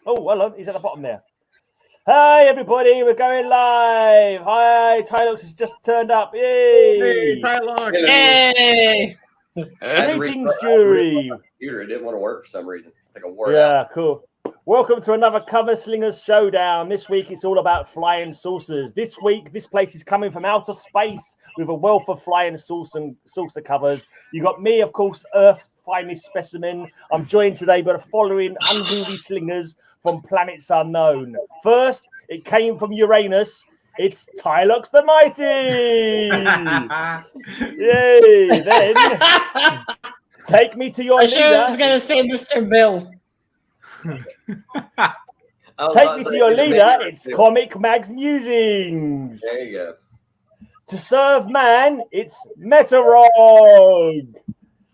Oh, hello. He's at the bottom there. Hi, everybody. We're going live. Hi, Tylox has just turned up. Yay. Hey, Tylox. Hey. Greetings, jury. Computer, it didn't want to work for some reason. I think I wore it Yeah, out. cool. Welcome to another Cover Slingers Showdown. This week it's all about flying saucers. This week, this place is coming from outer space with a wealth of flying saucer covers. You got me, of course, Earth's finest specimen. I'm joined today by the following unruly slingers from planets unknown. First, it came from Uranus. It's TyloxTheMighty. Yay! Then, take me to your I leader. was going to say Mr. Bill. Take me to your leader. It's Comic Mag Musings. There you go. To serve man, it's Metarog.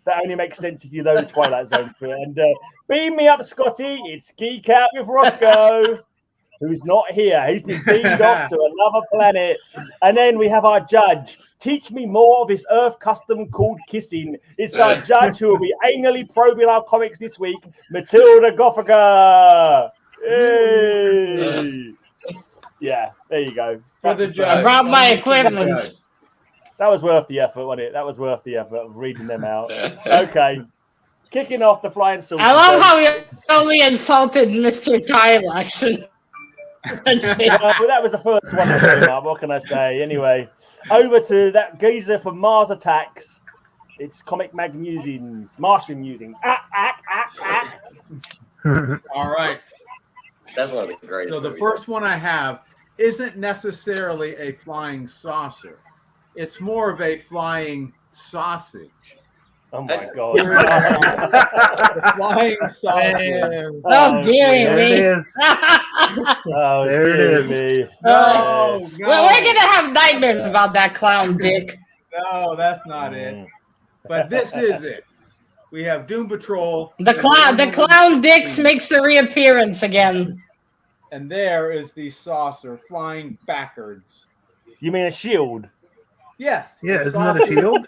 That only makes sense if you know the Twilight Zone. And beam me up, Scotty. It's Geek Out with Rosko, who's not here. He's been beamed off to another planet. And then we have our judge. Teach me more of his Earth custom called kissing. It's our judge who will be anally probing our comics this week, Matilda Gothika. Yay. Yeah, there you go. I brought my equipment. That was worth the effort, wasn't it? That was worth the effort of reading them out. Okay. Kicking off the flying saucer. I love how you totally insulted Mr. Tylox. Well, that was the first one that came up. What can I say? Anyway, over to that geezer from Mars Attacks. It's Comic Mag Musings. Martian Musings. All right. That's one of the greatest. So the movies. first one I have isn't necessarily a flying saucer. It's more of a flying sausage. Oh my God. A flying sausage. Oh, dear me. It is. Oh, There it dear is. me. No, Well, we're going to have nightmares about that clown dick. No, that's not it. But this is it. We have Doom Patrol. The clown dicks makes a reappearance again. And there is the saucer flying backwards. You mean a shield? Yes. Yeah, isn't that a shield?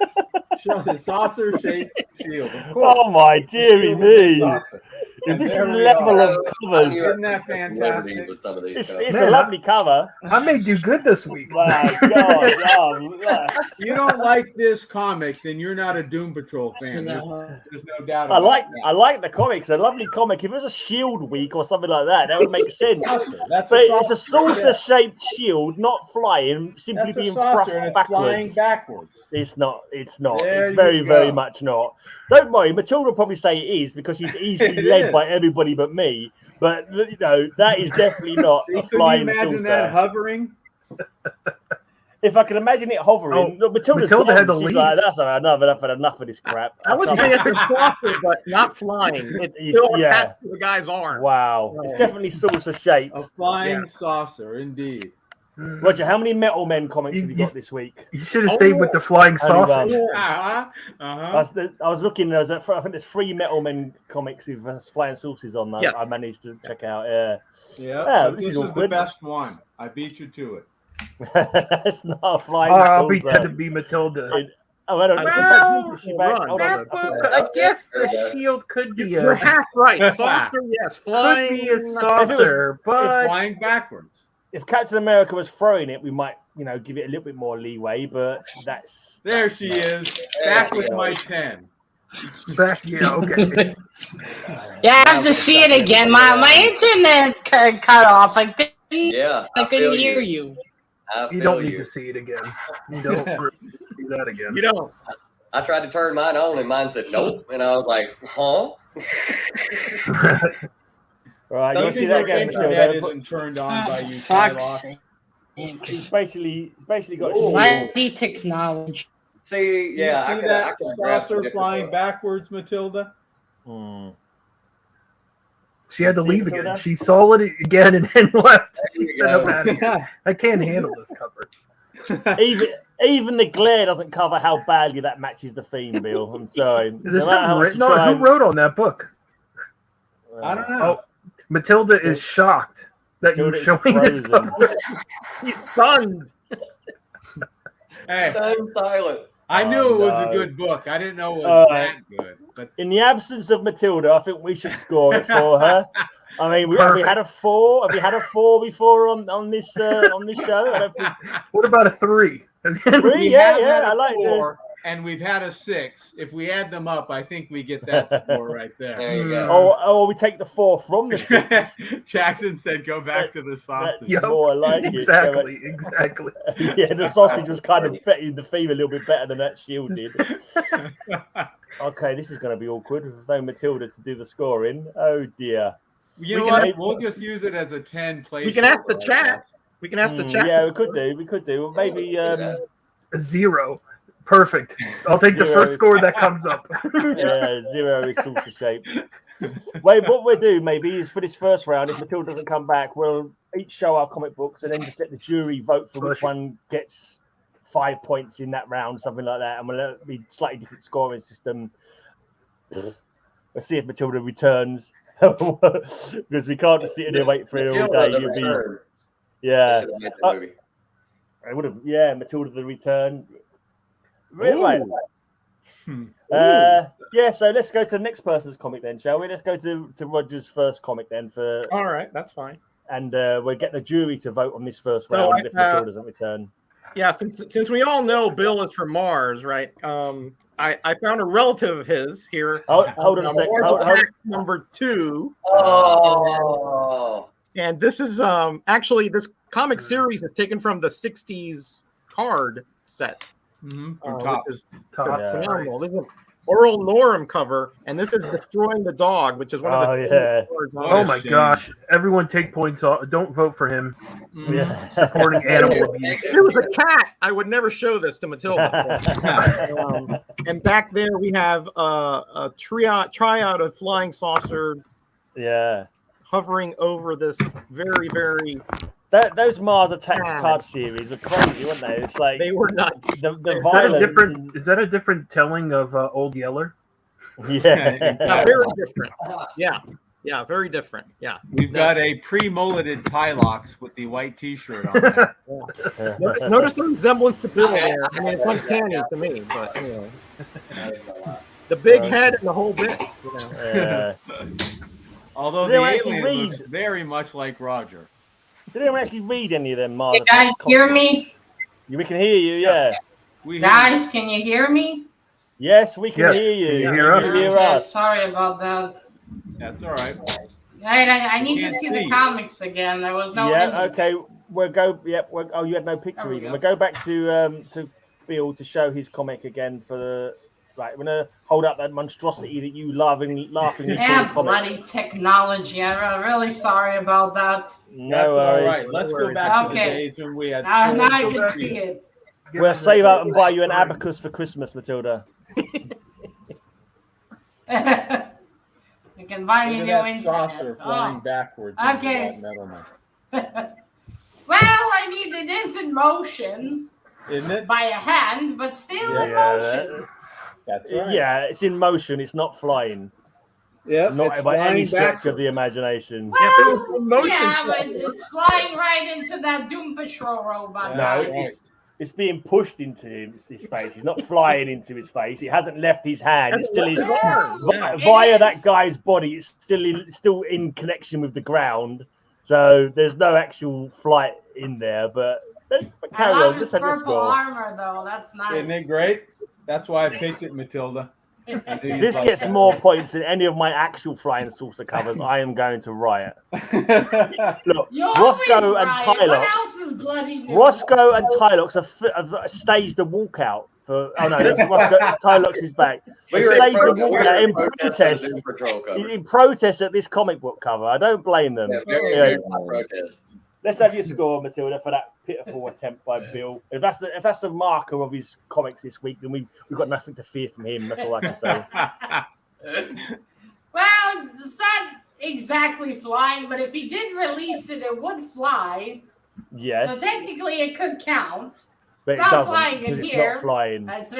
The saucer-shaped shield. Of course. Oh my deary me. If And this is there the we level are. of covers, Isn't that fantastic? With some of these it's covers. a Man, lovely cover. I made you good this week. My God. Oh, yes. If you don't like this comic, then you're not a Doom Patrol fan. There's no doubt I about like the comics. A lovely comic. If it was a shield week or something like that, that would make sense. that. That's But it's a saucer, saucer-shaped shield, not flying, simply That's a being saucer, thrust and it's flying backwards. backwards. It's not. There It's very, you very go. much not. Don't worry, Matilda will probably say it is because she's easily It led is. by everybody but me. But you know that is definitely not See, a could you flying imagine saucer. that hovering? If I can imagine it hovering, look, Matilda had the she's lead. like, that's enough of this crap. I would say it's a saucer, but not flying. It's still attached to the guy's arm. Wow, it's definitely saucer shaped. A flying saucer, indeed. Roger, how many Metal Men comics have you got this week? You should have stayed with the flying Only sausage. one. Uh-huh. I was looking. I think there's 3 Metal Men comics with flying saucers on that. Yes. I managed to check out. Yeah, Yeah, this is is all the good. best one. I beat you to it. It's not a flying I'll saucer. pretend to be Matilda. Oh, I don't know. Is she back? Run. Hold on. I guess a shield could be You're a half right. Saucer, yes. could Flying. be a saucer, It's but flying backwards. If Captain America was throwing it, we might, give it a little bit more leeway. But that's There she is. Back with my 10. back, yeah, okay. Yeah, I have to see it again. My internet cut off. I Yeah, couldn't hear you. I You feel don't need to see it again. You don't really need to see that again. You don't. I tried to turn mine on and mine said nope. And I was like, huh? right. You Don't see think that your again, internet Michelle? isn't turned on by you, Fuck's Tylox. sake. It's basically got a shield. Mighty technology. See, yeah, You I see could that grasp saucer it flying different. backwards, Matilda? She had to See leave Matilda? again. She saw it again and then left. There She you said, go. "I'm out of here. I can't handle this cover." Even the glare doesn't cover how badly that matches the theme, Bill. I'm sorry. There's No matter how something much written you on. try Who wrote on that book? I don't know. Oh, Matilda is shocked that you're Matilda is showing this frozen. cover. He's stunned. Hey, Stunned silence. I knew it was a no. good book. I didn't know it was that good. But in the absence of Matilda, I think we should score it for her. I mean, have we had a 4? Have we had a 4 before on this show? I don't think... What about a 3? 3? Yeah. I like 4, and we've had a 6. If we add them up, I think we get that score right there. There you go. Or we take the 4 from the 6. Jackson said, "Go back to the sausage." That's more like exactly. Yeah, the sausage was kind of fetting the theme a little bit better than that shield did. Okay, this is going to be awkward. There's no Matilda to do the scoring. Oh dear. You know what? We'll just use it as a 10 place. We can ask the chat. We can ask the chat. Yeah, we could do. Maybe a 0. Perfect. I'll take the first score that comes up. Yeah, 0 is saucer shape. Wait, what we'll do maybe is for this first round, if Matilda doesn't come back, we'll each show our comic books and then just let the jury vote for which one gets 5 points in that round, something like that, and we'll be slightly different scoring system. Let's see if Matilda returns. Because we can't just sit in there wait for it all day. Yeah. I would have. Yeah, Matilda the Return. Right. Yeah. So let's go to the next person's comic then, shall we? Let's go to Roger's first comic then. All right, that's fine. And we'll get the jury to vote on this first round if Matilda doesn't return. Yeah, since we all know Bill is from Mars, right? I found a relative of his here. Hold on a second. Hold. Number 2. Oh. And this is actually this comic series is taken from the '60s card set. From Top. Which is phenomenal. Yeah. This is an Earl Norham cover, and this is Destroying the Dog, which is one of the Oh my gosh! Everyone take points off. Don't vote for him. Yeah. Supporting animal abuse. If it was a cat, I would never show this to Matilda. And back there we have a triad of flying saucers. Yeah. Hovering over this very, very. Those Mars Attack card series were crazy, weren't they? It's like they were nuts. The violence. Is that a different telling of Old Yeller? Yeah. Very different. Yeah, very different. Yeah. We've got a pre-mulleted Tylox with the white T-shirt on. Notice the resemblance to Bill there. I mean, it's uncanny to me, but you know, the big head and the whole bit. You know. Yeah. Although the alien looks very much like Roger. Did anyone actually read any of them, Mars? You guys hear me? We can hear you, yeah. Guys, can you hear me? Yes, we can hear you. Can you hear us? You hear us. Sorry about that. That's all right. I need to see the comics again. There was no image. Okay. We'll go. Yep. Oh, you had no picture even. We'll go back to Bill to show his comic again for the. Right, we're gonna hold up that monstrosity that you laughingly yeah, bloody technology. I'm really sorry about that. That's all right. Let's go back to the days when we had. Now I can see it. We'll save up and buy you an abacus for Christmas, Matilda. You can buy me new internet. Saucer flying backwards. Okay. Well, I mean, it is in motion. Isn't it? By a hand, but still in motion. That's right. Yeah, it's in motion. It's not flying. Yeah, not by any stretch of the imagination. Well, but it's flying right into that Doom Patrol robot. No, it's being pushed into his face. He's not flying into his face. It hasn't left his hand. It's still in, via that guy's body. It's still in connection with the ground. So there's no actual flight in there. But carry on. His purple armor, though. That's nice. Isn't it great? That's why I picked it, Matilda. This gets more points than any of my actual flying saucer covers. I am going to riot. Look, Rosko and Tylox have staged a walkout for. Oh no, Tylox is back. They staged a walkout in protest at this comic book cover. I don't blame them. Yeah, very protest. Let's have your score, Matilda, for that pitiful attempt by Bill. If that's the marker of his comics this week, then we've got nothing to fear from him. That's all I can say. Well, it's not exactly flying, but if he did release it, it would fly. Yes. So technically, it could count. But it's not flying in it's here. Not flying. It's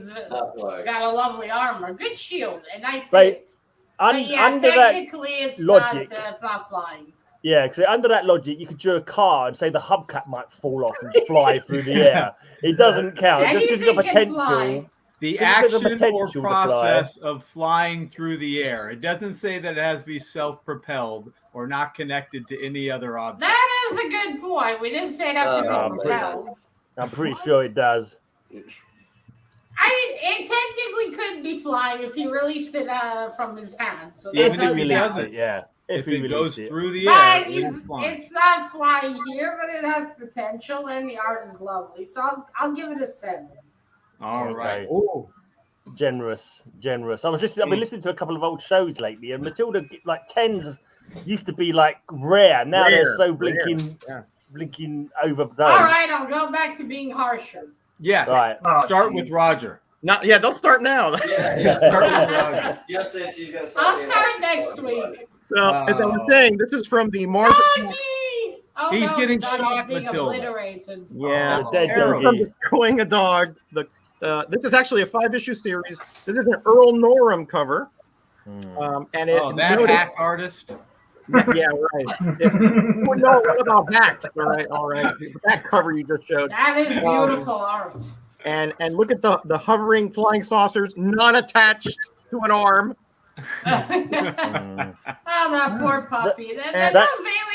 got a lovely armor, good shield, and I see right. it. Under technically, it's logic. It's not flying. Yeah, because under that logic, you could draw a card and say the hubcap might fall off and fly through the air. It doesn't count. It just gives you the potential. The There's a action or potential to fly. process of flying through the air. It doesn't say that it has to be self-propelled or not connected to any other object. That is a good point. We didn't say it have to be Oh, propelled. I'm pretty sure it does. I mean, it technically could be flying if he released it from his hand. So If Even he if he released doesn't. it, yeah. If he it goes released it. through the air, But it is flying. it's not flying here, but it has potential, and the art is lovely. So I'll give it a 7. All right. Okay. Ooh. Generous. I've been listening to a couple of old shows lately, and Matilda, like 10s used to be like rare. Now they're so blinking overdone. All right, I'll go back to being harsher. Yes. Right. Start with Roger. Don't start now. Yeah. Start with Roger. Just said she's gonna start. I'll start next week. So, as I was saying, this is from the Mars. Doggy! Oh, He's no, getting Doggy's shot, being Matilda. obliterated. Yeah, It's dead terrible. from doggy. Destroying a Dog. This is actually a 5-issue series. This is an Earl Norham cover. And it, That hack artist. yeah, right. Well, no, what about hacks? All right. That cover you just showed. That is beautiful art. And look at the hovering flying saucers, not attached to an arm. Oh, that poor puppy. And Those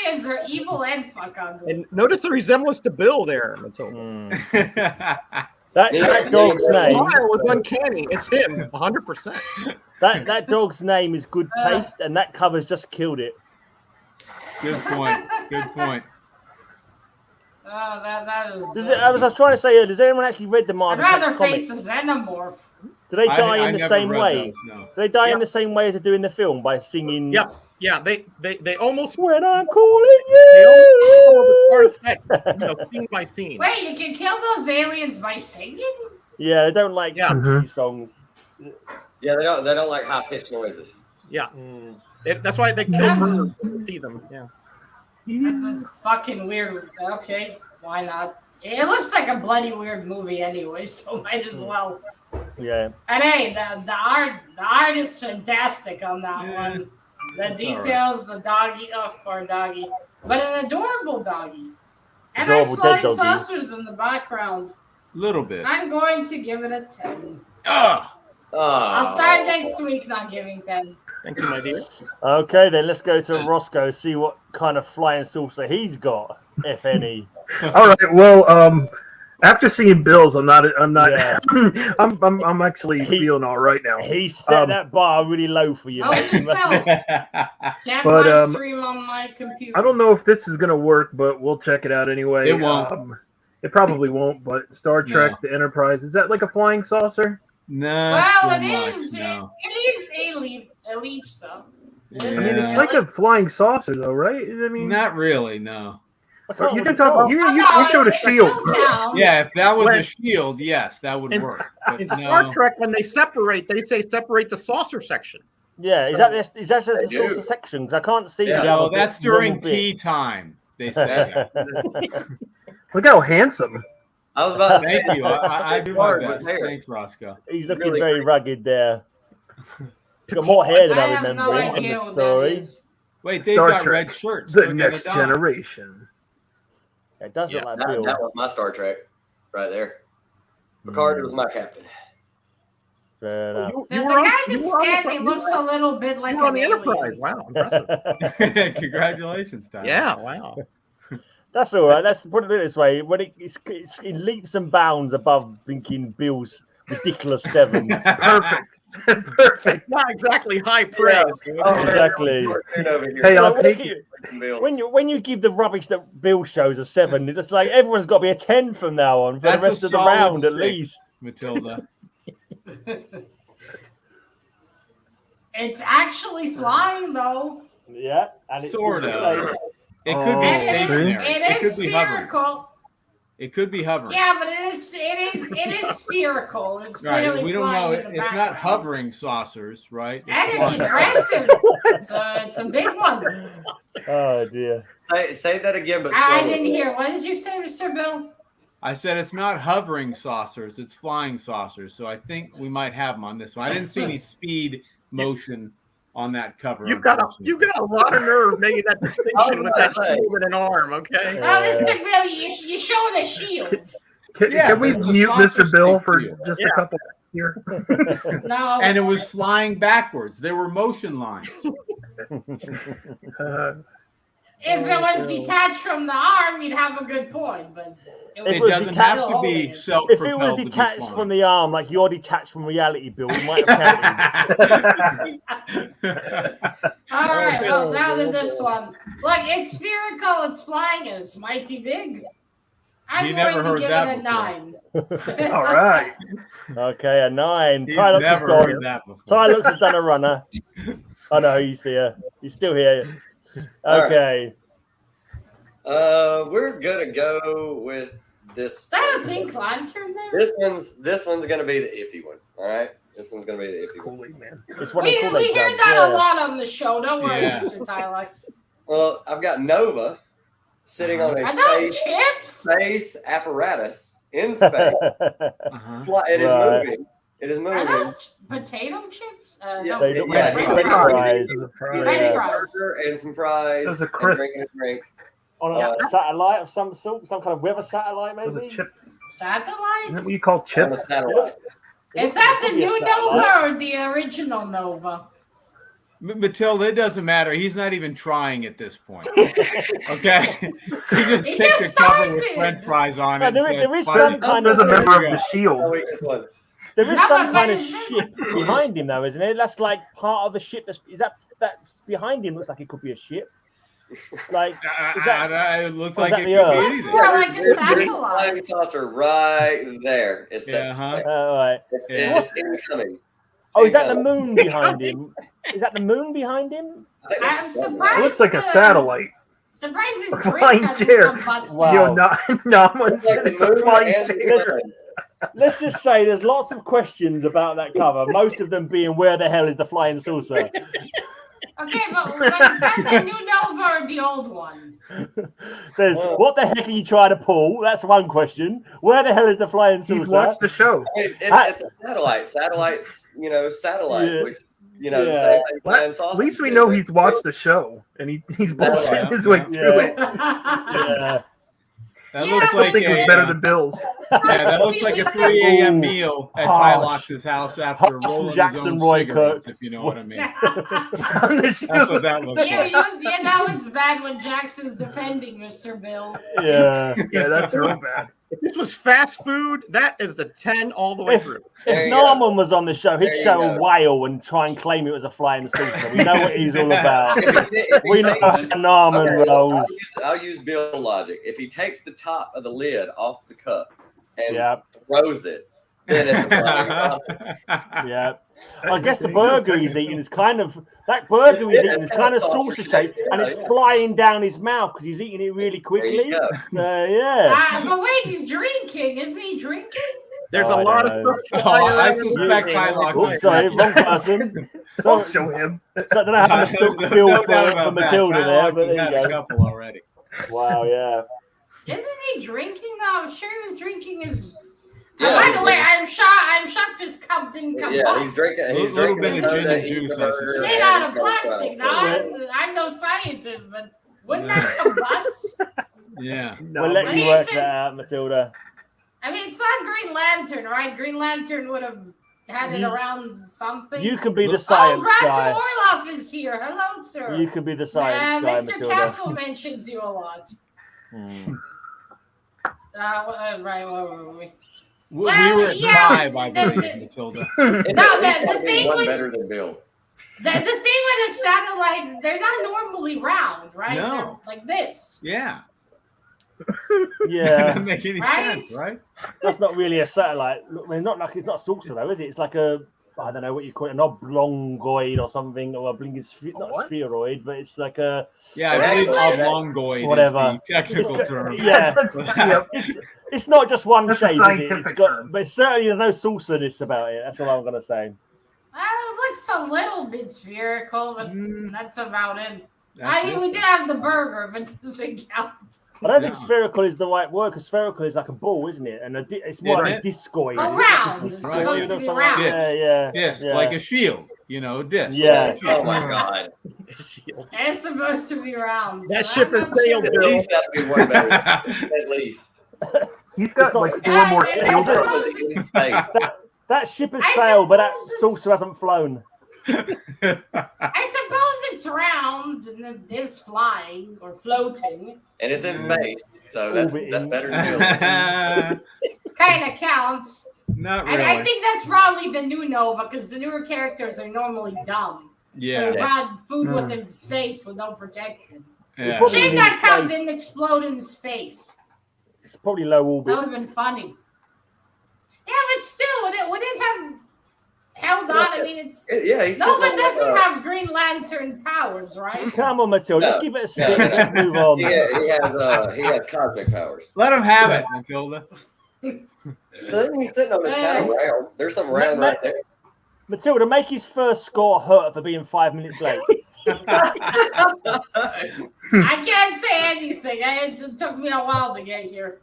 aliens are evil and fuck ugly. And notice the resemblance to Bill there, Matilda. That dog's The name. smile was uncanny. It's him, 100%. That dog's name is Good Taste, and that cover's just killed it. Good point. Oh, that is. I was trying to say earlier, has anyone actually read the I'd Marvel rather comics? face a xenomorph. Do they die I in the never same read way? those, no. Do they die in the same way as they do in the film by singing? Yep. Yeah, they almost When I'm calling they almost you. follow the card set, scene by scene. Wait, you can kill those aliens by singing? Yeah, they don't like country songs. Yeah, they don't like high pitched noises. Yeah. That's why they kill birds when you see them. Yeah. That's a fucking weird. Okay, why not? It looks like a bloody weird movie anyway, so might as well. Yeah. And hey, the art is fantastic on that one. The details, the doggy, oh poor doggy, but an adorable doggy, and Adorable there's flying dead doggy. saucers in the background. Little bit. I'm going to give it a 10. Oh. I'll start next week not giving 10s. Thank you, my dear. Okay, then let's go to Rosko, see what kind of flying saucer he's got, if any. All right. Well, after seeing Bill's, I'm not. Yeah. I'm actually feeling all right now. He set that bar really low for you. Oh, mate. You must yourself. be- Can't But, live stream on my computer. I don't know if this is gonna work, but we'll check it out anyway. It won't. It probably won't. But Star Trek: No. The Enterprise, is that like a flying saucer? No. Well, so it much, is. no. It is a leap, so. Yeah. I mean, it's like a flying saucer, though, right? I mean, Not really, no. I can't you really can talk. tell. You showed a shield. Yeah, if that was When- a shield, yes, that would In- work. But In no. Star Trek, when they separate, they say separate the saucer section. Yeah, is that just the do. saucer sections? I can't see. Yeah. the No, other that's bit- during little bit. tea time. They said. Look how handsome. I was about to say, Thank you. I do my Hard best. with hair. Thanks, Rosko. He's looking Really very great. rugged there. He's got more hair than I I have remember no in idea the what that story. is. Wait, they've Star got Trek, red shirts. The They're next gonna die. generation. It does look Yeah, like that, Bill. that was my Star Trek right there. Picard was my captain. Fair enough. The were guy on- that's you were on the- standing you looks were a little bit like on an the alien. Enterprise. Wow, impressive. Congratulations, Tyler. Yeah, wow. That's all right. Let's put it this way: when it leaps and bounds above blinking Bill's ridiculous 7. Perfect. Perfect. Not exactly high praise. Exactly. Hey, I'll So take it. when you give the rubbish that Bill shows a 7, it's like everyone's got to be a 10 from now on for That's the rest a of the solid round at 6. least. Matilda. It's actually flying though. Yeah, and it's Sort of. like- It could be Oh, stationary. It is could be hovering. spherical. It could be hovering. Yeah, but it is spherical. It's Right. clearly We don't know. flying in the It's not background. hovering saucers, right? That It's is flying. impressive. It's a big one. Oh dear. Say that again, but I slowly. didn't hear. What did you say, Mr. Bill? I said it's not hovering saucers, it's flying saucers. So I think we might have them on this one. I didn't see any speed motion on that cover. You've got a lot of nerve making that distinction with that Right. shield and an arm, okay? No, Mr. Bill, you showed a shield. Can, Yeah, can we but the mute saucer Mr. Bill stick for to you. just Yeah. a couple? here. No. And it was flying backwards. There were motion lines. If it was detached from the arm, you'd have a good point, but It was doesn't detached- have to be If self-propelled. it was to be detached flying. from the arm, like you're detached from reality, Bill, it might have counted. all right. Well, now to this one. Look, it's spherical. It's flying. And it's mighty big. I'm You never going to heard give that it a before. 9. All right. Okay, a 9. He's Tylox has never gone. heard that before. Tylox has done a runner. Oh no, he's here. He's still here. All Okay. We're gonna go with this. Is that a pink lantern there? This one's gonna be the iffy one. All right, this one's gonna be the iffy one. Kool-Aid man. It's one We of the Kool-Aid hear jams, that yeah. a lot on the show. Don't worry, Yeah. Mr. Tylox. Well, I've got Nova sitting on a Are those space chips? apparatus in space. Uh-huh. It is Right. moving. It is Are moving. those potato chips? Yeah, They look Yeah, like he's French got- fries. Those are He's fries. French got a fries. burger and some fries. Those are and crisp. drinking a drink. On a satellite of some sort, some kind of weather satellite, Those maybe. are chips. Isn't that Satellite? what you call On a chips? satellite. Is that the Could be a new satellite. Nova or the original Nova? Matilda, it doesn't matter. He's not even trying at this point. Okay? He just He picked just a cover with started. French fries on No, it. there and is- there is said, some "Fine." kind There's a member of the Oh, Shield. wait, this one. There is No, some but kind of that is- ship behind him, though, isn't it? That's like part of the ship. That's behind him. Looks like it could be a ship. Like, is that- It looks or is like that it the could be Earth? Looks either. more like a There's satellite. flying saucer right there. It's that. Uh-huh. It's, all right. it's incoming. Oh, is that the moon behind him? Is that the moon behind him? I think I'm that's the sun. surprised. It looks like a satellite. Surprised his A drink flying hasn't chair. combusted. Wow. Yo, not one It's like said the it's a moon flying and the chair. sun. Let's just say there's lots of questions about that cover. Most of them being where the hell is the flying saucer? Okay, but is that the new Nova or the old one? There's what the heck are you trying to pull? That's one question. Where the hell is the flying He's saucer? watched the show. I mean, it's a satellite. Satellites, satellite, Yeah. which, the Yeah. same thing. Well, flying at sausage least we is. know he's watched the show, and he's That's bullshitting right. his way Yeah. through it. Yeah. That Yeah, looks I like think it was better a, than Bill's. that looks like a 3 a.m. meal at Harsh. Tylox's house after Harsh from rolling his Jackson own Roy cigarettes, Kirk. if you know what I mean. On the That's show. what that looks Yeah, like. you know it's bad when Jackson's defending Mr. Bill. Yeah. Yeah, that's real bad. If this was fast food, that is the 10 all the way If, through. There if you go. Norman was on the show, he'd There you show a go. whale and try and claim it was a flying saucer. We know what he's all about. If he We know takes- how Norman Okay, rolls. I'll use Bill logic. If he takes the top of the lid off the cup and Yeah, throws it, then it's a flying saucer. yeah. I guess the burger he's eating is kind of that burger he's Yeah, eating is it's kind of saucer saucer shaped, shaped, and yeah, it's yeah. flying down his mouth because he's eating it really There you quickly. go. Yeah. But wait, he's drinking. Is he drinking? There's Oh, a I lot don't of know. stuff. Oh, I flying suspect around. Tylox Oops, sorry, wrong person. Don't show him. So I don't know how much No took Bill doubt for about that. Matilda there, Tylox but has there had you a go. couple already. Wow, yeah. Isn't he drinking though? I'm sure he was drinking his. Yeah, by he's the way, drinking. I'm shocked his cup didn't come Yeah, he's drinking. A He's little drinking bit of a gin Sunday, and eating juice, a I burger, suspect. Made and out of going plastic. fries. Now I'm no scientist, but wouldn't that combust? Yeah. We'll let But you he work says- that out, Matilda. I mean, it's not Green Lantern, right? Green Lantern would have had it You- around something. You can be the Oh, science Granton guy. Orloff is here. Hello, sir. You can be the science guy, Mr. Matilda. Castle mentions you a lot. Hmm. Right, where were we? We Well, were at yeah, 5, I the- believe, Matilda. It's No, at least the gotta be thing one with- better than Bill. The thing with a satellite, they're not normally round, right? No. They're like this. Yeah. Yeah. Doesn't make any Right? sense, right? That's not really a satellite. Look, I mean, not like it's not a saucer though, is it? It's like a I don't know what you call it, an oblongoid or something, or not What? spheroid, but it's like a Yeah, I believe Right. oblongoid Whatever. is the technical term. yeah. Yep. It's not just one That's a shape, is it? scientific It's got, term. but it's certainly there's no saucerness about it. That's all I'm gonna say. It looks a little bit spherical, but Mm, that's about it. that's I mean, it. we did have the burger, but it doesn't count. I don't think Yeah. spherical is the right word because spherical is like a ball, isn't it? And it's more Yeah, like a right. discoid. Oh, It's like a round. It's discoid supposed or to be something like round. that. Yeah, Disc, yeah. like a shield, a disc. Yeah. Oh my God. It's supposed to be round. That so ship I'm has not sure. sailed, At Bill. least got to be one better. At least. He's got It's not- like 4 more It's shields. supposed to- In space. That ship has I sailed, but that suppose saucer hasn't flown. I suppose it's round and it is flying or floating. And it's in space, so that's Orbiting. better still. Kind of counts. Not And really. I think that's probably the new Nova because the newer characters are normally dumb. Yeah. So had food within space with no protection. Yeah. Probably Shame in that cup space. didn't explode in space. It's probably low That orbit. would have been funny. Yeah, but still, would it have held on? I mean, it's Yeah, he's Nova sitting on doesn't the- have Green Lantern powers, right? Come on, Matilda. Let's No. give it a 6. Let's move on. He has cosmic powers. Let him have it, Matilda. Then he's sitting on this kind of round. There's some round right there. Matilda, make his first score hurt for being 5 minutes late. I can't say anything. It took me a while to get here.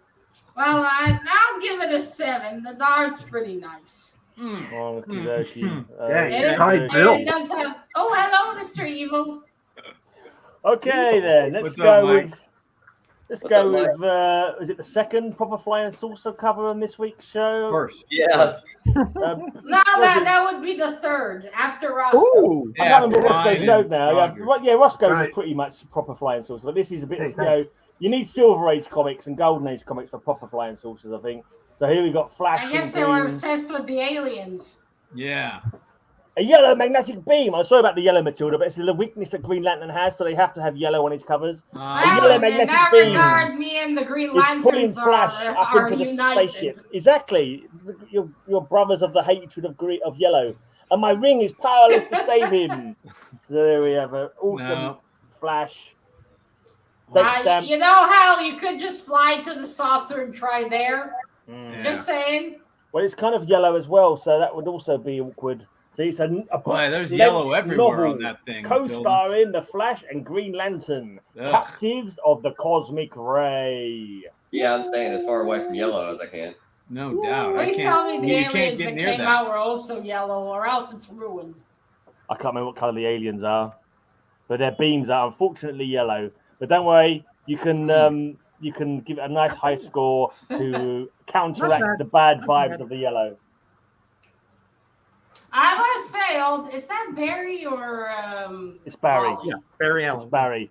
Well, I'll give it a 7. The art's pretty nice. Okie-dokie. Dang, How you Bill. It does have. Oh, hello, Mr. Evil. Okay, then. Let's What's go up, Mike? with... Let's What's go up, Mike? with, is it the second proper flying saucer cover on this week's show? First. Yeah. Um, No, that would be the third after Rosko. Ooh. I can't remember Ryan Roscoe's show and now. Roger. Roscoe's Right. is pretty much proper flying saucer, but this is a bit, Hey, you know, thanks. you need Silver Age comics and Golden Age comics for proper flying saucers, I think. So here we got Flash I guess and they were Green. obsessed with the aliens. Yeah. A yellow magnetic beam. I'm sorry about the yellow, Matilda, but it's the weakness that Green Lantern has, so they have to have yellow on his covers. Well, yellow in magnetic that beam regard, me and the Green It's pulling Lanterns Flash up are into the united. spaceship. Exactly. Your brothers of the hatred of yellow. And my ring is powerless to save him. So there we have an awesome No. Flash. Thanks, Stamp. You know how you could just fly to the saucer and try there? Yeah. Just saying. Well, it's kind of yellow as well, so that would also be awkward. See, it's a Boy, there's length yellow everywhere novel on that thing. Matilda. co-starring the Flash and Green Lantern, Ugh. captives of the cosmic ray. Yeah, I'm staying as far away from yellow as I can. No doubt. I Please can't, tell me the you can't aliens get that near came that. out were also yellow, or else it's ruined. I can't remember what color the aliens are, but their beams are unfortunately yellow. But don't worry, you can give it a nice high score to counteract the bad vibes of the yellow. I must say, is that Barry or It's Barry. Wally? Yeah, Barry It's Allen. Barry.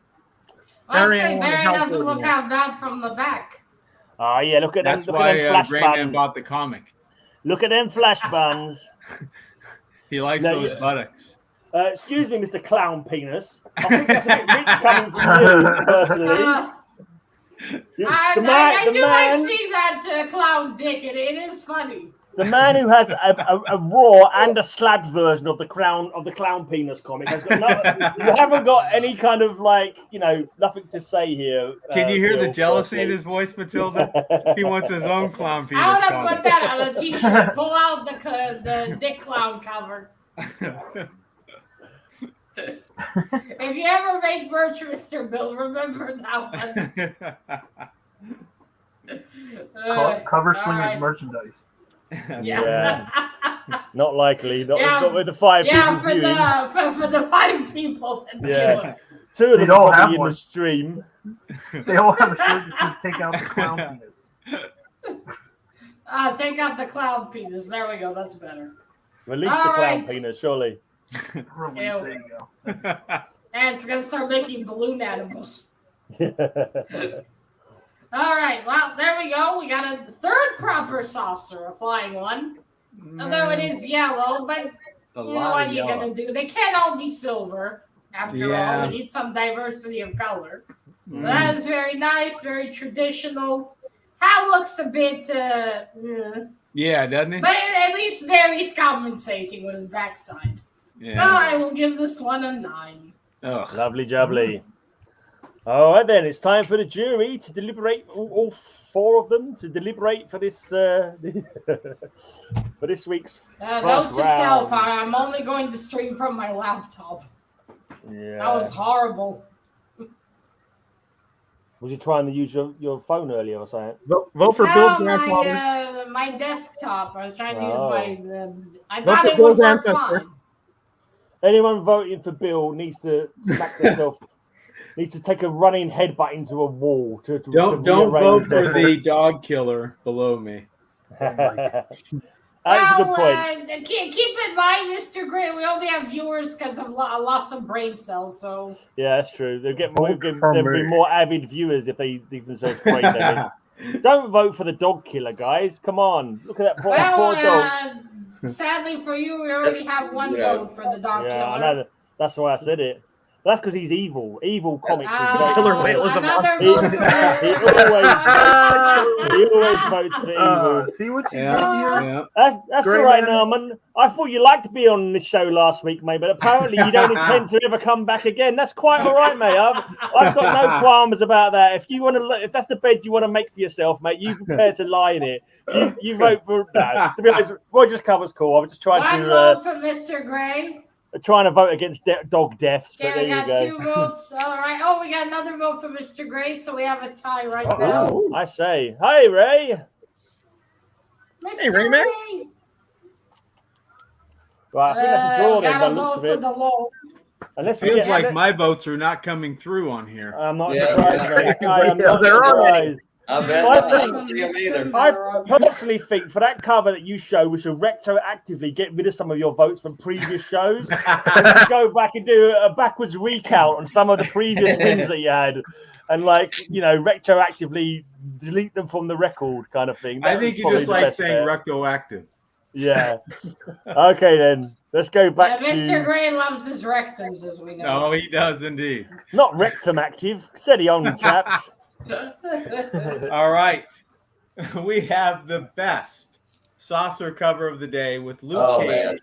I must Barry say, Allen Barry helped doesn't look with half bad from the back. Oh yeah, look at them. That's Look why at them flash Greyman buns. bought the comic. Look at them flash buns. He likes No, those yeah. buttocks. Excuse me, Mr. Clown Penis. I think that's a bit rich coming from you, personally. I The do man- like seeing that clown dick. It is funny. The man who has a raw and a slabbed version of the clown penis comic has got you haven't got any kind of nothing to say here. Can you hear the Bill, jealousy in firstly. his voice, Matilda? He wants his own clown penis I would have comic. put that on a t-shirt. Pull out the dick clown cover. If you ever make merch, Mr. Bill, remember that one. Cover all Slingers right. merchandise. Yeah. Not likely. Not Yeah. with the 5 Yeah, people for viewing. for the 5 people that view Yeah. us. 2 of them They'd all are have probably in one. the stream. They all have a shirt that says "Take out the clown penis." Take out the clown penis. There we go. That's better. Release All the clown right. penis, surely. Release, Ew. there you go. And it's gonna start making balloon animals. All right. Well, there we go. We got a third proper saucer, a flying one. Although it is yellow, but A you know lot what of you're yellow. gonna do? They can't all be silver. After Yeah. all, we need some diversity of color. Mm. That is very nice, very traditional. Hat looks a bit, Yeah, doesn't he? but at least Barry's compensating with his backside. So Yeah. I will give this one a 9. Ugh. Lovely jubbly. All right, then. It's time for the jury to deliberate, all 4 of them, to deliberate for this for this week's Note to first self, round. I'm only going to stream from my laptop. Yeah. That was horrible. Was you trying to use your phone earlier or something? Vote for Bill's No, grandfather. my desktop. I was trying to use Oh. my. I Vote thought for it would Bill's work ancestor. fine. Anyone voting for Bill needs to smack themselves. Needs to take a running headbutt into a wall to Don't rearrange vote for their the votes. dog killer below me. That's a good point. Keep in mind, Mr. Gray, we only have viewers because of loss of brain cells. So Yeah, that's true. There'll Vote for be me. more avid viewers if they leave themselves brain damage. Don't vote for the dog killer, guys. Come on. Look at that poor dog. Sadly for you, we already have one vote for the dog Yeah, I killer. know. That's why I said it. That's because he's evil. Evil comics. Killer whale is a another monster. vote for He Mr. always votes for evil. See what you Yeah, did here? yeah. That's Great all right, man. Norman. I thought you liked to be on this show last week, mate, but apparently you don't intend to ever come back again. That's quite all right, mate. I've got no qualms about that. If you want to, if that's the bed you want to make for yourself, mate, you prepare to lie in it. You vote for. No, to be honest, Roger's cover's cool. I was just trying One to vote for Mr. Gray. trying to vote against dog deaths. But Okay, there we you got go. 2 votes. All right. Oh, we got another vote for Mr. Gray, so we have a tie right now. Oh, I say, hey Ray. Mr. Hey, Rayman. Ray. Right, I think that's a draw then. Got By a the looks vote of for it. the low. Unless we Feels get, like my votes are not coming through on here. I'm not Yeah, surprised, mate. I am Yeah, not there are many. surprised. I bet I I think- don't see them either. I personally think for that cover that you show, we should retroactively get rid of some of your votes from previous shows. And go back and do a backwards recount on some of the previous wins that you had, and retroactively delete them from the record, kind of thing. I That think was you probably just the like best saying bet. rectoactive. Yeah. Okay then. Let's go back Mr. to Gray loves his rectums, as we know. No, he does indeed. not rectum active. Steady on, chaps. All right. We have the best saucer cover of the day with Luke Oh, Cage, man.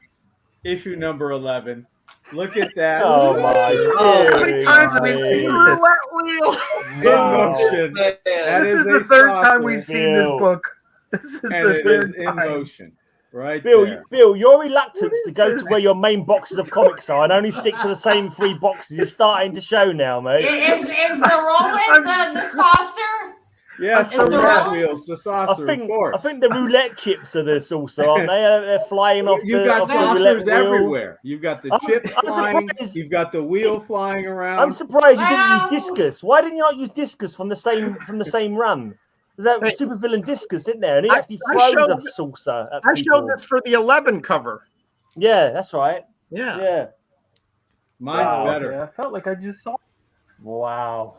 issue number 11. Look at that. Oh my Oh, How many times have we seen goodness. roulette wheel? In Wow. motion. Man. That This is is the a third time saucer. we've seen this Bill. book. This is And the it is third in time. motion. Right Bill, there. your reluctance What to is go this? to where your main boxes of comics are and only stick to the same 3 boxes is starting to show now, mate. Is the roulette the saucer? Yes, It's the the rat rolls? wheels, the I saucer, of think course. the roulette chips are the saucer, aren't they? They're flying off You've the, got off the roulette saucers wheel. everywhere. You've got the chips I'm flying. surprised. You've got the wheel flying around. I'm surprised you didn't Wow. use discus. Why didn't you not use discus from the same run? There's that supervillain discus in there, and he I- actually I throws showed- a saucer at I people. showed this for the 11 cover. Yeah, that's right. Yeah. Yeah. Mine's Wow. better. Yeah, I felt like I just saw. Wow.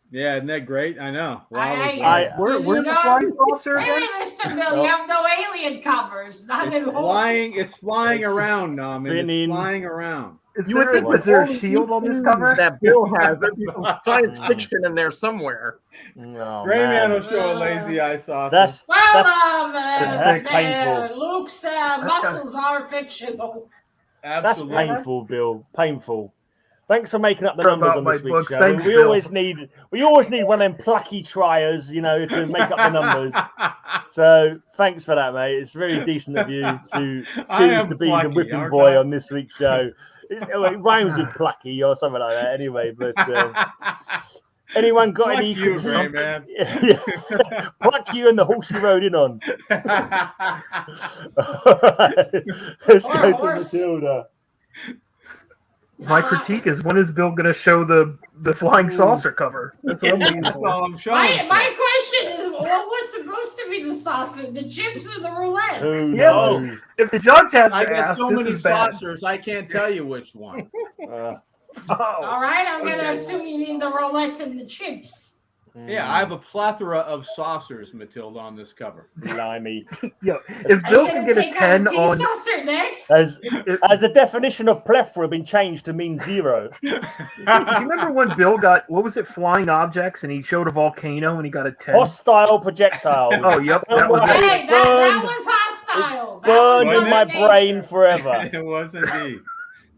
Yeah, isn't that great? I know. Wow, Where's You the got- flying saucer Really, again? Mr. Bill, you have no alien covers. Not it's in flying. It's flying It's around, Norman. spinning. It's flying around. Is You would there, think is there a with all the shield on this things cover? that Bill has, there'd be some science fiction in there somewhere. Oh, Gray Man will man. show a lazy eye saucer. That's Well, painful. Luke's muscles are fictional. That's absolutely. painful, Bill. Painful. Thanks for making up the For numbers about on my this week's books. show. Thanks, we Bill. always need one of them plucky triers, to make up the numbers. So thanks for that, mate. It's very decent of you to I choose am to be plucky, the whipping aren't boy I? on this week's show. It rhymes with plucky or something like that. Anyway, but anyone got Fuck any? you, Gray Man. Yeah. Pluck you and the horse you rode in on. Let's Or go to horse. Matilda. My critique is, when is Bill going to show the flying saucer cover? That's what I'm waiting That's for. all I'm showing. My question is, what was supposed to be the saucer? The chips or the roulette? Who Yeah. knows? If the judge has to I got ask, so this many is bad. saucers, I can't tell you which one. Oh. All right, I'm gonna Okay. assume you mean the roulette and the chips. Yeah, I have a plethora of saucers, Matilda, on this cover. Blimey. Yo, if Are Bill you can gonna get a take 10 out a on... tea saucer next? Has If, the definition of plethora been changed to mean 0? do you remember when Bill got, what was it, flying objects, and he showed a volcano and he got a 10? Hostile projectiles. Oh, yep, that was Hey, it. Hey, that burned. was hostile. That Burned was in my Mother brain Nature. forever. It was indeed.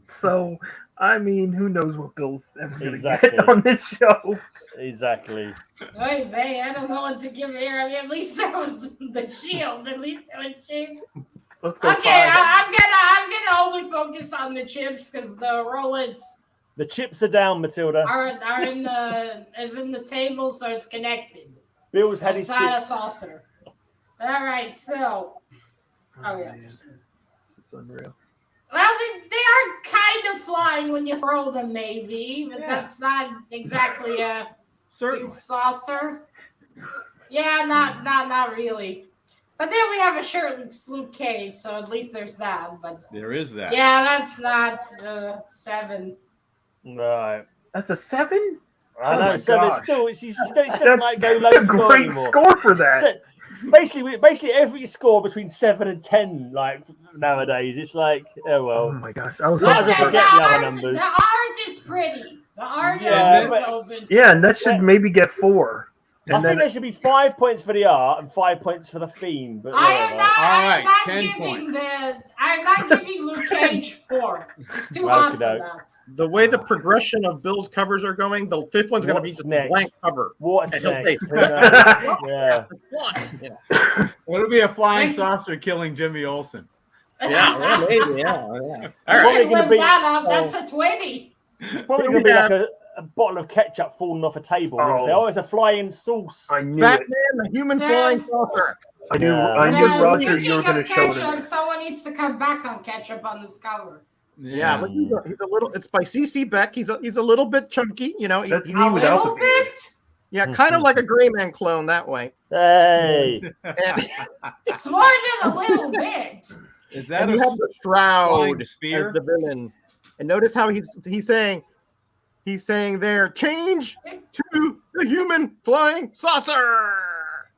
So, I mean, who knows what Bill's ever going to Exactly. get on this show. Exactly. Oy vey, I don't know what to give here. I mean, at least that was the shield. At least it was shield. Let's go Okay, five. I'm gonna only focus on the chips because the rollets The chips are down, Matilda. are in the table, so it's connected. Bill's had It's his not a chips. saucer. All right, so yeah. It's unreal. Well, they are kind of flying when you throw them, maybe, but Yeah. that's not exactly a Certainly. big saucer. Yeah, not really. But then we have a shirtless Luke Cage, so at least there's that. But There is that. yeah, that's not 7. Right. That's a 7? I Oh know. my So there's gosh. still, she doesn't like go low That's a score great anymore. score for that. So, basically, every score between 7 and 10, like nowadays, it's like, oh Oh well. my gosh, I was Might hoping as well for forget the other art, numbers. the art is pretty. The art Yeah, is but- goes into Yeah, and that should maybe get 4. I And think then there should be 5 points for the art and 5 points for the theme. But I am whatever. not. I am Alright, not 10 giving I'm not giving Luke Cage 4. It's too hard for Okey-doke. that. The way the progression of Bill's covers are going, the 5th one's going to be What's just a next? blank cover. What's And he'll next? say- Who knows? Yeah. Yeah, It'll be a flying Thanks. saucer killing Jimmy Olsen. yeah, maybe, yeah. All You right. Probably can gonna whip be- that up. That's a 20. It's probably going to be like a bottle of ketchup falling off a table. They'll say, Oh. "Oh, it's a flying sauce." I knew it. Batman, the human flying Says- saucer. I knew, Yeah. I knew Now, Roger, you were speaking going to of show ketchup, it. someone needs to come back on ketchup on this cover. Yeah, but he's a little. It's by C.C. Beck. He's a little bit chunky, you know. That's A me without the little beard. bit. Yeah, kind of like a Gray Man clone that way. Hey, And, It's more than a little bit. Is that and a you have the Shroud flying as spear? the villain. And notice how he's saying there, change to the human flying saucer.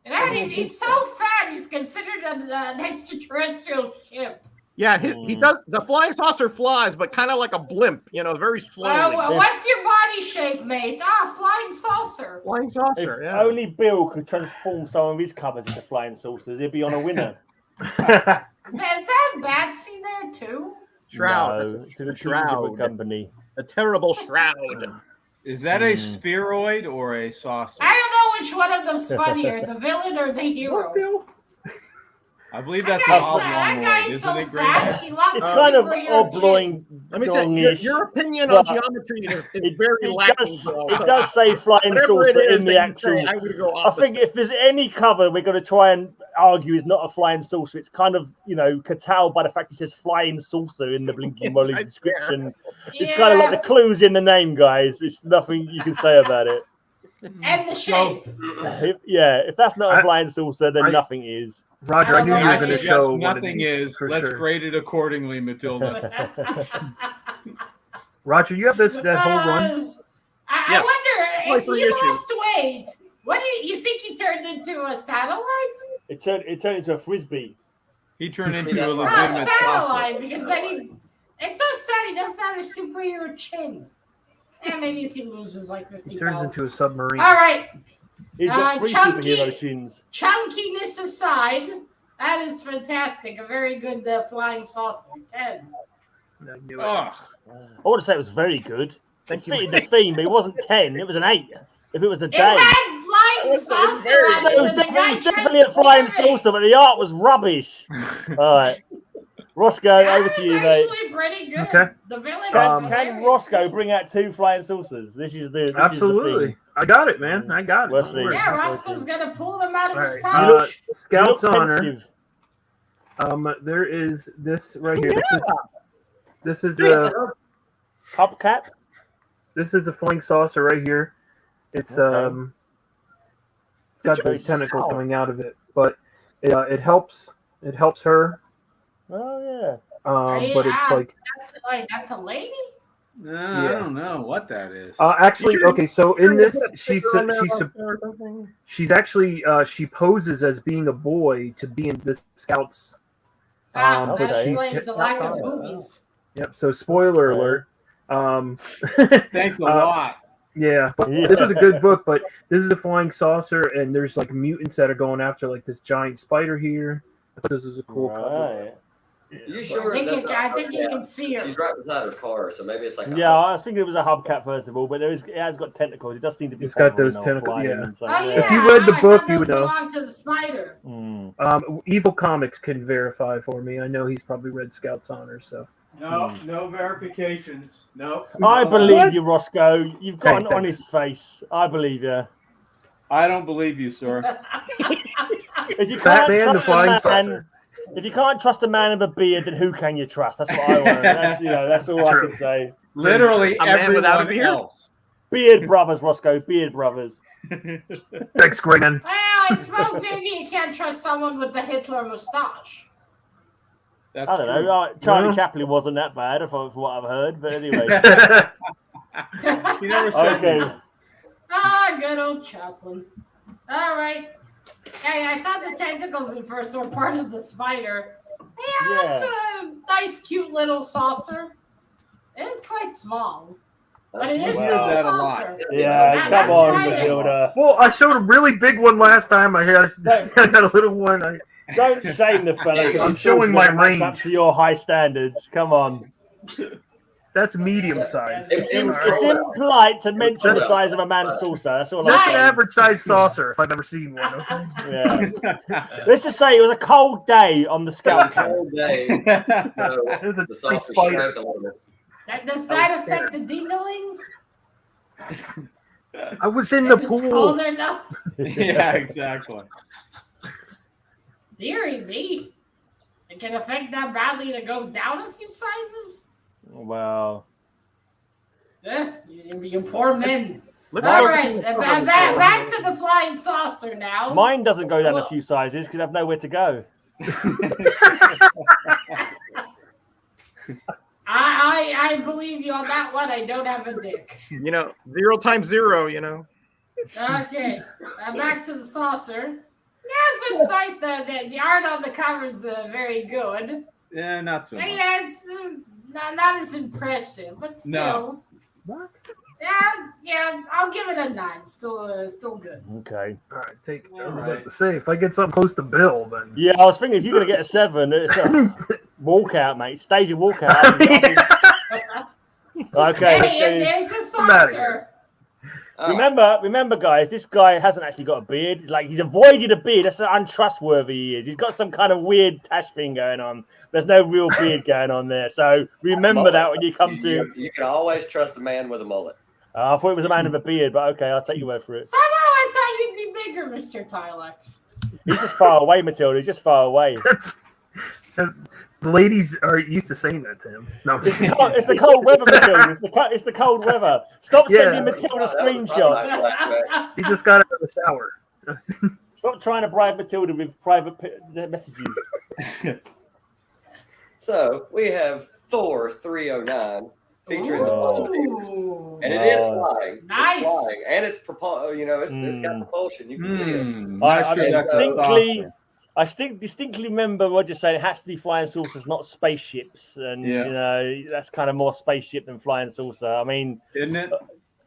And he's so fat, he's considered an extraterrestrial ship. Yeah, he does. The flying saucer flies, but kind of like a blimp, you know, very slowly. Well, what's your body shape, mate? Flying saucer. Flying if saucer, yeah. only Bill could transform some of his covers into flying saucers, he'd be on a winner. Is that Batsy there too? Shroud. No, That's it's a Shroud. company. A terrible shroud. Is that a spheroid or a saucer? I don't know which one of them's funnier, the villain or the hero. I believe That that's an oblong guy's isn't so it, Greg? fat, he lost It's his kind of superhero chin. oblong. Let me say, your opinion on geometry is very lacking. It does say flying Whatever it saucer is in the that you actual. say, I would go I opposite. think if there's any cover we're going to try and argue is not a flying saucer, it's kind of, curtailed by the fact it says flying saucer in the Blinking Molly Right description. It's kind of like the clues in the name, guys. There's nothing you can say about it. And the shape. If that's not a flying saucer, then nothing is. Roger, I knew you were I going to suggest show one of nothing these, is. for Let's sure. grade it accordingly, Matilda. Roger, you have that whole run? I Yeah. wonder if for you YouTube. lost weight. What do you think you turned into a satellite? It turned into a frisbee. He turned into a Oh, legitimate saucer. satellite, because it's so sad he doesn't have a superhero chin. Yeah, maybe if he loses like 50 He turns pounds. into a submarine. All right, He's got 3 chunky. superhero chins. chunkiness aside, that is fantastic. A very good flying saucer. 10. I knew it. Ugh. I want to say it was very good. Thank It you. fitted the theme, but it wasn't 10. It was an 8. If it was a It day. had flying It's saucer very on good. it. It was, when the guy definitely a flying transformed. saucer, but the art was rubbish. All right. Roscoe, That over to is you, mate. actually pretty good. Okay. The villain Can, is can hilarious. Roscoe bring out 2 flying saucers? This is the Absolutely. I got it, man. I got it. We'll Don't see. worry. Yeah, Roscoe's gonna pull them out of All his right. pouch. look- Scout's You look honor. pensive. There is this right here. This is Hubcap. this is a flying saucer right here. It's Okay. it's got the Choice. tentacles coming out of it, but it helps her. Oh yeah. But it's like That's a lady? I don't know what that is. actually okay. So in this, she's actually she poses as being a boy to be in the Scouts. That but she's explains the lack of boobies. Yep. So spoiler Okay. alert. Thanks a lot. Yeah, but Yeah. this was a good book, but this is a flying saucer, and there's like mutants that are going after like this giant spider here. I thought this was a cool cover. Right. You sure? I that's not think you can see her. She's right beside her car, so maybe it's like. Yeah, I was thinking it was a hubcap first of all, but it has got tentacles. It does seem to be. It's got hovering those or tentacles, flying yeah. and so, Oh, yeah. If you read the I book, thought you those would know. belonged to the spider. Evil Comics can verify for me. I know he's probably read Scout's Honor, so No verifications. No. I believe you, Roscoe. You've got an Thanks. honest face. I believe you. I don't believe you, sir. If you Fat can't Man, the trust a flying man, saucer. if you can't trust a man with a beard, then who can you trust? That's what I want. That's all I True. can say. Literally A man without a everyone beard? else. Beard brothers, Rosko. Beard brothers. Thanks, Grayman. Well, I suppose maybe you can't trust someone with the Hitler mustache. That's I don't true. know. Charlie Well. Chaplin wasn't that bad, from what I've heard. But anyway. You never said Okay. that. Ah, good old Chaplin. All right. Hey, I thought the tentacles at first were part of the spider. Yeah, that's a nice, cute little saucer. It's quite small, but it is Wow. still a That a lot. saucer. Yeah, That- come that's on, right. Matilda. Well, I showed a really big one last time. I got a little one. Don't shame the fella. I'm showing my range up range. to your high standards. Come on. That's medium size. It It's seems impolite to mention the size of a man's saucer. That's all I'm That's an saying. average size saucer if I've ever seen one. Okay? Yeah. Let's just say it was a cold day on the scout camp. Cold day. So It was a the big saucer spider. shrank a little bit. Does that affect the dingling? I was in the If it's pool. cold or not? Yeah, exactly. Deary me. It can affect that badly that goes down a few sizes? Wow. You poor men. Let's All go right, to the back to the flying saucer now. Mine doesn't go down a few sizes because I have nowhere to go. I believe you on that one. I don't have a dick. 0 times 0. Okay, back to the saucer. Yes, it's nice. The art on the cover is very good. Yeah, not so much. Yeah, it's not as impressive, but still. No. What? Yeah, I'll give it a 9. Still good. Okay. All right, take. I was All about right. to say if I get something close to Bill, then. Yeah, I was thinking if you're going to get a 7, it's a walkout, mate. Stage a walkout. Okay. Hey, let's there's a I'm outta saucer. All do- right. remember, guys, this guy hasn't actually got a beard. Like, he's avoided a beard. That's how untrustworthy he is. He's got some kind of weird tash thing going on. There's no real beard going on there. So remember that when you come to. You can always trust a man with a mullet. I thought it was a man with a beard, but okay, I'll take your word for it. Somehow I thought you'd be bigger, Mr. Tylox. He's just far away, Matilda. He's just far away. The ladies are used to saying that to him. No, It's the cold weather, Matilda. It's the cold weather. Stop sending Matilda That was probably screenshots. my flashback. he just got out of the shower. Stop trying to bribe Matilda with private messages. So we have Thor 309 featuring the Polynesians. Ooh. And it is flying. Nice. It's flying. And it's it's got propulsion. You can see it. I Not sure that's a distinctly, saucer. I distinctly remember Roger saying it has to be flying saucers, not spaceships, and Yeah. that's kind of more spaceship than flying saucer. I mean, Isn't it?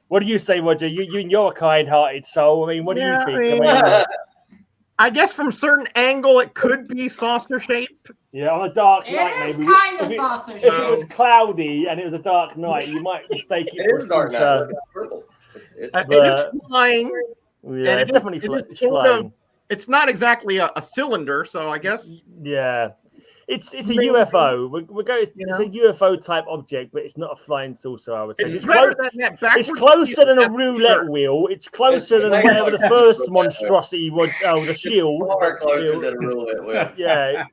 what do you say, Roger? You're a kind-hearted soul. I mean, what do Yeah, you I think? mean- I guess from certain angle it could be saucer shape. Yeah, on a dark It night, is maybe. kind of If it- saucer If it was shaped. cloudy and it was a dark night, you might mistake it It for is a dark now. saucer. It's purple. It's It is flying. Yeah, And it's definitely it is it's sort flying. of. It's not exactly a cylinder, so I guess. Yeah, it's a Maybe. UFO. We're going. It's You know? a UFO type object, but it's not a flying saucer. I would say It's it's, better close, than that it's backwards closer view, than a that's for roulette sure. wheel. It's closer than It's whatever the like- first monstrosity was. Oh, the shield. far closer Shield. than a roulette wheel. Yeah,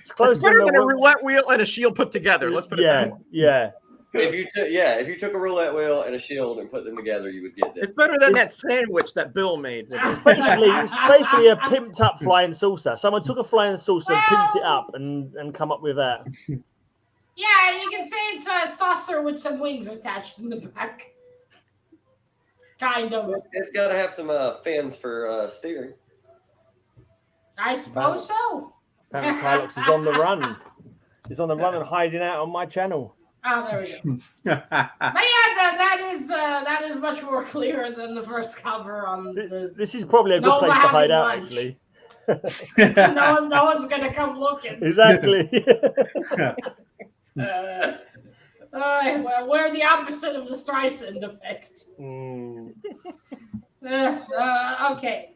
it's closer It's better than a the- roulette wheel and a shield put together. Let's put it that way. Yeah. If you took a roulette wheel and a shield and put them together, you would get this. It's better than that sandwich that Bill made. It's basically a pimped up flying saucer. Someone took a flying saucer and pimped it up and come up with that. Yeah, you can say it's a saucer with some wings attached in the back. Kind of. It's got to have some fins for steering. I suppose so. Apparently Tylox is on the run. He's on the run and hiding out on my channel. Oh, there we go. But yeah, that is much more clear than the first cover on the. This is probably a good No, place to we're hide having out, lunch. actually. No one's gonna come looking. Exactly. We're the opposite of the Streisand effect. Mm. Okay.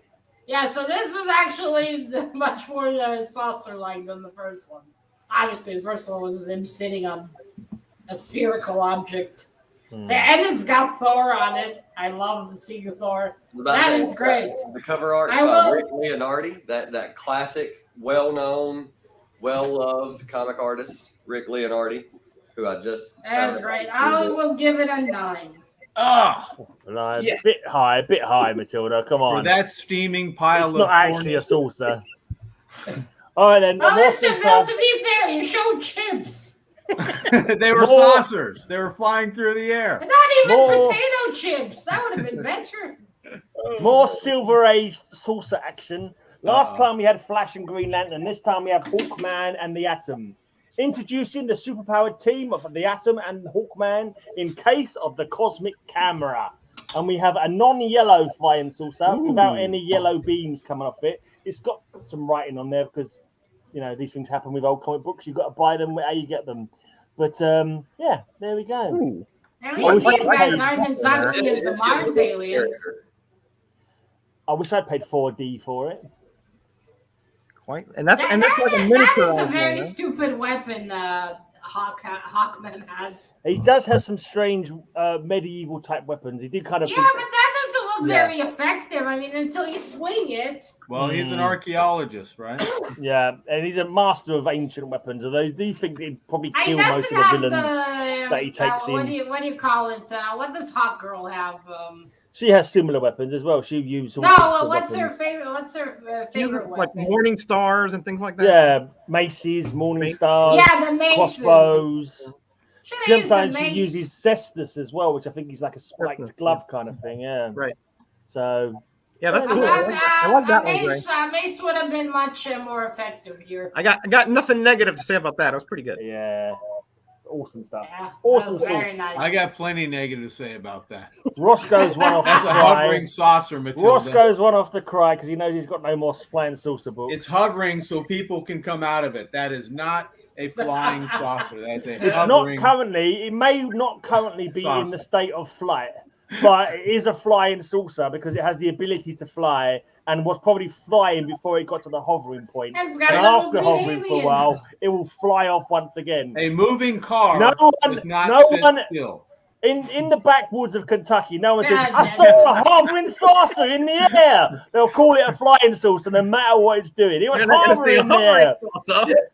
Yeah, so this is actually much more saucer-like than the first one. Obviously, the first one was him sitting on a spherical object. And it's got Thor on it. I love the Seeger Thor. That is great. The cover art I by will- Rick Leonardi, that classic, well-known, well-loved comic artist, Rick Leonardi, who I just That is great. I will give it a 9. Oh, A bit high, Matilda. Come for on. that steaming pile It's of not actually a saucer. All right, then. Well, more Mr. saucer. Bill, to be fair, you showed chips. They were saucers. They were flying through the air. But not even More- potato chips. That would have been better. More Silver Age saucer action. Last time we had Flash and Green Lantern. This time we have Hawkman and the Atom. Introducing the superpowered team of the Atom and Hawkman in case of the cosmic camera. And we have a non-yellow flying saucer without any yellow beams coming off it. It's got some writing on there because, you know, these things happen with old comic books. You've got to buy them how you get them. But, yeah, there we go. Ooh. At least these guys aren't as ugly as the It's Mars just a aliens. character. I wish I'd paid 4D for it. Quite, and that's like a That miniature. is a of very one, stupid weapon Hawkman has. He does have some strange medieval type weapons. He did kind of Yeah, but that doesn't look Yeah. very effective. I mean, until you swing it. Well, he's an archaeologist, right? Yeah, and he's a master of ancient weapons. Although I do think he'd probably I kill most doesn't of the have villains. that he takes what in. do you call it? What does Hawk Girl have? She has similar weapons as well. She uses all No, sorts of what's her weapons. favorite? What's her you know, favorite like weapon? morning stars and things like that. Yeah, maces, morning stars, Yeah, the maces. crossbows. Should have used the Sometimes she mace. uses cestus as well, which I think is like a spiked Cestus, glove kind of thing. Yeah. Right. So Yeah, that's Yeah, cool. I like that one, Gray. Mace would have been much more effective here. I got nothing negative to say about that. It was pretty good. yeah, it's awesome stuff. Yeah, Awesome that was very sauce. nice. I got plenty negative to say about that. Roscoe's one off the That's a cry. hovering saucer, Matilda. Roscoe's one off the cry because he knows he's got no more flying saucer books. It's hovering so people can come out of it. That is not a flying saucer. That's a It's not hovering. currently. It may not currently be in the state of flight, but it is a flying saucer because it has the ability to fly and was probably flying before it got to the hovering point. It's got And little after green hovering for a aliens. while, it will fly off once again. A moving car No one- does not no sit one- still. In the backwoods of Kentucky, no one says, God I damn saw a hovering saucer in the air. They'll call it a flying saucer no matter what it's doing. It was You're not gonna say hovering there.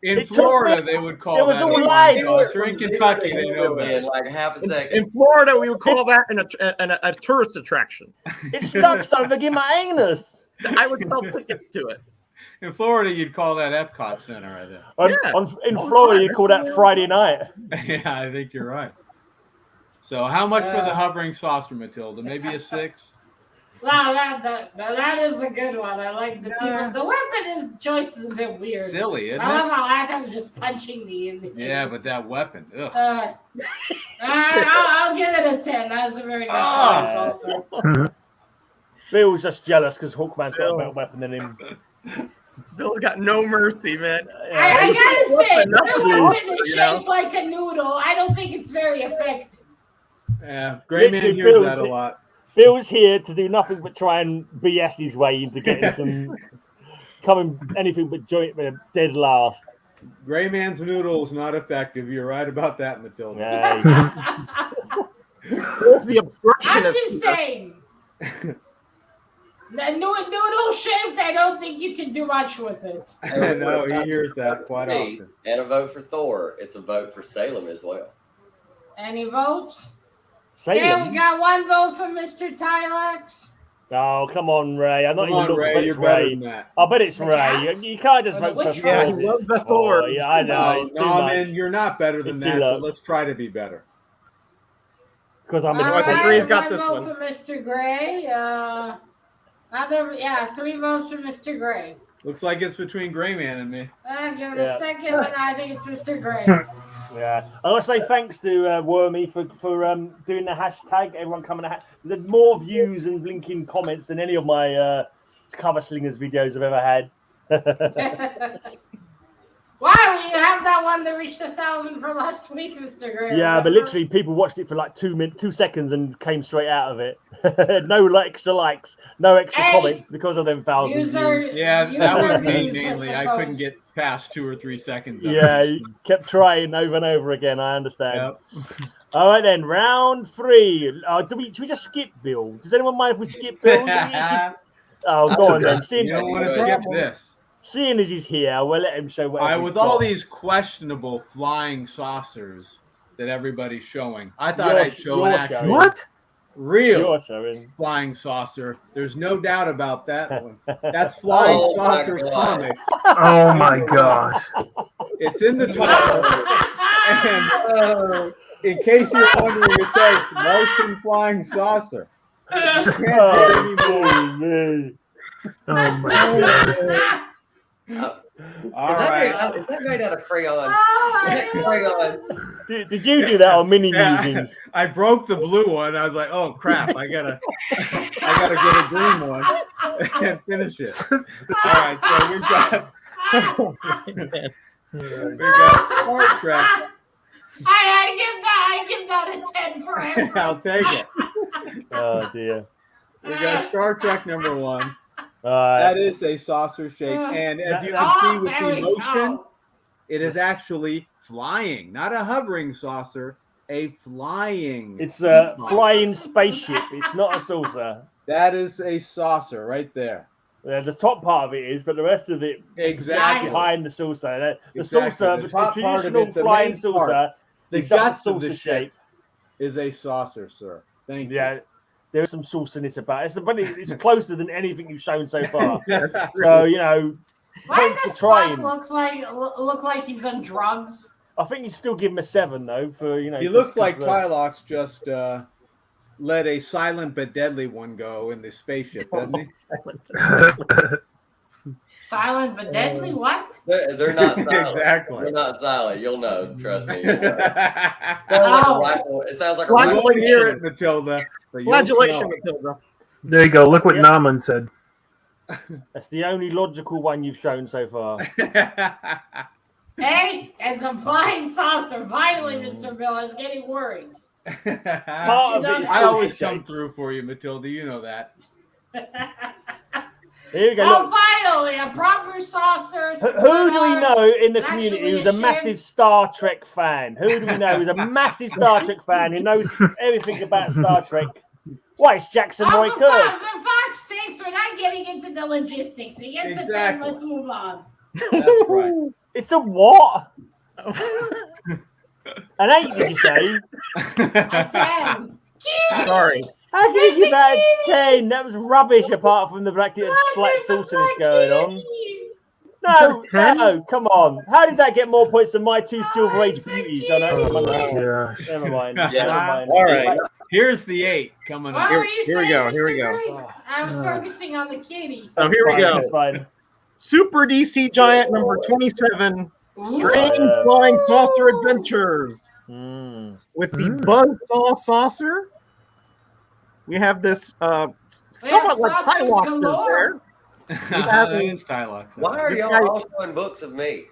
In It took Florida, me- they would call it was that all a lights. flying saucer. In Kentucky, they know in better. like half a second. In Florida, we would call that a tourist attraction. It stuck something in my anus. I would sell tickets to it. In Florida, you'd call that Epcot Center, I Yeah. In Florida, you call that Friday night. think. Yeah, I think you're right. So, how much for the hovering saucer, Matilda? Maybe a 6? Wow, that is a good one. I like the two. The weapon choice is a bit weird. Silly, isn't I love it? how Atom's just punching me in the Yeah, but that weapon. Ugh. I'll give it a 10. That's a very good Ah. price also. Bill's just jealous because Hawkman's got a better weapon than him. Bill's got no mercy, man. I gotta say, enough the to weapon do, is you know? shaped like a noodle. I don't think it's very effective. Yeah, Greyman Literally, hears Bill's that a lot. Bill's here to do nothing but try and BS his way into getting some, coming anything but joint dead last. Greyman's noodle is not effective. You're right about that, Matilda. Yeah, Bill's the I'm obstructionist. just saying. The noodle shaped, I don't think you can do much with it. No, he hears that quite Me, often. and a vote for Thor. It's a vote for Salem as well. Any votes? Yeah, we Salem. got one vote for Mr. Tylox. Oh, come on, Ray. I'm not Come even on, looking. Ray, But you're it's better Ray. than that. I bet it's The Ray. cat? You can't just Or the vote for witch Yeah, Thor. he loves the Oh, Thor. yeah, I know. No, It's too no, much. man, you're not better than It's that, too but much. let's try to be better. Because I'm All I think right, Gray's got one this vote one. for Mr. Gray. Three votes for Mr. Gray. Looks like it's between Greyman and me. Give it Yeah. a second, and I think it's Mr. Gray. Yeah, I want to say thanks to Wormy for doing the hashtag. Everyone coming to there's more views and blinking comments than any of my cover slingers videos I've ever had. Wow, you have that one that reached 1,000 from last week, Mr. Gray. Yeah, but remember? literally people watched it for like 2 seconds and came straight out of it. No extra likes, no extra Hey, comments because of them 1,000 user- views. Yeah, User that was me views, I mainly. I couldn't suppose. get past 2 or 3 seconds. of Yeah, it. you kept trying over and over again. I understand. Yep. All right then, round 3. Should we just skip Bill? Does anyone mind if we skip Bill? Oh, That's go on okay. then. Seeing, You don't want to skip this. seeing as he's here, we'll let him show what. With all these questionable flying saucers that everybody's showing, I thought You're- I'd show you're an actual. showing. What? real You're showing. flying saucer. There's no doubt about that one. That's Flying Oh, my Saucer God. Comics. Oh my gosh. It's in the title. And in case you're wondering, it says Martian Flying Saucer. You can't say anymore. Oh my gosh. All Is right. that made out of crayon? Oh Is that my crayon? Did you do that on mini Yeah, musings? I broke the blue one. I was like, "Oh crap! I gotta get a green one and finish it." All right, so we've got Star Trek. I give that a 10 forever. I'll take it. Oh dear. We got Star Trek number 1. All right. That is a saucer shape, and as you can see with the motion, it is actually flying, not a hovering saucer, a flying. It's a flying spaceship. It's not a saucer. That is a saucer right there. The top part of it is, but the rest of it Exactly. is behind the saucer. The Exactly. saucer, The the top part of traditional it, the flying main saucer, part, the is just a guts of the saucer ship shape. is a saucer, sir. Thank you. Yeah, there's some sauciness about it. But it's closer than anything you've shown so far. Yeah. So, you know, Why thanks does for trying. Spock look like he's on drugs? I think you still give him a 7, though, for, you know. He just looks like 'cause, Tylox just let a silent but deadly one go in the spaceship, doesn't he? Silent but deadly? What? They're not silent. Exactly. They're not silent. You'll know. Trust me. You You'll know. Sounds like a rifle. It sounds like a rifle. won't hear it, Matilda. But you'll Congratulations, smell Matilda. There you go. Look what Naman said. That's the only logical one you've shown so far. it. Hey, as a flying saucer, finally, Mr. Bill is getting worried. Part of it is I always saucer come shaped. through for you, Matilda. You know that. Here we go. Oh, Look. finally, a proper saucer. Who do we know in the Actually, community who's a a ship. massive Star Trek fan? Who do we know who's a massive Star Trek fan who knows everything about Star Trek? Why, it's Jackson Roy Oh, Kirk. for fuck's sakes, we're not getting into the logistics. He gets a 10, Exactly. let's move on. That's right. It's a what? An 8, did you say? A 10. Cute! Sorry. How can you There's give that a a 10? That was rubbish apart from the bracket of slight sauciness going on. No, 10? no, come on. How did that get more points than my 2 Silver Age it's so beauties? cute. I know. Oh my gosh. Never mind. Yeah. Never mind. All right. Here's the 8 coming What up. were you Here we saying, go, Mr. here we go. Green? I was focusing on the kitty. So here we Fine, go. That's fine. Super DC Giant number 27. Strange Ooh. Flying Saucer Adventures Mm. with the Buzzsaw Saucer. We have this somewhat like saucers Tylox galore. there. That is Tylox. Why are This y'all guy- all showing books of me?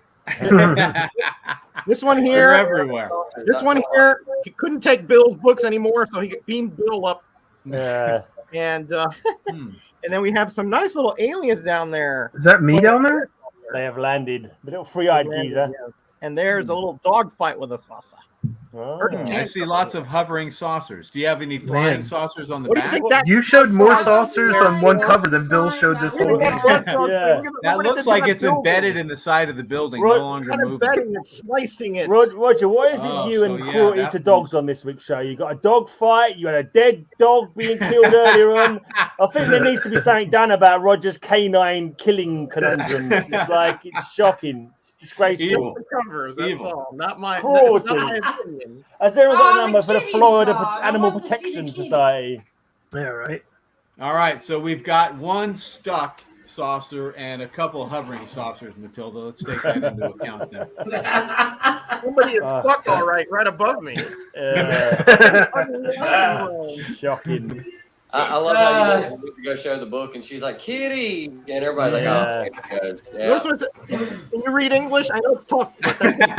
This one They're here, everywhere. this one here, he couldn't take Bill's books anymore, so he beamed Bill up. Yeah. And Hmm. and then we have some nice little aliens down there. Is that me down there? They have landed. The little free-eyed geezer. And there's a little dog fight with a saucer. Oh. I see lots of hovering saucers. Do you have any flying Man. saucers on the What do you back? think that? You showed more Saucers saucers there. on one cover than Bill showed this whole game. Yeah. That looks like it's embedded in the side of the building, Right. no longer Not moving. embedding it, slicing it. Roger, what is it Oh, you so and yeah, cruelty that to dogs was- on this week's show? You got a dog fight, you had a dead dog being killed earlier on. I think there needs to be something done about Roger's canine killing conundrums. It's like, it's shocking. It's disgraceful. Evil. The covers, that's Evil. all. Not my, Cruelty. that's not my opinion. Has anyone got a Oh, number the for the kitty's Florida gone. I Animal want to see the Protection kitty. Society? Yeah, right. All right, so we've got one stuck saucer and a couple hovering saucers, Matilda. Let's take that into account then. Somebody is stuck all right above me. Shocking. I love how you went to go show the book, and she's like, "Kitty," and everybody's like, "Oh, there it goes." Yeah. Can you read English? I know it's tough, but that's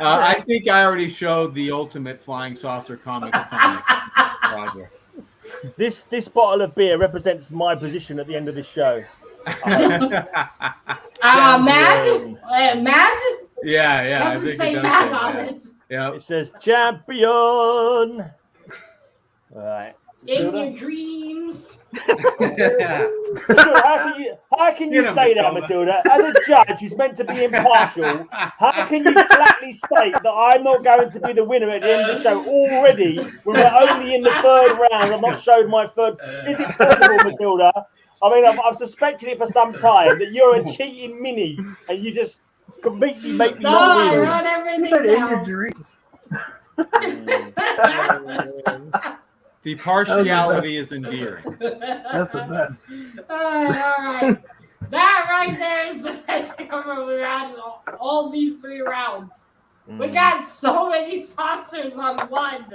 I think I already showed the Ultimate Flying Saucer Comics comic, Roger. This bottle of beer represents my position at the end of this show. Mad? Mad? Yeah, yeah. I Doesn't think say it does mad say on that. it. Yep. It says champion. All right. In your dreams. realms. Matilda, how can you Get him, say that, Matilda. Matilda? As a judge who's meant to be impartial, how can you flatly state that I'm not going to be the winner at the end of the show already when we're only in the third round? I've not showed my third. Is it possible, Matilda? I mean, I've suspected it for some time that you're a cheating mini and you just completely make me No, not I win. wrote You everything said in your down. dreams. The partiality is endearing. That's the best. All right. That right there is the best cover we've had in all these 3 rounds. We got so many saucers on one.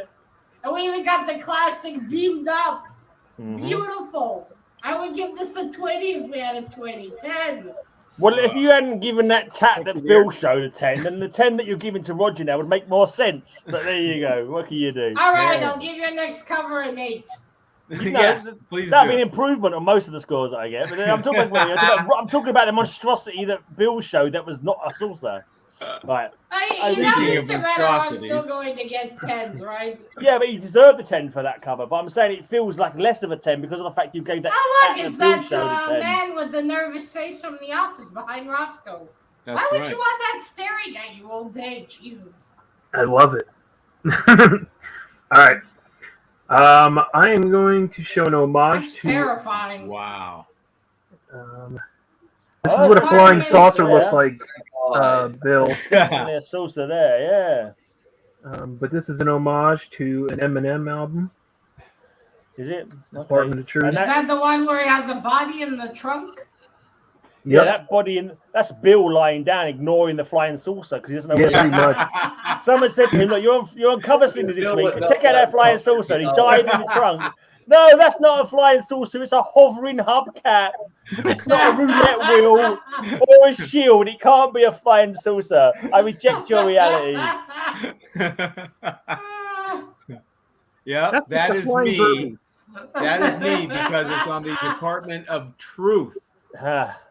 And we even got the classic beamed up. Beautiful. I would give this a 20 if we had a 20. 10. Well, if you hadn't given that tap that Bill showed a 10, then the 10 that you're giving to Roger now would make more sense. But there you go. What can you do? All right, I'll give your next cover an 8. Yes, please That'd be do. an improvement on most of the scores that I get. But then I'm talking about the monstrosity that Bill showed that was not a saucer. Right. You know, Speaking of Mr. Metarog monstrosities. still going to get 10s, right? Yeah, but you deserve the 10 for that cover. But I'm saying it feels like less of a 10 because of the fact you gave that. Oh, cat look, it's Bill that showed a 10. man with the nervous face from The Office behind Rosko. That's Why would right. you want that staring at you all day? Jesus. I love it. All right. I am going to show an homage That's to. terrifying. Wow. This is what a flying Yeah. saucer looks like, Oh, Bill. And there's saucer there, But this is an homage to an Eminem album, yeah. Is it? Department of Truth. And Is that the one where he has a body in the trunk? Yeah, Yep. that body in that's Bill lying down, ignoring the flying saucer because he doesn't know Yeah, what pretty it is. much. Someone said to him, "Look, you're on cover Slingers this Bill week. would know Check out that that. flying saucer." And he died in the trunk. No, that's not a flying saucer. It's a hovering hubcap. It's not a roulette wheel or a shield. It can't be a flying saucer. I reject your reality. Yeah, That's that the is flying me. version. That is me because it's on the Department of Truth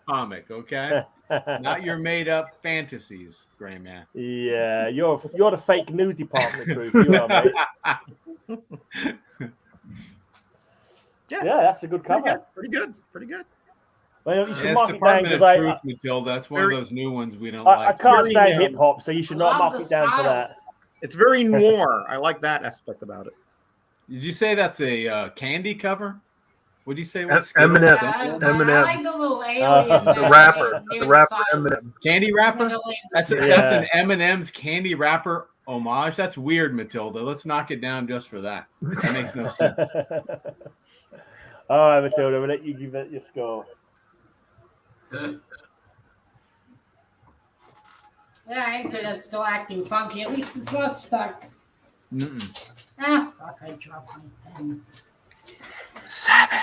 comic, okay? Not your made-up fantasies, Gray Man. Yeah, you're the fake news department, Truth. You are, mate. Yeah. Yeah, that's a good Pretty cover. good. Pretty good. Pretty good. Well, you should It's mark it down Department of because Truth, Matilda. That's one of Very- those new ones we don't I like. can't Very, stand hip hop, so you should not love mark the it down for style. that. It's very noir. I like that aspect about it. Did you say that's a candy cover? What do you say? Eminem. I Eminem. like the little alien. The that rapper. they The near rapper size. Eminem. Candy wrapper? That's Yeah. an M&M's candy wrapper homage. That's weird, Matilda. Let's knock it down just for that. That makes no sense. All right, Matilda, we'll let you give that your score. Yeah, I enter that's still acting funky. At least it's not stuck. Mm-mm. Ah, fuck, I dropped my pen. 7.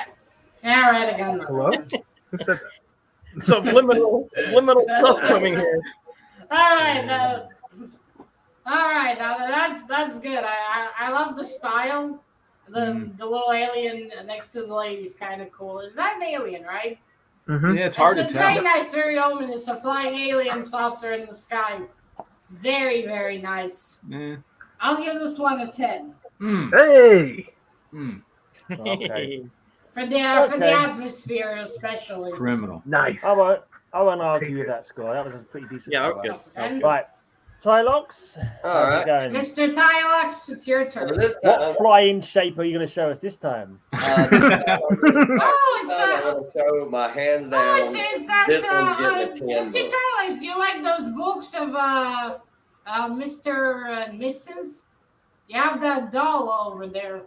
Yeah, all right, I got another Hello? one. Who said that? Subliminal stuff coming here. All right, now that's good. I love the style. The little alien next to the lady's kind of cool. Is that an alien, right? Mm-hmm. Yeah, it's hard to It's very tell. nice, very ominous. A flying alien saucer in the sky. Very, very nice. Eh. I'll give this one a 10 Mm. Hey! Mm. Okay. for the Okay. atmosphere, especially. Criminal. Nice. I won't argue with that score. That was a pretty decent Yeah, cover. okay. And Right. Tylox, All how's it right. going? Mr. Tylox, it's your turn. So this What time, flying shape are you going to show us this time? Oh, it's I'm going to show my hands down. is that This one's getting a 10 Mr. book. Tylox? Do you like those books of Mr. and Mrs.? You have that doll over there.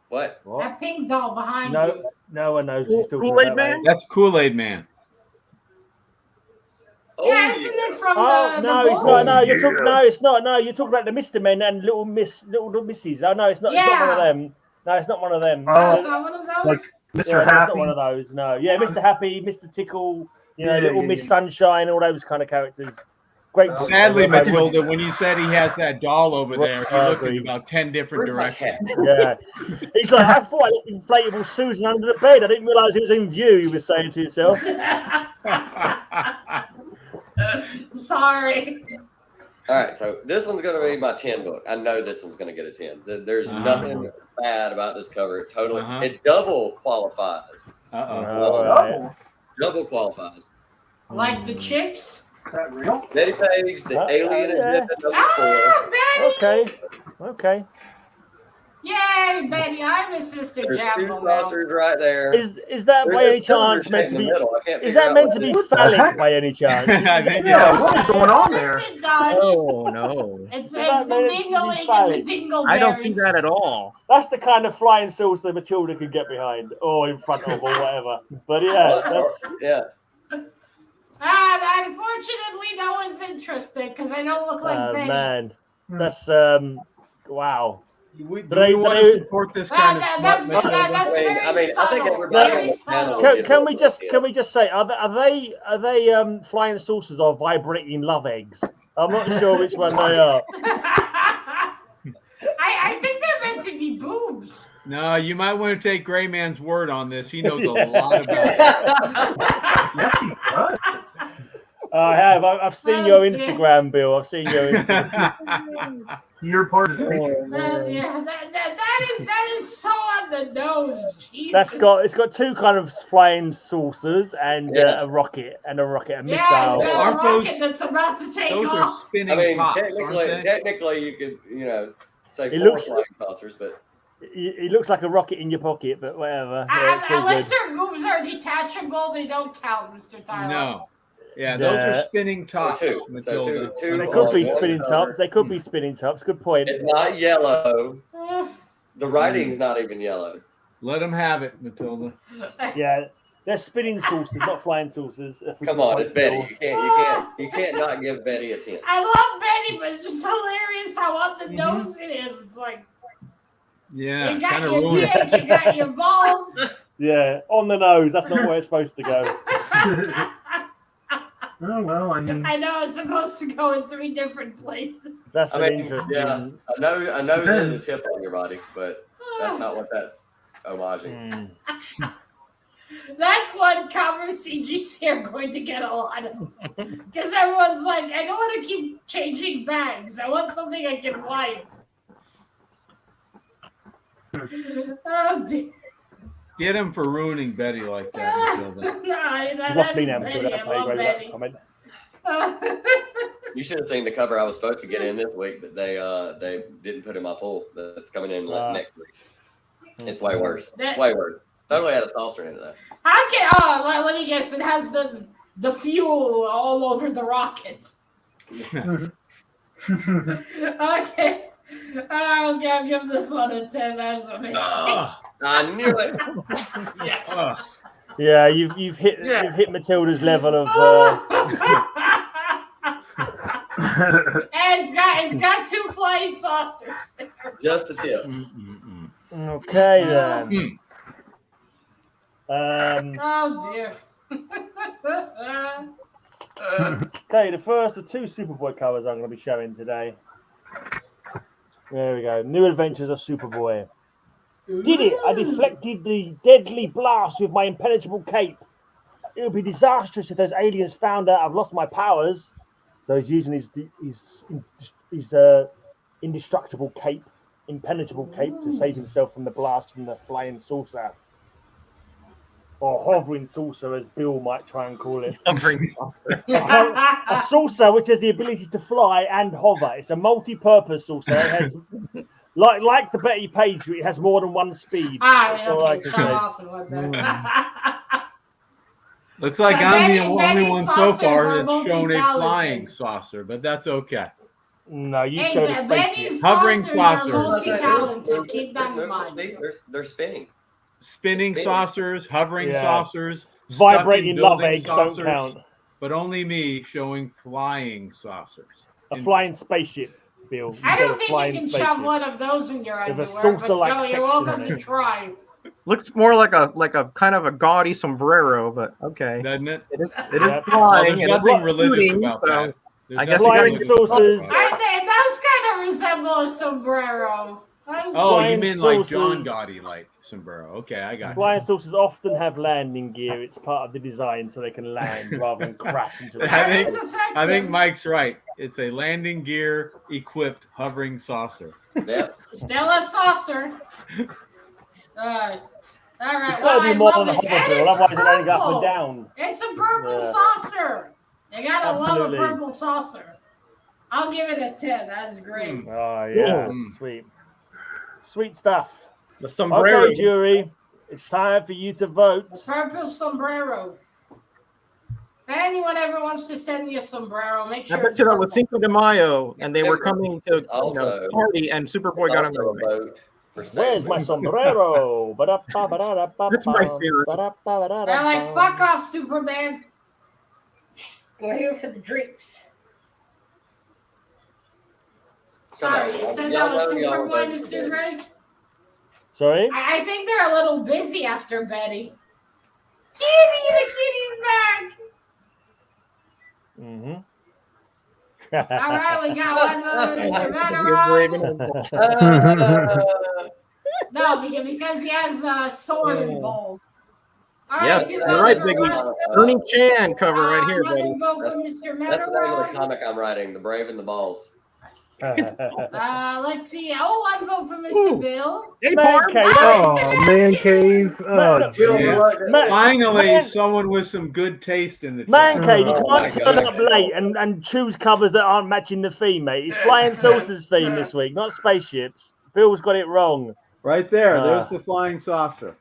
What? What? That pink doll behind No, you. no one knows what he's talking Kool-Aid about. Man? mate. That's Kool-Aid Man. Yeah, isn't it from Oh the no, it's books? not. No, you're Yeah. talking. No, it's not. No, you're talking about the Mr. Men and Little Misses. Oh no, it's not. It's not one of Yeah. them. No, it's not one of them. Oh. It's not one of those? Like Yeah, Mr. no, it's Happy. not one of those. No, yeah, Mr. Happy, Mr. Tickle, you know, Yeah, Little yeah, Miss yeah. Sunshine, all those kind of characters. Great. book. Sadly, Everybody- Matilda, when you said he has that doll over there, he I looked in agree. about 10 different Where's my directions. hat? Yeah, he's like, I thought I left inflatable Susan under the bed. I didn't realise it was in view. He was saying to himself. Sorry. All right, so this one's going to be my 10 book. I know this one's going to get a 10. There's nothing bad about this cover. It totally, it double qualifies. Double qualifies. Like the chips? Is that real? Betty Page, the alien agenda Betty! Okay. Yay, Betty! I miss Mr. There's two Jambo now. saucers right there. Is that by any chance meant to be? Is that meant to be phallic by any chance? Yeah, what is going on there? Yes, it does. Oh no! It's the meant to be dingling phallic? and the dingleberries. I don't see that at all. That's the kind of flying saucer Matilda could get behind, or in front of, or whatever. But yeah, that's And unfortunately, no one's interested because I don't look like Betty. man, that's wow. We want to support this kind of That's smart very I think subtle. everybody Very on the subtle. panel Can we just say are they flying saucers or vibrating love eggs? I'm not sure which one they are. I think they're meant to be boobs. No, you might want to take Gray Man's word on this. He knows a lot about it. Yes, he does. I have. I've seen your Instagram, Bill. I've seen your Instagram. You're part of the picture. That is so on the nose. Jesus. It's got two kind of flying saucers and a rocket, a missile. Yeah, it's got a Aren't those- rocket that's about to take Those are off. spinning I mean, tops, aren't they? technically, you could, say It four looks- flying saucers, but It looks like a rocket in your pocket, but whatever. Unless their moves are detachable, they don't count, Mr. Tyler. No. Yeah, those are spinning tops, two. Matilda. So two They could be on spinning one tops. cover. They could be spinning tops. Good point. It's not yellow. The writing's not even yellow. Let them have it, Matilda. Yeah, they're spinning saucers, not flying saucers. Come on, it's Betty. You can't not give Betty a 10. I love Betty, but it's just hilarious how on the nose it is. It's like Yeah, you got kind of your ruined dick, you got your balls. Yeah, on the nose. That's not where it's supposed to go. Oh, well, I mean, I know it's supposed to go in 3 different places. That's I mean, interesting. yeah, I know there's a tip on your body, but that's not what that's homaging. That's what cover CGC are going to get a lot of. Because everyone's like, I don't want to keep changing bags. I want something I can wipe. Oh, dear. Get him for ruining Betty like that, Matilda. You must be now to Betty. that I play, love right, Betty. that comment. You should have seen the cover I was supposed to get in this week, but they didn't put in my pool. That's coming in next week. It's way worse. It's way worse. Totally had a saucer in it though. How can? Let me guess. It has the fuel all over the rocket. Okay. I'll give this one a 10. That's amazing. I knew it. Yes. Yeah, you've hit Matilda's level of. It's got 2 flying saucers. Just a tip. Okay then. Oh dear. Okay, the first of 2 Superboy covers I'm going to be showing today. There we go. New Adventures of Superboy. Did it! I deflected the deadly blast with my impenetrable cape. It would be disastrous if those aliens found out I've lost my powers. So he's using his indestructible cape, impenetrable cape, to save himself from the blast from the flying saucer. Or hovering saucer, as Bill might try and call it. A saucer which has the ability to fly and hover. It's a multi-purpose saucer. It has, like the Betty Page, it has more than one speed. That's all I can say. Looks like I'm the only one so far that's shown a flying saucer, but that's okay. No, you showed a spaceship. Hovering saucer. Multi-talented. Keep that in mind. They're spinning. Spinning saucers, hovering saucers, vibrating love building eggs saucers, don't count. But only me showing flying saucers. A flying spaceship, Bill. I don't think you can shove one of those in your underwear. With a saucer-like but section you're welcome on to it. try. Looks more like a kind of a gaudy sombrero, but okay. Doesn't it? It is Well, flying. there's and nothing it's religious shooting, about so that. There's I guess nothing flying religious about saucers. that. Those kind of resemble a sombrero. Oh, you mean like John saucers- Gotti, like sombrero? Okay, I got Flying saucers often have landing gear. It's part of the design so they can land rather than crash into the That is I effective. think Mike's right. It's a landing gear equipped hovering saucer. Yep. Still a saucer. All right. It's got to be more than a love it. hover And bill, it's otherwise it only go up purple. and down. It's a purple Yeah. saucer. You gotta Absolutely. love a purple saucer. I'll give it a 10. That's great. Oh, yeah. Ooh. Sweet. Sweet stuff. The sombrero. Okay, jury. It's time for you to vote. The purple sombrero. If anyone ever wants to send me a sombrero, make I sure bet it's you that was purple. Cinco de Mayo, and they were coming to Also- party, and Superboy got him. Also a vote for Where's my segment. sombrero? That's my theory. They're like, fuck off, Superman. We're here for the drinks. Sorry, you said that was Superboy, Mr. Gray? Sorry? I think they're a little busy after Betty. Kitty, the kitty's back. Mm-hmm. All right, we got one vote, Mr. Metarog. No, because he has sword and balls. All right, Yes, two you're votes right, for Biggie. Rosko. Ernie Chan cover right here, Another buddy. vote for Mr. That's the name of the Metarog. comic I'm writing, The Brave and the Balls. Let's see. Oh, one vote for Mr. Ooh. Bill. Hey, Man Barb. cave. Oh, man cave. Oh, Look, jeez. Finally, Man- someone with some good taste in the Man chat. cave, you Oh can't my turn God. up late and choose covers that aren't matching the theme, mate. It's Flying Saucers theme this week, not spaceships. Bill's got it wrong. Right there. Ah. There's the flying saucer.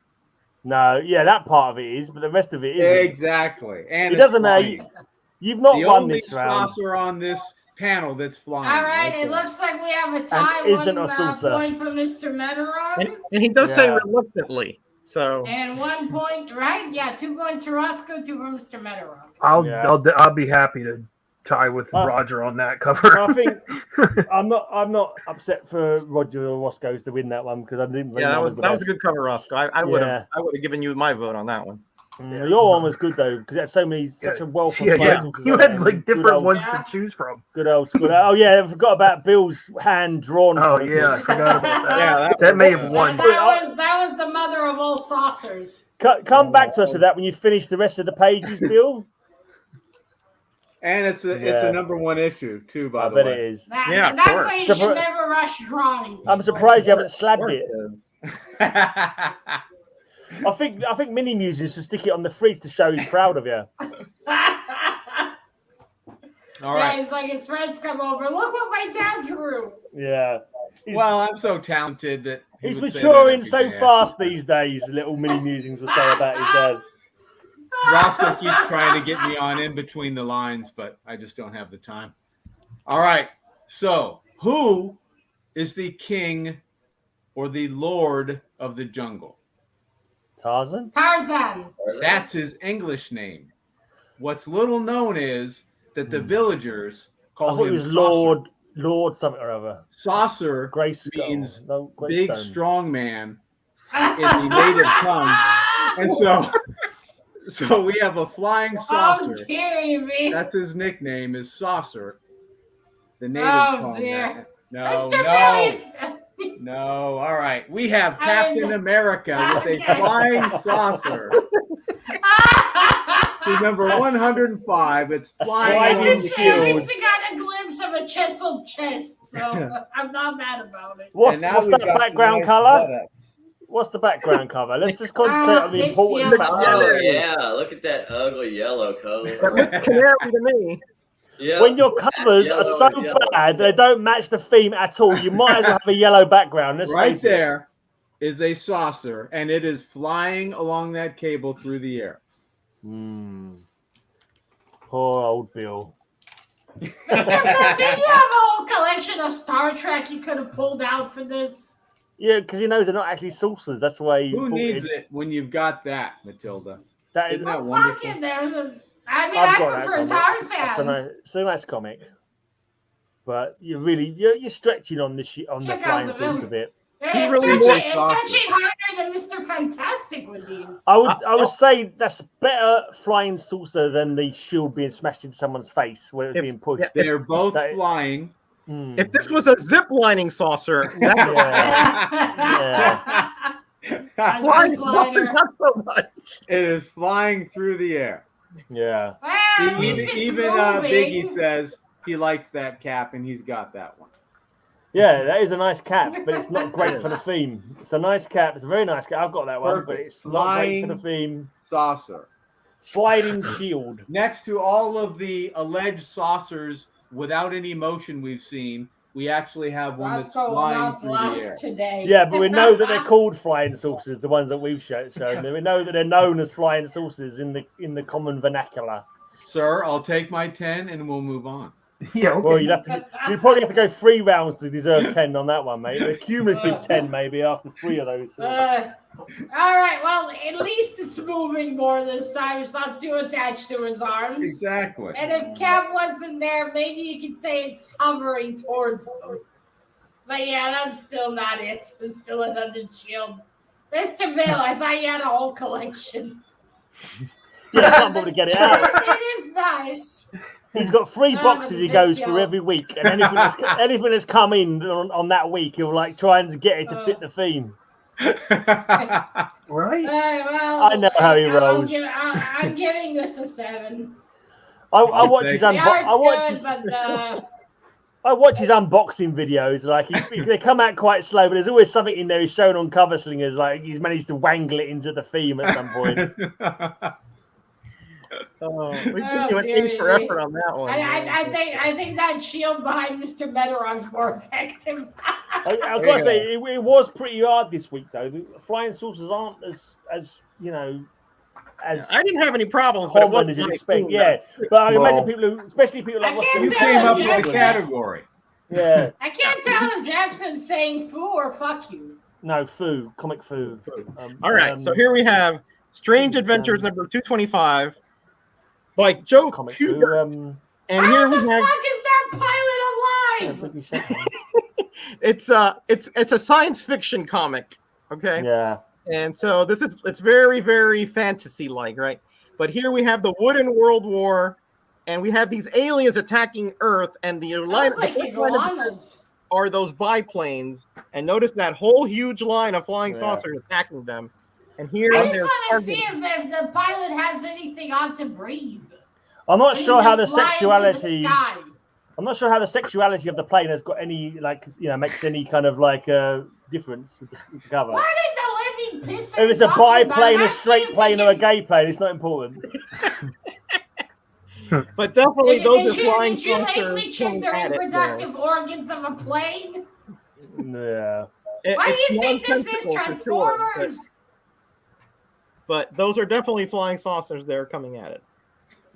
No, yeah, that part of it is, but the rest of it isn't. Exactly. And It it's doesn't matter. flying. You've not The won only this round. saucer on this panel that's flying. All right, right it there. looks like we have a tie. And isn't One a saucer. point for Mr. Metarog. And he does say Yeah. reluctantly. So And 1 point, right? Yeah, 2 points for Rosko, 2 for Mr. Metarog. I'll be happy to tie with Oh. Roger on that cover. I think I'm not upset for Roger or Roscoe's to win that one because I didn't. yeah, that was a good cover, Roscoe. I would have Yeah. given you my vote on that one. Your one was good though because it had such a wealth of yeah. titles You on had it, like and good different old- ones Yeah. to choose from. Good old school. Oh yeah, I forgot about Bill's hand drawn. Oh yeah, I forgot about that. Yeah, That may have won. That was the mother of all saucers. Come back to us with that when you finish the rest of the pages, Bill. And it's a Yeah. number one issue too, by I the bet way. it is. Yeah, of That's course. why you The should fir- never rush drawing. I'm surprised you haven't slabbed it. All I think Mini Musings should stick it on the fridge to show he's proud of you. Yeah, right. it's like his friends come over. Look what my dad drew. Yeah. Well, I'm so talented that he He's would say that maturing every so day. fast these days, little Mini Musings will say about his dad. Roscoe keeps trying to get me on in between the lines, but I just don't have the time. All right. So, who is the king or the lord of the jungle? Tarzan? Tarzan. That's his English name. What's little known is that the villagers I call thought it him was Saucer. Lord something or other. Saucer Grace means no, big, Greystone. strong man in the native tongue. And so we have a flying saucer. Oh, dear me. That's his nickname is Saucer. The native Oh, tongue. dear. No, Mr. no, Billy. no. All right. We have I Captain didn't- America with a Okay. flying saucer. He's number 105. It's A flying sliding on At the least shield. we got a glimpse of a chiseled chest, so I'm not mad about it. What's And now that we've got some background nice colour? buttocks. What's the background cover? Let's just concentrate on the piss important yellow. fact. Oh yeah, look at that ugly yellow That color. looks canary to me. Yeah. When your covers are Yellow so and yellow. bad they don't match the theme at all, you might as well have a yellow background. Let's Right face it. there is a saucer, and it is flying along that cable through the air. Poor old Bill. Mr. Bill, did you have a whole collection of Star Trek you could have pulled out for this? Yeah, because he knows they're not actually saucers. That's why he Who thought needs it when you've got that, Matilda? That is, Isn't that Oh, wonderful? fuck it, I mean, I've I got that prefer comic. That's a Tarzan. nice, it's a nice comic. But you're stretching on the Check flying out the saucer film. bit. It's really stretching, more it's stretching harder than Mr. Fantastic with these. I would say that's better flying saucer than the shield being smashed into someone's face when it was being pushed. They're both That- flying. If this was a zip lining saucer, that's flying saucer, not so much. It is flying through the air. Yeah. Well, at least it's Even moving. Biggie says he likes that cap, and he's got that one. Yeah, that is a nice cap, but it's not great for the theme. It's a nice cap. It's a very nice cap. I've got that one, but it's not great for the theme. Saucer. Sliding shield. Next to all of the alleged saucers without any motion we've seen, we actually have one that's Rosko will flying not through the last air. today. Yeah, but we know that they're called flying saucers, the ones that we've shown. We know that they're known as flying saucers in the common vernacular. Sir, I'll take my 10 and we'll move on. Yeah, okay. Well, you probably have to go 3 rounds to deserve 10 on that one, mate. A cumulative 10 maybe after 3 of those. All right, well, at least it's moving more this time. It's not too attached to his arms. Exactly. And if Cap wasn't there, maybe you could say it's hovering towards them. But yeah, that's still not it. It's still another shield. Mr. Bill, I thought you had a whole collection. Yeah, I can't bother to get it out. It is nice. He's got 3 boxes he goes through every week, and anything that's come in on that week, he'll like try and get it to fit the theme. Right? Well, I know how he rolls. I'm giving this a 7. I watch his The art's unboxing. good, but I watch his unboxing videos. Like they come out quite slow, but there's always something in there he's shown on cover slingers. Like he's managed to wangle it into the theme at some point. We can do an A for effort on that one. I think that shield behind Mr. Metarog's more effective. I've got to say, it was pretty hard this week, though. The flying saucers aren't as you know, as I didn't have any problems, but it common wasn't as you'd my expect. theme, Yeah, but I imagine people who, especially people like can't You tell came up Jackson. with a category. Yeah, I can't tell if Jackson's saying foo or fuck you. no, foo, comic foo. All right, so here we have Strange Adventures number 225 by Joe comic Kubert. foo. And here we How the have fuck is that pilot alive? it's a science fiction comic, okay? Yeah. And so it's very, very fantasy-like, right? But here we have the Wooden World War, and we have these aliens attacking Earth, and the line are those biplanes. And notice that whole huge line of flying saucers attacking them. And here I just want to see if the pilot has anything on to breathe. I'm not sure how the Just fly into sexuality. the sky. I'm not sure how the sexuality of the plane has got any makes any kind of difference with the cover. Why did the living piss? If it's a biplane, a straight plane, or a gay plane, it's not important. But definitely those are flying Did you saucers. lately check the reproductive organs of a plane? Yeah. Why do you think this is Transformers? But those are definitely flying saucers there coming at it.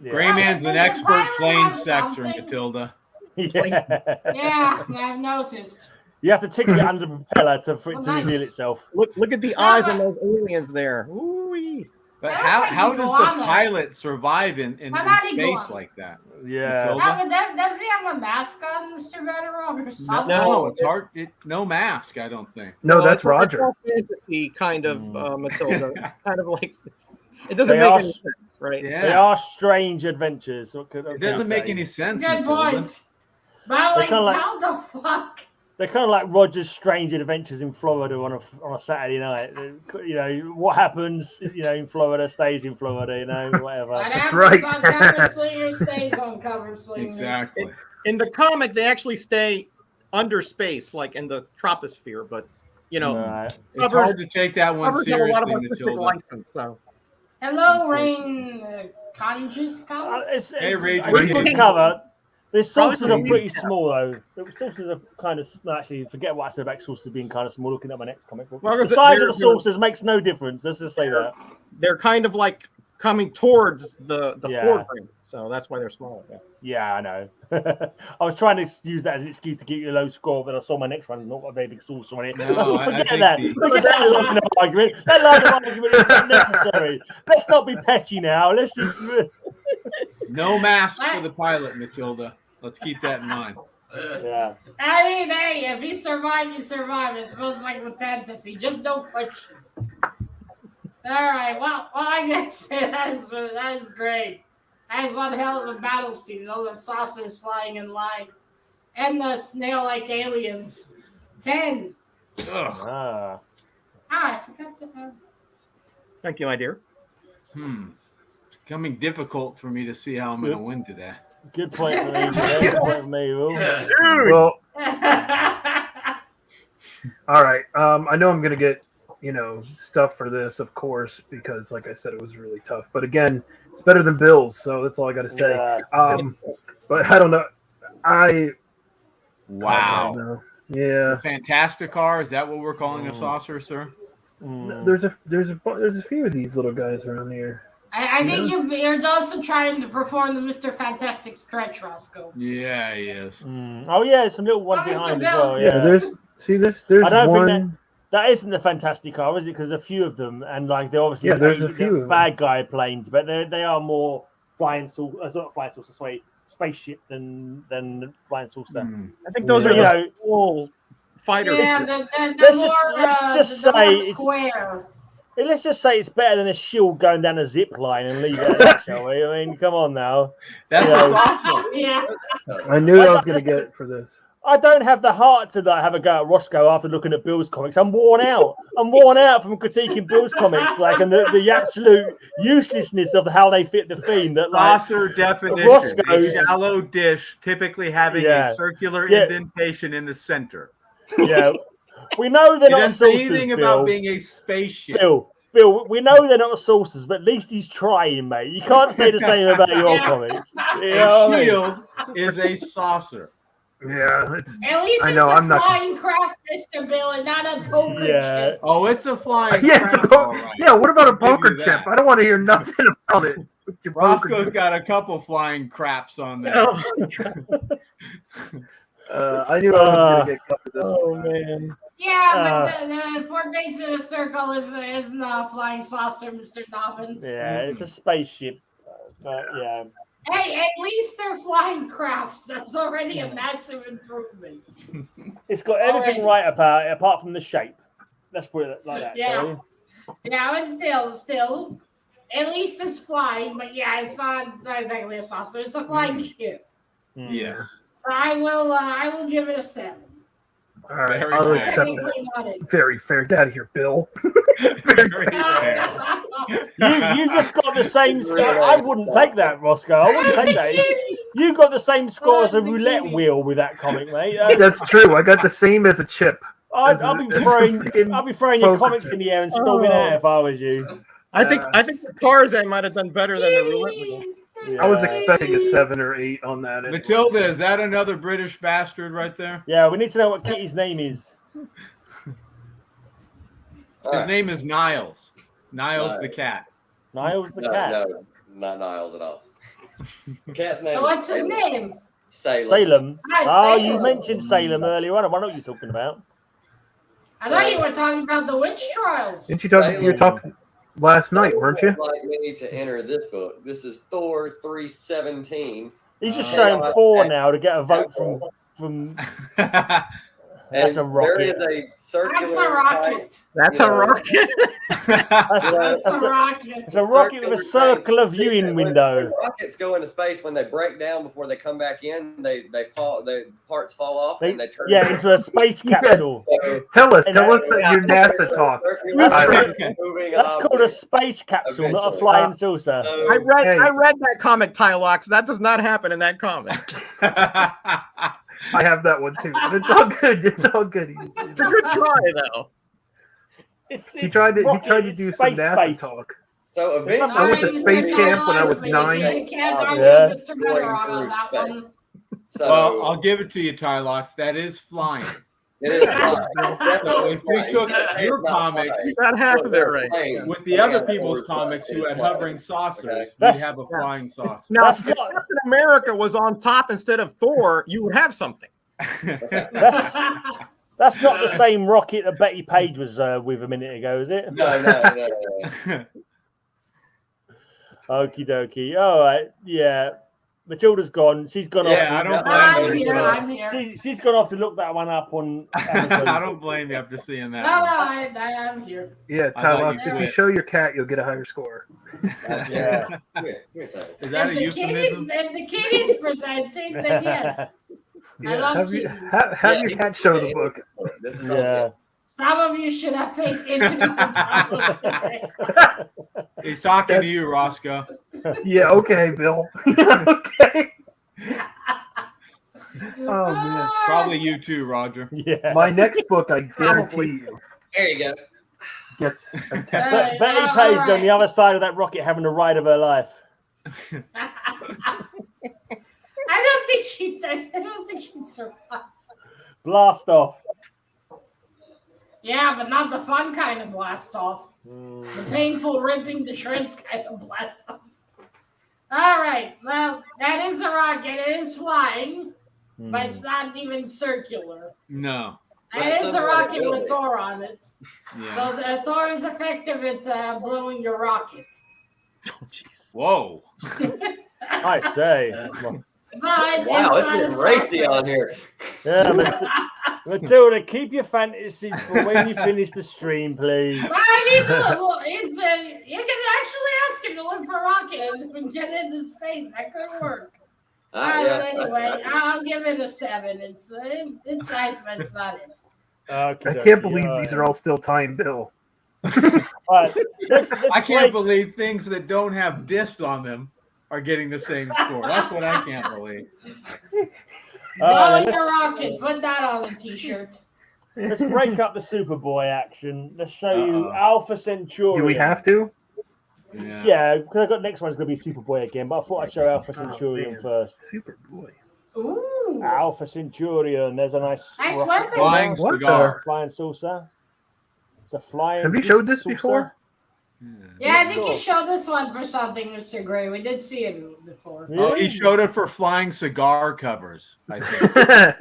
Yeah. Greyman's an Does the expert pilot plane have sexer, something? Matilda. Yeah, I've noticed. You have to tickle it under the propeller for it Oh, to nice. reveal itself. Look at the eyes on those aliens there. Ooh-wee. But That how looks like does the iguanas. pilot survive in How about space iguana? like that? Yeah. Matilda? No, but does he have a mask on, Mr. Metarog, or something? No, it's hard. No mask, I don't think. No, that's it's Roger. all fantasy kind of Matilda. Kind of like it doesn't They make are- any sense, right? They Yeah. are strange adventures. It doesn't make any sense, Good Matilda. point. But like, kinda like- how the fuck? They're kind of like Roger's Strange Adventures in Florida on a Saturday night. You know what happens. You know in Florida stays in Florida. You know whatever. What That's happens right. on Cover Slingers stays on Cover Slingers. Exactly. In the comic, they actually stay under space, like in the troposphere. But you know, Right. It's hard to take that one covers have a lot of seriously, artistic Matilda. license. So Hello, Rain Conjus It's Hey, Ray, a good Ray. cover. The sources are Probably- pretty small though. The sources are kind of actually forget what I said about sources being kind of small. Looking at my next comic book, Well, the they're- size of the they're- sources makes no difference. Let's just say that. they're kind of like coming towards the Yeah. foreground. So that's why they're smaller. Yeah. Yeah, I know. I was trying to use that as an excuse to get you a low score, but I saw my next one not got a very big source on it. No, I Forget think that. the- Forget that line of argument. That line of argument is not necessary. Let's not be petty now. Let's just. No mask for the pilot, Matilda. Let's keep that in mind. Yeah. I mean, hey, if you survive, you survive. I suppose like with fantasy, just don't question it. All right, well, I guess that is great. That is one hell of a battle scene. All the saucers flying in line. and the snail-like aliens. 10. Ah. I forgot to. Thank you, my dear. It's becoming difficult for me to see how I'm going to win today. Good point for me. Good point for me, Will. Well, all right. I know I'm gonna get stuff for this, of course, because like I said, it was really tough. But again, it's better than Bill's, so that's all I got to say. Yeah. But I don't know. Wow. Yeah. The Fantasticar, is that what we're calling a saucer, sir? There's a few of these little guys around here. I think you're also trying to perform the Mr. Fantastic stretch, Roscoe. Yeah, he is. Oh yeah, some little one Oh, Mr. behind Bill. as well. Yeah, there's I don't one. think that isn't the Fantastic Car, is it? Because a few of them, and like they're obviously there's a few of them. bad guy planes, but they are more not flying saucer, sorry, spaceship than flying saucer. I think those are the full fighters. Yeah, Let's just say it's square. Let's just say it's better than a shield going down a zip line and leave it at that, shall we? I mean, come on now. That's awesome. Yeah. I knew I was going to get it for this. I don't have the heart to have a go at Rosko after looking at Bill's comics. I'm worn out. I'm worn out from critiquing Bill's comics, and the absolute uselessness of how they fit the theme. That Saucer definition: a shallow dish, typically having a circular indentation in the center. Yeah. We know they're not saucers, anything Bill. About being a spaceship. Bill, we know they're not saucers, but at least he's trying, mate. You can't say the same about your comics. A shield is a saucer. Yeah. At least it's a flying craft, Mr. Bill, and not a poker chip. Oh, it's a flying craft. Right. Yeah, what about a poker chip? I don't want to hear nothing about it. Roscoe's got a couple flying craps on there. I knew I was going to get covered this one. Man. Yeah, but the four base in a circle is not a flying saucer, Mr. Dobbin. Yeah, it's a spaceship. But yeah. Hey, at least they're flying crafts. That's already a massive improvement. It's got everything right about it, apart from the shape. Let's put it like that. Yeah. Yeah, it's still. At least it's flying, but yeah, it's not exactly a saucer. It's a flying ship. Yes. So I will give it a 7. All right, I'll accept that. Very fair. Get out of here, Bill. Very fair. You just got the same score. I wouldn't take that, Rosko. I wouldn't take that. You got the same score as a roulette wheel with that comic, mate. That's true. I got the same as a chip. I'll be throwing your comics in the air and storming out if I was you. I think the Tarzan might have done better than the roulette wheel. Yeah. I was expecting a 7 or 8 on that. Anyway. Matilda, is that another British bastard right there? Yeah, we need to know what Kitty's name is. His name is Niles. Niles the cat. Niles the cat? No, not Niles at all. Cat's name What's his name? Salem. Salem. You mentioned Salem earlier on. I know what you're talking about. I thought you were talking about the witch trials. Didn't you talk? You were talking last night, weren't you? Like me to enter this book. This is Thor 317. He's just showing 4 now to get a vote from. That's a rocket. There is a circular. That's a rocket. That's a rocket. That's a rocket. It's a rocket with a circular viewing window. When rockets go into space, when they break down before they come back in, they fall. The parts fall off and they turn. Yeah, into a space capsule. So, tell us your NASA talk. That's called a space capsule, not a flying saucer. So, I read that comic, Tylox. That does not happen in that comic. I have that one too. But it's all good. It's all good. It's a good try, though. He tried to do some NASA talk. So eventually, I went to space camp when I was 9. Yeah. Well, I'll give it to you, Tylox. That is flying. It is So if we took your comics, Not half of it right. with the other people's comics who had hovering saucers, we'd have a flying saucer. Now, if Captain America was on top instead of Thor, you would have something. That's not the same rocket that Betty Page was with a minute ago, is it? No. Okie dokie. All right. Yeah. Matilda's gone. She's gone off. I don't blame you. I'm here. She's gone off to look that one up on Amazon. I don't blame you after seeing that. No, I am here. Yeah, Tylox, if you show your cat, you'll get a higher score. Yeah. Here a second. Is that a euphemism? If the kitty's presenting, then yes. I love have cheese. have your cat show the book. This is Yeah. Some of you should have faith into my problems today. He's talking to you, Rosko. Yeah, okay, Bill. Okay. Oh man. Probably you too, Roger. Yeah. My next book, I guarantee you, There you go. gets a 10. Betty all Page is on right. the other side of that rocket having the ride of her life. I don't think she'd survive. Blast off. Yeah, but not the fun kind of blast off. The painful ripping to shreds kind of blast off. All right. Well, that is a rocket. It is flying, but it's not even circular. No. It is a rocket with Thor on it. Yeah. So Thor is effective at blowing your rocket. Oh, jeez. Whoa. I say. But Wow, it's it's not a getting racy saucer. on here. Yeah, Matilda, keep your fantasies for when you finish the stream, please. Well, I mean, look, you can actually ask him to look for a rocket and get into space. That could work. But anyway, I'll give it a 7. It's nice, but it's not it. Okay, I can't believe these are all still tying Bill. All right, let's I can't break- believe things that don't have discs on them are getting the same score. That's what I can't believe. Blowing let's- your rocket. Put that on a t-shirt. Let's break up the Superboy action. Let's show you Uh-oh. Alpha Centurion. Do we have to? Yeah, because I got next one's going to be Superboy again, but I thought I'd show Alpha Centurion man. first. Superboy. Ooh. Alpha Centurion. There's a nice Nice rocket weapon. Flying What cigar. flying saucer. It's a flying. Have you showed this saucer. before? Yeah, I think you showed this one for something, Mr. Gray. We did see it before. Oh, Really? he showed it for flying cigar covers, I think.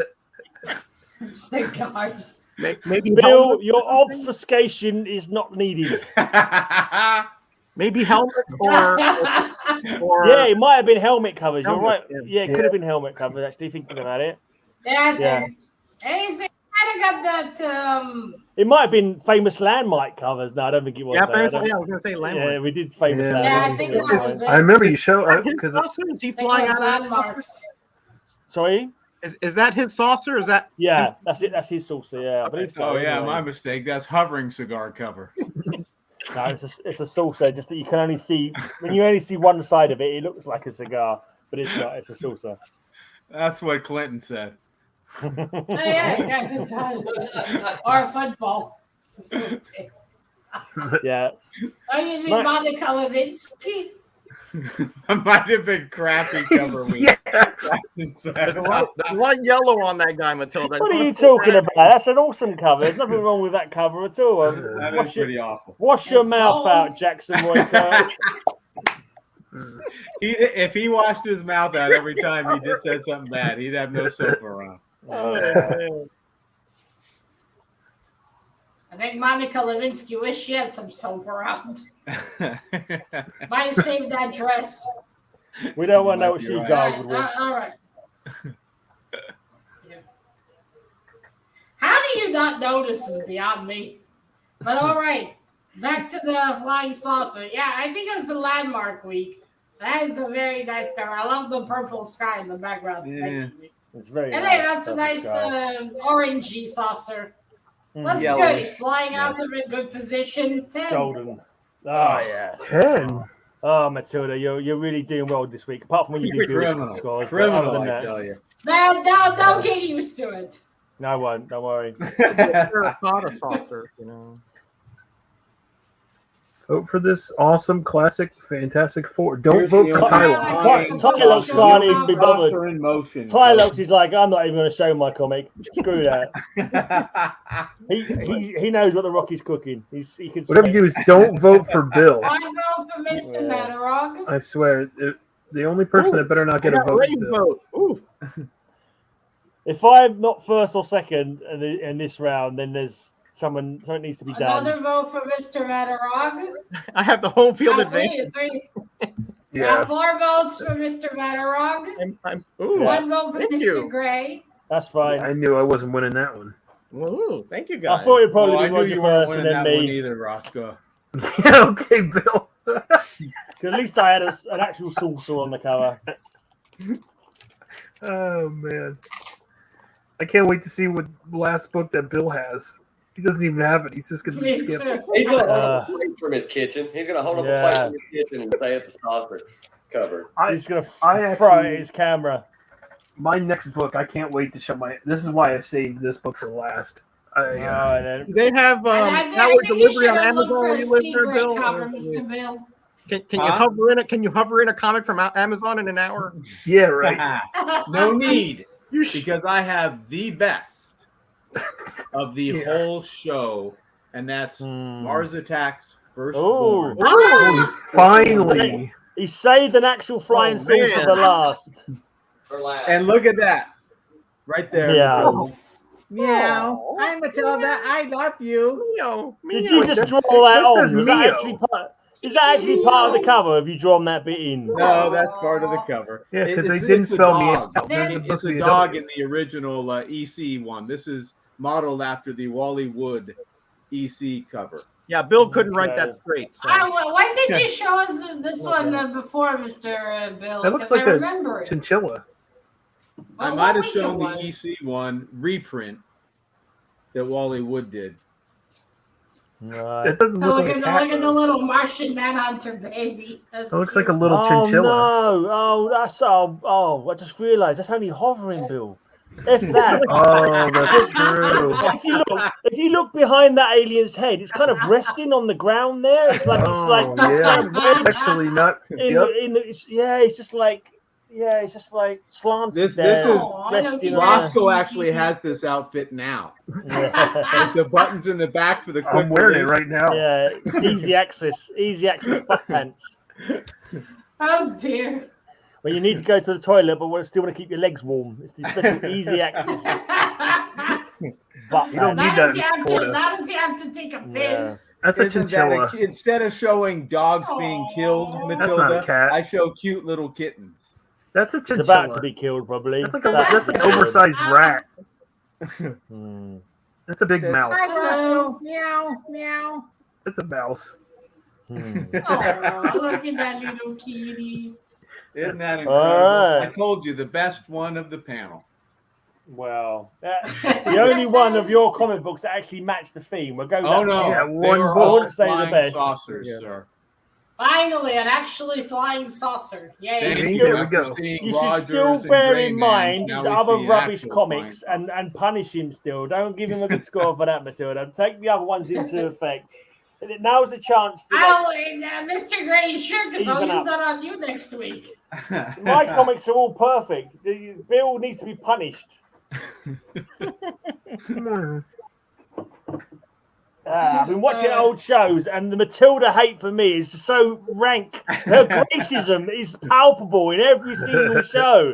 Cigars. Maybe Bill, your obfuscation is not needed. maybe helmets or Yeah, it might have been helmet covers. You're right. Helmet, Yeah, it could have been helmet covers. Actually, thinking about it, Yeah, Yeah. Hey, so kind of got that. it might have been famous landmark covers. No, I don't think it was. yeah, though. I I don't- was gonna say yeah, landmark. we did famous Yeah. landmark. Yeah, I think that was it. I remember you showed His because saucer? Is he I think flying it was out of landmarks. Sorry. Is that his saucer? Is that Yeah, that's it. That's his saucer. Yeah, I believe so. Oh yeah, anyway. my mistake. That's hovering cigar cover. No, it's a saucer. Just that you can only see when you only see one side of it. It looks like a cigar, but it's not. It's a saucer. That's what Clinton said. Oh, yeah, it kind of does. Or football. Yeah. Oh, you mean My- Monica Lewinsky? That might have been crappy cover week. there's a lot of yellow on that guy, Matilda. What are you talking about? That's an awesome cover. There's nothing wrong with that cover at all. That Wash is your, pretty awful. wash your It's mouth gold. out, Jackson Royco. If he washed his mouth out every time he did said something bad, he'd have no soap around. I think Monica Lewinsky wished she had some soap around. Might have saved that dress. We don't want to know what You're she's right. got with. All right. How do you not notice is beyond me. But all right, back to the flying saucer. Yeah, I think it was the landmark week. That is a very nice cover. I love the purple sky in the background. Yeah. It's very And nice. then that's a nice orangey saucer. Looks Yellow. good. He's flying out of a good position. 10. golden. Oh yeah. 10. Oh, Matilda, you're really doing well this week. Apart from when you do You're good criminal. scores, but Criminal, other than I that, tell you. No, don't get used to it. no, I won't. Don't worry. Terracotta saucer, you know. Vote for this awesome, classic, Fantastic Four. Don't Here's vote the for only- Tylox. Tylox can't even be bothered. Saucer in motion. Tylox is like, I'm not even going to show my comic. Screw that. He knows what the Rocky's cooking. He can. Whatever you do is don't vote for Bill. I vote for Mr. Yeah. Metarog. I swear, the only person that better not get a vote is Rain Bill. vote. Ooh. If I'm not first or second in this round, then there's something needs to be done. Another vote for Mr. Metarog. I have the home field advantage. Three. Yeah. 4 votes for Mr. Metarog. Ooh. 1 vote for Thank Mr. you. Gray. That's fine. I knew I wasn't winning that one. Ooh, thank you I guys. thought it'd probably Well, I be knew Roger you weren't first and winning then that one me. either, Rosko. Yeah, okay, Bill. 'Cause at least I had an actual saucer on the cover. Oh man. I can't wait to see what last book that Bill has. He doesn't even have it. He's just going to be Me skipped. too. He's gonna hold up a plate from his kitchen. He's gonna hold up a plate from his kitchen and say it's a saucer cover. He's going to I throw actually- at his camera. My next book, I can't wait to show my. This is why I saved this book for last. Alright, then. Do they have I power think you delivery should on have looked Amazon for where a you live there, secret Bill? cover, Or- Mr. Bill. Can you hover in it? Can you hover in a comic from Amazon in an hour? Yeah, right. No need, because I have the best of the whole show, and that's Mars Attacks Firstborn. Oh, finally. He saved an actual flying saucer for the last. For last. And look at that, right there. Yeah. Matilda. Meow. Hi, Matilda. I love you. Meow. Did you just That's- draw that that on? says Was that Mio. actually part? Is that actually part of the cover? Have you drawn that bit in? No, that's part of the cover. Yeah, because they It's didn't a spell me dog. out. There's supposed It's to be a a dog W. in the original EC one. This is modeled after the Wally Wood EC cover. Yeah, Bill couldn't write Okay. that straight. So. Why did you show us this one before, Mr. Bill? That looks Because like I a remember it. chinchilla. I Well, might have what shown week the it was? EC one reprint that Wally Wood did. Right. That doesn't look like a cat. Look at the little Martian Manhunter baby. That's That looks like a cute. little chinchilla. No! Oh, that's I just realised that's only hovering, Bill. If that. Oh, that's true. If you look behind that alien's head, it's kind of resting on the ground there. It's like Oh, yeah. It's actually not. Yep. it's just like slanted. This there, is resting on Rosko actually has this outfit now. Yeah. With the buttons in the back for the quick I'm wearing it release. right now. Yeah, easy access butt pants. Oh dear. Well, you need to go to the toilet, but still want to keep your legs warm. It's the special easy access butt You don't pants. need that in Not Florida. if you have to take a piss. That's a Isn't that chinchilla. instead of showing dogs being killed, Aw. That's not a Matilda, cat. I show cute little kittens. That's a It's about to chinchilla. be killed, probably. That's like an oversized rat. That's a big Says, mouse. Hello. Meow, meow. That's a mouse. Oh, look at that little kitty. Isn't that incredible? All right. I told you, the best one of the panel. Well, the only one of your comic books that actually matched the theme. We'll go. Oh, that no. far. Yeah, They one were book. all Wouldn't say the flying best. saucers, Yeah. sir. Finally, an actually flying saucer. Yay. Thank There you. we After go. seeing You should Rogers still and bear Grey in Mans, mind now his we other see rubbish actual comics flying and punish him still. Don't give him a good score for that, Matilda. Take the other ones into effect. Now's the chance to. Mr. Gray, sure, because I'll Even use up. that on you next week. My comics are all perfect. Bill needs to be punished. I've been watching old shows, and the Matilda hate for me is just so rank. Her racism is palpable in every single show.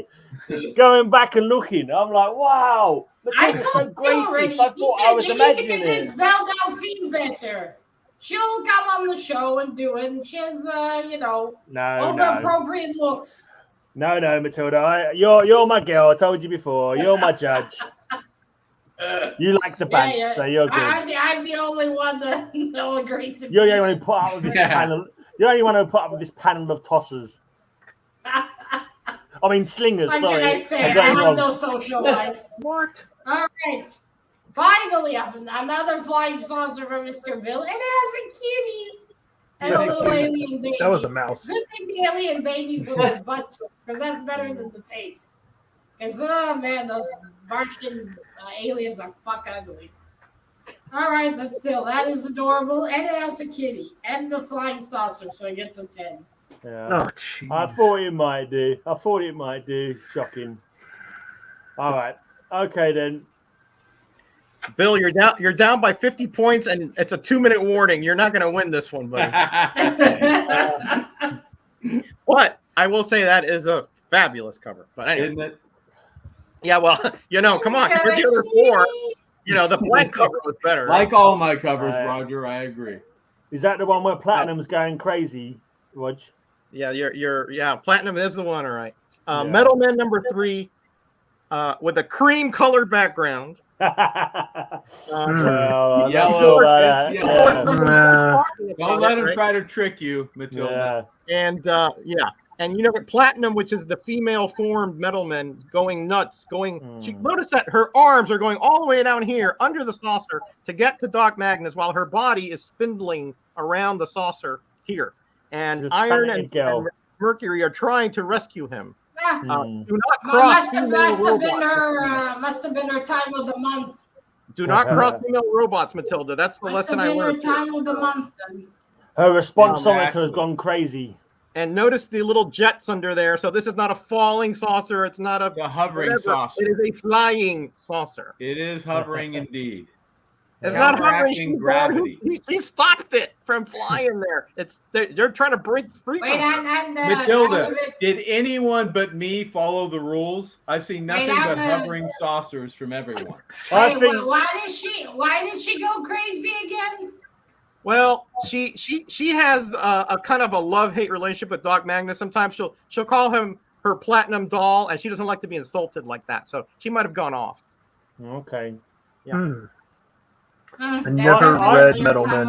Going back and looking, I'm like, wow, Matilda's so racist. I thought I was you imagining need to it. convince Belle Delphine better. She'll come on the show and do it. And she has, all the appropriate looks. No, Matilda. You're my girl. I told you before. You're my judge. You like the band, so you're good. I'm the only one that will agree to. You're the only one who put up with this panel. You're the only one who put up with this panel of tossers. I mean, slingers. What sorry. can I say? I'm I going have wrong. no social life. What? All right. Finally, another flying saucer for Mr. Bill. And it has a kitty. And a little alien baby. That was a mouse. Good thing the alien baby's with his butt to it, because that's better than the face. Because, oh man, those Martian aliens are fuck ugly. All right, but still, that is adorable. And it has a kitty. And the flying saucer, so it gets a 10. Yeah. Oh, jeez. I thought it might do. Shocking. All right. Okay, then. Bill, you're down by 50 points, and it's a 2-minute warning. You're not going to win this one, buddy. But I will say that is a fabulous cover. But anyway, Isn't it? yeah, well, come on. Compared to the other four, the blank cover was better. Like all my covers, Right. Roger, I agree. Is that the one where Platinum's going crazy, Rog? Yeah, Platinum is the one, all right. Yeah. Metal Man number 3 with a cream colored background. Well, Yellow, that's it's all right. yellow. Yeah. Don't let him try to trick you, Matilda. Yeah. And And you know, Platinum, which is the female formed metalman, going nuts, She noticed that her arms are going all the way down here under the saucer to get to Doc Magnus, while her body is spindling around the saucer here. And Iron and Mercury are trying to rescue him. Do not cross female robots. Must have been her time of the month. Do not cross female robots, Matilda. That's the lesson I learned. Her time of the month. Her responsometer has gone crazy. And notice the little jets under there. So this is not a falling saucer. It's not a hovering saucer. It is a flying saucer. It is hovering indeed. It's not hovering. Gravity. He stopped it from flying there. They're trying to break free. Matilda, did anyone but me follow the rules? I see nothing but hovering saucers from everyone. Why did she go crazy again? Well, she has a kind of a love-hate relationship with Doc Magnus. Sometimes she'll call him her platinum doll, and she doesn't like to be insulted like that. So she might have gone off. Okay. Yeah. I never read Metal Men.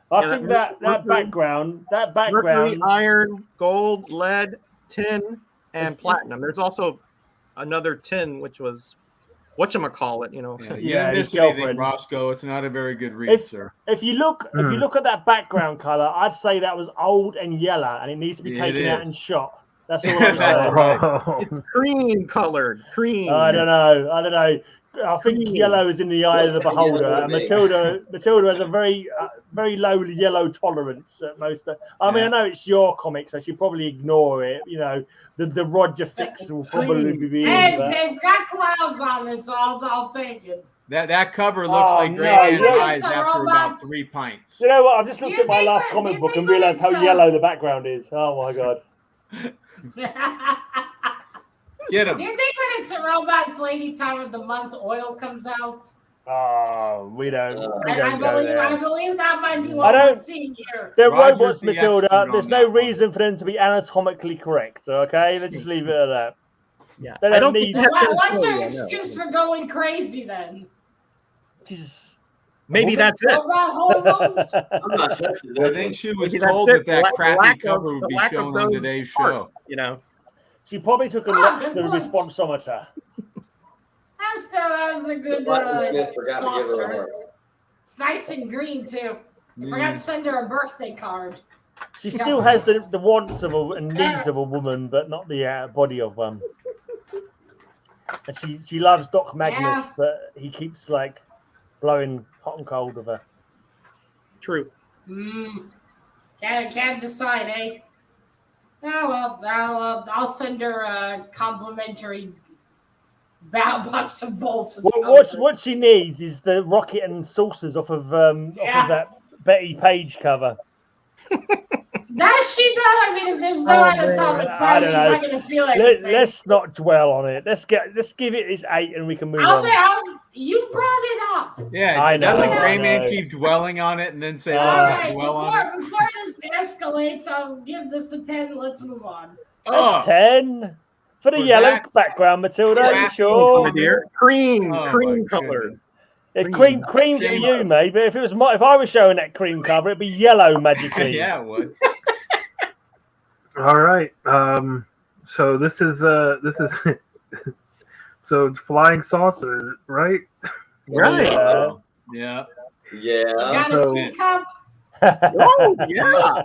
I think that background, Mercury, iron, gold, lead, tin, and platinum. There's also another tin, which was whatchamacallit, you know. Yeah, missed anything, Rosko. It's not a very good read, sir. If you look at that background color, I'd say that was old and yellow, and it needs to be taken out and shot. That's all I'm saying. Right. It's cream colored. Cream. I don't know. I think yellow is in the eye of the beholder. And Matilda has a very low yellow tolerance at most. I mean, I know it's your comic, so she'll probably ignore it. You know, the Roger fix will probably be. It's got clouds on it, so I'll take it. That cover looks like Greyman's eyes after about 3 pints. You know what? I've just looked at my last comic book and realized how yellow the background is. Oh my god. Get him. Do you think when it's a robot's lady time of the month, oil comes out? Oh, we don't. I believe that might be what I'm seeing here. They're robots, Matilda. There's no reason for them to be anatomically correct. Okay, let's just leave it at that. Yeah, they don't need. What's your excuse for going crazy then? Maybe that's it. I think she was told that crappy cover would be shown on today's show. You know. She probably took a look at the responsometer. That was a good saucer. It's nice and green too. I forgot to send her a birthday card. She still has the wants of and needs of a woman, but not the body of one. And she loves Doc Magnus, but he keeps like blowing hot and cold of her. True. Can't decide, eh? Oh, well, I'll send her a complimentary box of bolts. What she needs is the rocket and saucers off of that Betty Page cover. Does she though? I mean, if there's no anatomic part, she's not going to feel anything. Let's not dwell on it. Let's give it its 8 and we can move on. You brought it up. Yeah, I know. Doesn't Greyman keep dwelling on it and then say, let's not dwell on it? Before this escalates, I'll give this a 10. Let's move on. A 10? For the yellow background, Matilda, are you sure? Cream colored. Cream for you, mate. But if I was showing that cream cover, it'd be yellow magically. Yeah, it would. All right. So this is so it's flying saucer, right? Right. Yeah. Got a teacup. Oh yeah!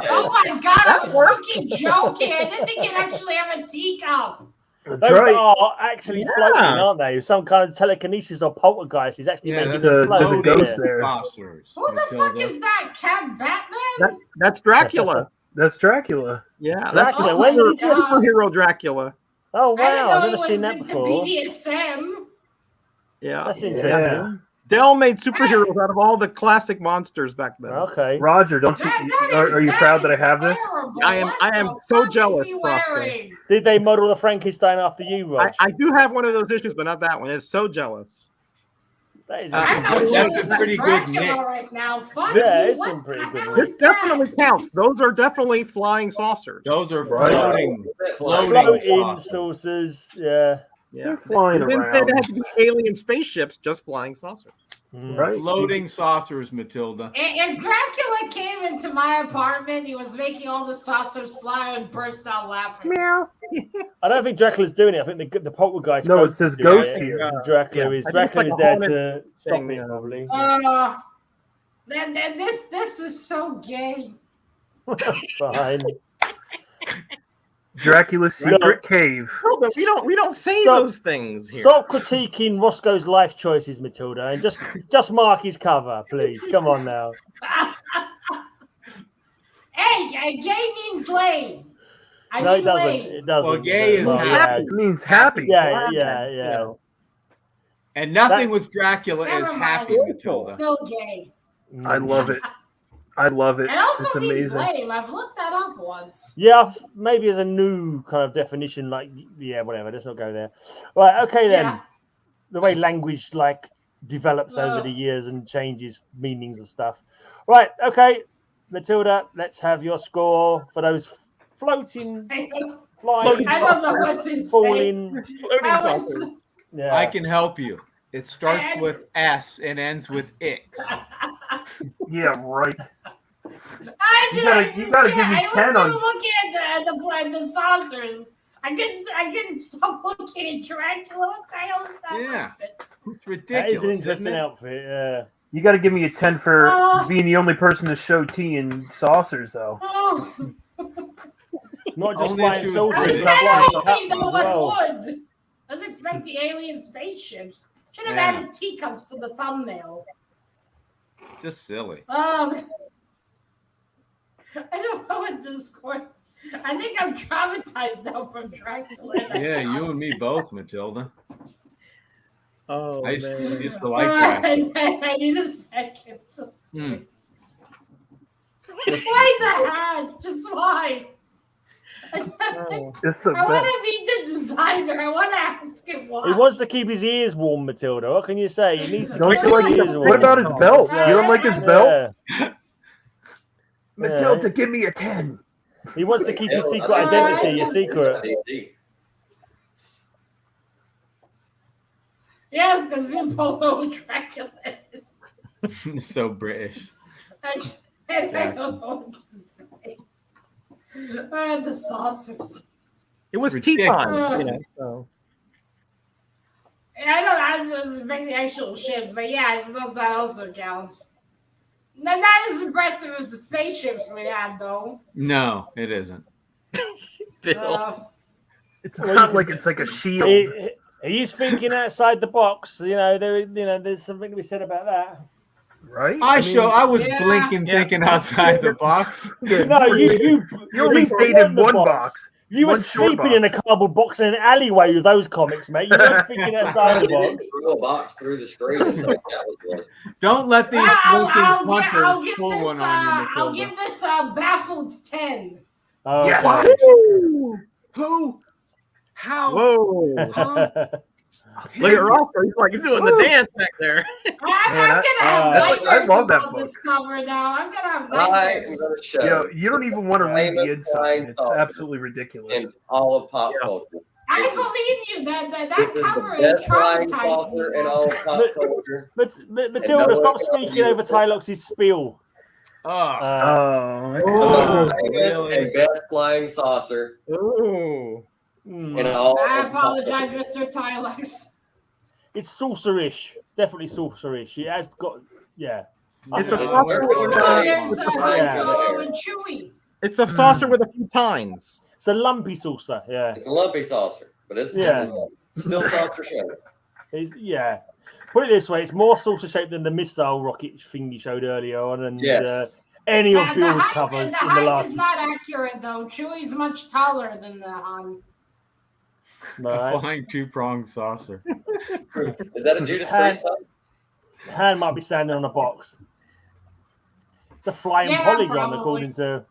Oh my god! I was fucking joking. I didn't think you'd actually have a teacup. Those are actually floating, aren't they? Some kind of telekinesis or poltergeist is actually making them float. There's a ghost there. Who the fuck is that? Cat Batman? That's Dracula. That's Dracula. Yeah, Dracula. That's when did you superhero Dracula? Oh wow! I've never seen that before. BDSM. Yeah, that's interesting. Dell made superheroes out of all the classic monsters back then. Okay, Roger, don't you? Are you proud that I have this? I am so jealous, Rosko. Did they model the Frankenstein after you, Roger? I do have one of those issues, but not that one. It's so jealous. That is that's a pretty good mix. Right now. It's some pretty good. This definitely counts. Those are definitely flying saucers. Those are floating saucers. Yeah. They're flying around. They have to be alien spaceships, just flying saucers. Right. Floating saucers, Matilda. If Dracula came into my apartment, he was making all the saucers fly and burst out laughing. Meow. I don't think Dracula's doing it. I think the poltergeist. No, it ghost says is doing ghost it. here. Dracula Yeah. is I think it's like there a haunted to stop thing, it, probably. This is so gay. Fine. Dracula's secret cave. No, but we don't say Stop. those things here. Stop critiquing Rosko's life choices, Matilda, and just mark his cover, please. Come on now. Hey, gay means lame. No, it doesn't. lame. It doesn't. Well, gay is yeah. It means happy. Yeah. And nothing with Dracula Never is mind. happy, Matilda. Still gay. I love it. I love it. It also It's means amazing. lame. I've looked that up once. Yeah, maybe as a new kind of definition, like whatever. Let's not go there. Right, okay then. Yeah. The way language develops over the years and changes meanings of stuff. Right, okay, Matilda, let's have your score for those floating, flying, I don't know what to say. falling. Yeah, I can help you. It starts with S and ends with X. Yeah, right. You gotta give me 10 on. Looking at the saucers. I couldn't stop looking at Dracula. What the hell is that? Yeah. outfit? It's ridiculous. that is an isn't interesting it? outfit. Yeah. You got to give me a 10 for being the only person to show tea in saucers, though. Oh. Not just Only flying issue saucers, with but I flying was cups no as one well. would. I was expecting alien spaceships. Should have Yeah. added teacups to the thumbnail. Just silly. I don't know what to score. I think I'm traumatized now from Dracula. Yeah, you and me both, Matilda. Oh, I used man. to like that. I need a second. Hmm. Why the hat? Just why? Oh. It's the I want best. to meet the designer. I want to ask him why. He wants to keep his ears warm, Matilda. What can you say? He needs to Don't keep you like his ears the, warm. what about his belt? You don't like his belt? Yeah. Matilda, give me a 10. He wants to keep his secret I identity a just- secret. Yes, because we both know who Dracula is. So British. I don't know what to say. The saucers. It was It's tea ridiculous. time, you know. So. I know that's make the actual ships, but yeah, I suppose that also counts. Not as impressive as the spaceships we had, though. No, it isn't. It's not like it's like a shield. He's thinking outside the box. There's something to be said about that. Right? I was Yeah. blinking, thinking outside the box. No, you only stayed in one box. You were One short sleeping in a cardboard box in an alleyway with those comics, mate. You weren't thinking outside the box. Threw a box through the screen. and said that was one. Don't let these I'll blinking give punters pull this, one on you, I'll Matilda. give this baffled 10. Oh, Yes. wow. Who? How? Whoa. Huh? Look at Rosko. He's like, he's doing the dance back there. I'm Man, gonna have I nightmares love that about book. this cover now. I'm gonna have I am nightmares. going to show Yo, you don't even want to read the Famous inside. flying It's saucer. absolutely ridiculous. in all of pop culture. I This is- believe you. That This is cover the is best flying traumatizing saucer me. in all of pop culture. Matilda, no stop one speaking can over Tylox's spiel. Oh, Oh, The famous really? and best flying saucer Ooh. in all. I of pop apologize, culture. Mr. Tylox. It's saucerish. Definitely saucerish. It has got, yeah. It's a Uh, saucer we're with going a, right. There's Han Yeah. Solo and Chewie. it's a saucer with a few tines. It's a lumpy saucer, yeah. It's a lumpy saucer, but it's still saucer shaped. Yeah. Put it this way, it's more saucer shaped than the missile rocket thing you showed earlier on, and Yes. any of The Bill's height, covers the in the height last. is not accurate though. Chewie's much taller than the Han. a Right. flying two-pronged saucer. Is that a Judas Priest song? Hand might be standing on a box. It's a flying Yeah, polygon, probably. according to.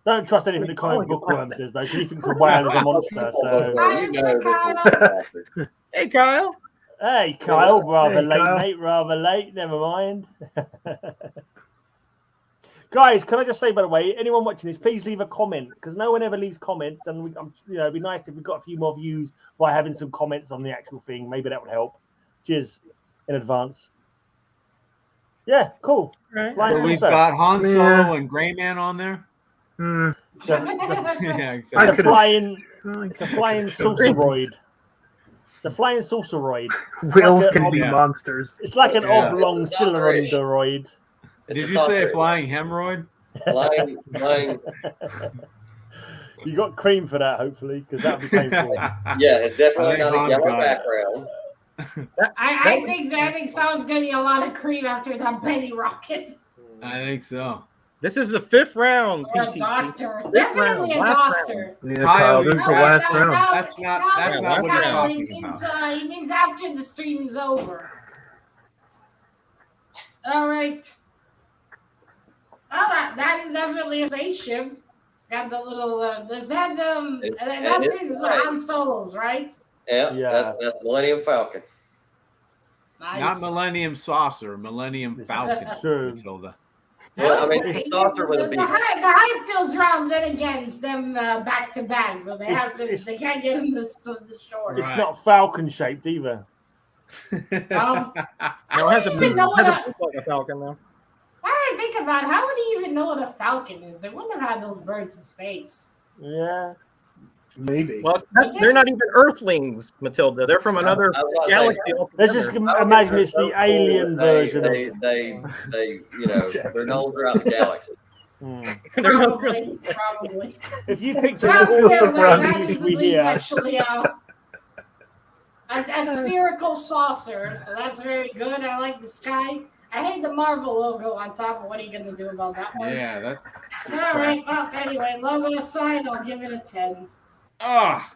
Don't trust anything the comic bookworm says, though, because he thinks a whale is a monster. So, Hi, You Mr. know this Kyle. is a saucer. Hey, Kyle. hey, Kyle, rather Hey, late, Kyle. mate, rather late. Never mind. Guys, can I just say, by the way, anyone watching this, please leave a comment because no one ever leaves comments, and it'd be nice if we got a few more views by having some comments on the actual thing. Maybe that would help. Cheers in advance. Yeah, cool. Right. Flying So we've saucer. got Han Solo Yeah. and Greyman on there. Hmm. So, Yeah, I it's exactly. a could've- flying. I It's a could've flying showed sauceroid. It's a flying sauceroid. Whales like a- can be Yeah. monsters. It's like an Yeah. oblong It's a saucer-ish. cylinderoid. It's Did a you say saucer. a flying hemorrhoid? Flying. You got cream for that, hopefully, because that would be painful. Yeah, it's definitely I think got a Han's yellow got it. background. I think someone's getting a lot of cream after that Betty Rocket. I think so. This is the 5th round. Or a PT. doctor. Fifth Definitely round, a last doctor. Yeah, Kyle, Kyle, this is the you- last round. That's not what we're Kyle, talking he means, about. he means after the stream's over. All right. Oh, that is definitely a spaceship. It's got the little. Is that that's it's his right. Han Solos, right? Yeah, Yeah. that's Millennium Falcon. Nice. Not Millennium Saucer, Millennium It's Falcon, true. Matilda. Well, I mean, it's a saucer with a the beak. hype feels wrong. Then again, it's them back to back, so they have to. It's- They can't get him the short. It's Right. not falcon shaped either. I No, it has a don't beak. even know It has what a beak like a falcon now. I think about it, how would he even know what a falcon is? They wouldn't have had those birds in space. Yeah. Maybe. Well, they're not even Earthlings, Matilda. They're from another I was about to galaxy. Let's just altogether. imagine it's the alien version of. They you know, they're known throughout the galaxy. Hmm. They're not Probably. If you picture Well, all the still, brand that music is we at least hear, actually a spherical saucer, so that's very good. I like the sky. I hate the Marvel logo on top, but what are you going to do about that one? Yeah, that's All right, well, anyway, logo aside, I'll give it a 10.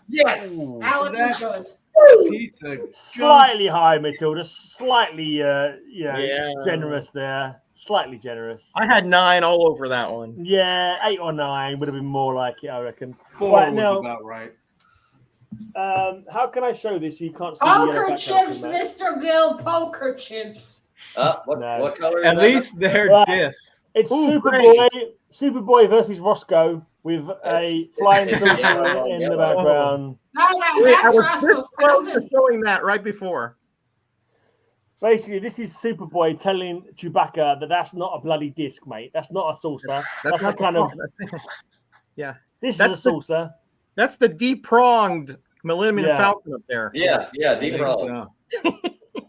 Yes. Ooh. That would be That- good. piece of junk. slightly high, Matilda. Slightly, Yeah. generous there. Slightly generous. I had 9 all over that one. Yeah, 8 or 9 would have been more like it, I reckon. 4 Right, was now- about right. How can I show this? You can't see the yellow Poker background chips, from that. Mr. Bill, poker chips. What No. what color is At that? least they're Right. discs. It's Ooh, Superboy versus Roscoe with a flying it's saucer yellow, in the yellow. background. No, Wait, I that's was Roscoe's this close to cousin. showing that right before. Basically, this is Superboy telling Chewbacca that that's not a bloody disc, mate. That's not a saucer. That's a not kind of. Yeah. This That's is a saucer. That's the deep-pronged Millennium Yeah. Falcon up there. Yeah, I deep think wrong. so.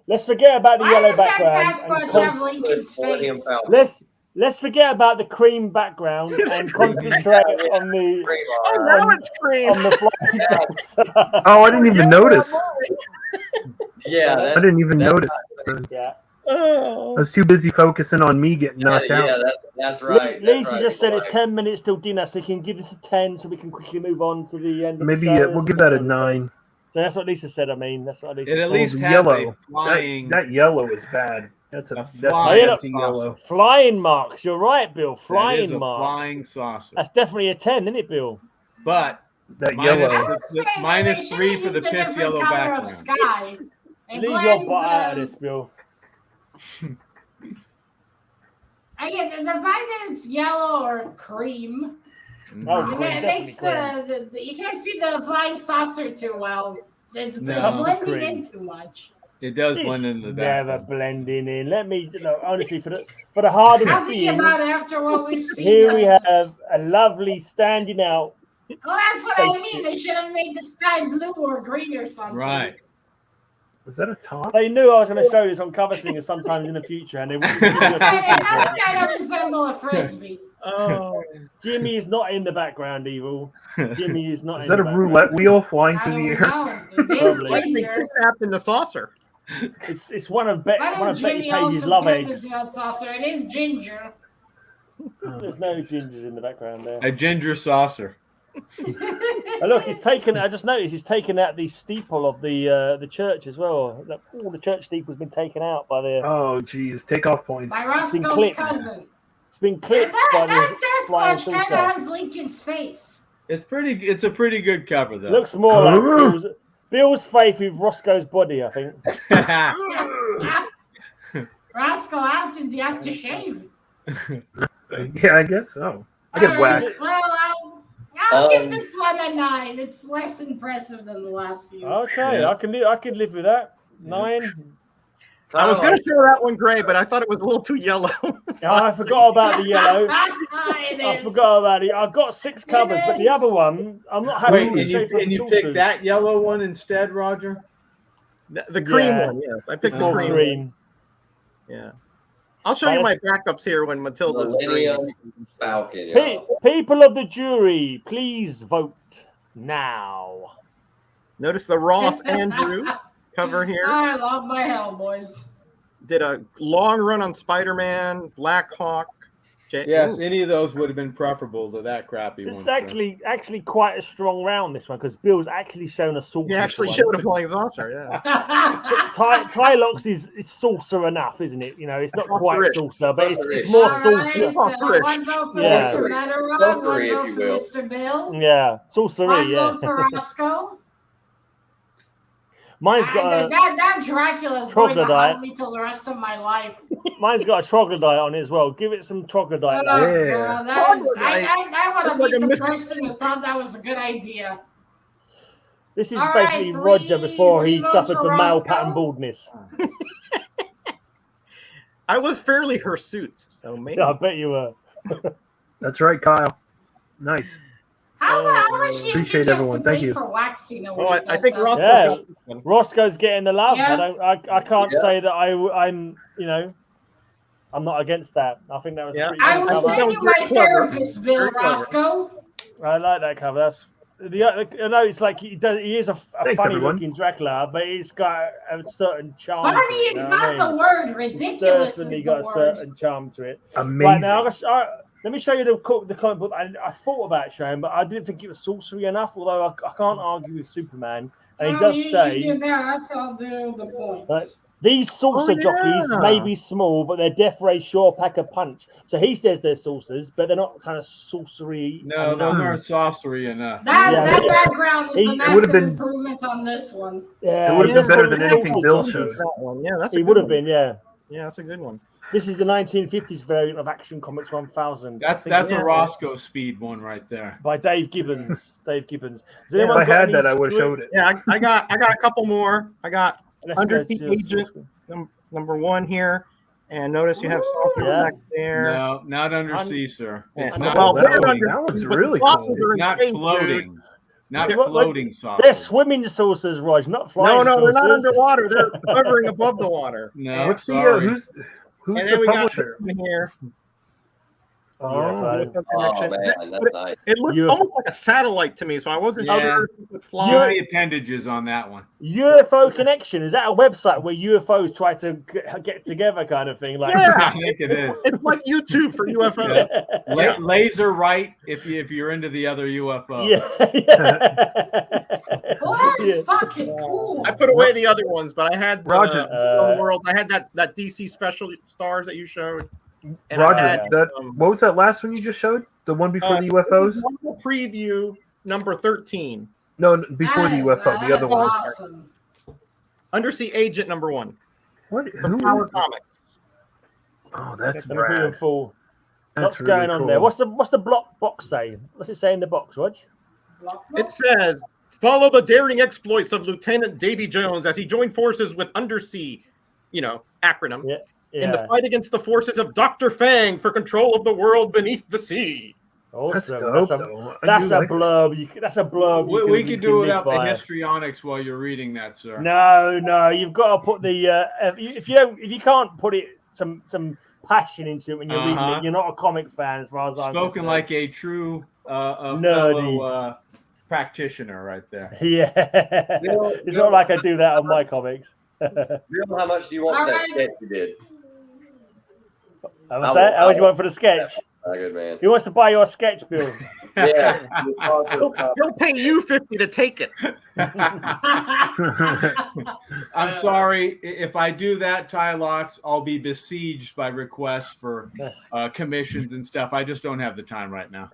Let's forget about the Why yellow does that background. Sasquatch And have Lincoln's Millennium face? Falcon. let's forget about the cream background and concentrate on the Oh, now it's green. on the flying saucer. Oh, I didn't even notice. Yeah, I didn't even notice. Yeah. I Oh. was too busy focusing on me getting knocked out. that's right. Lisa that's right. just said it's Right. 10 minutes till dinner, so you can give this a 10 so we can quickly move on to the end of Maybe the show. we'll give that a 9. So that's what Lisa said. I mean, that's what Lisa It at said. least the has yellow. a flying. That yellow is bad. That's A that's flying nasty saucer. yellow. Flying marks. You're right, Bill. that is Flying a marks. flying saucer. That's definitely a 10, isn't it, Bill? But That minus yellow. I would say that minus they should 3 have for the used a piss different yellow color background. of sky. It Leave your blends, butt out of this, Bill. Again, the fact that it's yellow or cream, Oh, Mhm. cream, it makes definitely the you can't see the flying saucer too well. It's No. blending Cream. in too much. It does It's blend into the never background. blending in. Let me, honestly, for the hard of I'll think seeing, about it after what we've seen. here we of this. have a lovely standing out. Well, that's what I mean. They should have made the sky blue or green or something. Right. Was that a top? They knew I was going to show this on Cover Slingers sometimes in the future, and they wouldn't give me a It does picture. kind of resemble a frisbee. Oh. Jimmy is not in the background, Evil. Jimmy is not Is in that the a background. roulette wheel flying I through the don't air? know. It is Probably. ginger. Trapped in the saucer. It's one of, Why one don't of Betty Jimmy Page's also love turn eggs. the hot saucer? It is ginger. There's no gingers in the background there. A ginger saucer. Oh, look, he's taken. I just noticed he's taken out the steeple of the church as well. All the church steeple's been taken out by the. Oh, geez. Takeoff points. By been Roscoe's clipped. cousin. It's been clipped by the That flying Sasquatch kind of saucer. has Lincoln's face. It's a pretty good cover though. Looks more like Bill's faith with Roscoe's body, I think. Roscoe, do you have to shave? Yeah, I guess so. I get All right, wax. Well, I'll give this one a 9. It's less impressive than the last few. Okay, Yeah. I can live with that. 9. I was going to show that one gray, but I thought it was a little too yellow. I forgot about the yellow. It I is. forgot about it. I've got 6 covers, but the other one, I'm not happy Wait, with and the you, shape of and the you picked saucers. that yellow one instead, Roger? The cream Yeah. one, yes. I picked the Full cream. green. Yeah. I'll show you my backups here when Matilda's Millennium Falcon. Y'all. People of the jury, please vote now. Notice the Ross Andrew cover here. I love my Hellboys. Did a long run on Spider-Man, Black Hawk. Yes, any of those would have been preferable to that crappy It's one. actually quite a strong round, this one, because Bill's actually shown a saucer. He actually showed a flying saucer, yeah. Tylox is saucer enough, isn't it? You know, it's not quite Saucer-ish. saucer, but it's Saucer-ish. more All saucer. right, one vote for Yeah. Mr. Metarog, Saucer-y, one if vote you for will. Mr. Bill, Yeah, saucery, one yeah. vote for Rosko. Mine's got a that Dracula's going to troglodyte. haunt me till the rest of my life. mine's got a troglodyte on it as well. Give it some troglodyte. Oh, love. Yeah. God, that is, Troglodyte. I want to Looks like meet a the mystery. person who thought that was a good idea. This is All basically right, Roger before he three suffered votes from for male Rosko. pattern baldness. I was fairly hirsute, so maybe. Yeah, I bet you were. That's right, Kyle. Nice. How much do you Appreciate think he has everyone. to Thank pay you. for waxing a Oh, week? I think Ross. Yeah. Roscoe's getting the love. Yeah. I can't Yeah. say that I'm I'm not against that. I think that was Yeah. a pretty I good will cover. send you my Very clever. therapist, Bill Very clever. Rosko. I like that cover. That's I know it's like he is a Thanks, funny everyone. looking Dracula, but he's got a certain charm. Funny to it, you is know not what I the mean? word. It's Ridiculous is certainly the got a word. certain charm to it. Amazing. Right now, let me show you the comic book. I thought about showing, but I didn't think it was sorcery enough. Although I can't argue with Superman, and he Well, does you say do that. I'll do the points. Right. these saucer Oh, jockeys yeah. may be small, but they're death ray sure pack a punch. So he says they're saucers, but they're not kind of sorcery. No, enough. those aren't sorcery enough. That Yeah. background is He- a it massive would've been- improvement on this one. Yeah, It would've he been does better call than them anything saucer Bill jockeys. showed. That one. Yeah, that's a He good would have one. been, yeah. Yeah, that's a good one. This is the 1950s version of Action Comics 1000. That's I think a it's, Rosko speed one right there. by Dave Gibbons. Dave Gibbons. Has If anyone I got had any that, I would have strip- showed it. Yeah, I got a couple more. I got Let's Under go the to Agent. number 1 here, and notice you have saucer Yeah. back there. No, not undersea, sir. It's Yeah. not Well, that, they're one, floating. under- that one's but really the cool. saucers are It's not in space, floating. Not What- what- floating They're saucer. swimming saucers, Rog, not flying No, they're not saucers. underwater. They're hovering above the water. No, What's the sorry. who's And the then we got publisher? this one here. Oh, UFO. Oh Connection. man, that's nice. It looked UFO. almost like a satellite to me, so I wasn't Yeah. sure if it would Too fly. many appendages on that one. UFO Connection, is that a website where UFOs try to get together kind of thing? Like, Yeah. I think it is. It's like YouTube for UFO. Yeah. Laser right if you're into the other UFO. yeah. Well, that is Yeah. fucking cool. I put away the other ones, but I had the Roger. World. I had that DC special stars that you showed. And Roger, I had, what was that last one you just showed? The one before the UFOs? Wonderful preview number 13. No, before the That is- UFO, that the other is one. Awesome. Undersea Agent number 1 What? from Who Power is that? Comics. Oh, that's Let me put it in rad. full. That's What's really going on cool. there? What's the block box say? What's it say in the box, Rog? It says, follow the daring exploits of Lieutenant Davy Jones as he joined forces with Undersea, acronym, Yeah. in the fight against the forces of Dr. Fang for control of the world beneath the sea. That's Awesome. dope, though. I That's do a like that. blurb. That's a blurb. We you could can do live without the by. histrionics while you're reading that, sir. No, you've got to put the if you can't put it some passion into it when you're reading Uh-huh. it, you're not a comic fan as far as I'm Spoken concerned. like a true Nerdy. fellow practitioner right there. Yeah, it's not like I do that on my comics. Bill, how much do you want for that sketch you did? How much you want for the sketch? Oh, good man. He wants to buy your sketch, Bill. Yeah. it's awesome. He'll pay you 50 to take it. I'm sorry if I do that, Tylox. I'll be besieged by requests for commissions and stuff. I just don't have the time right now.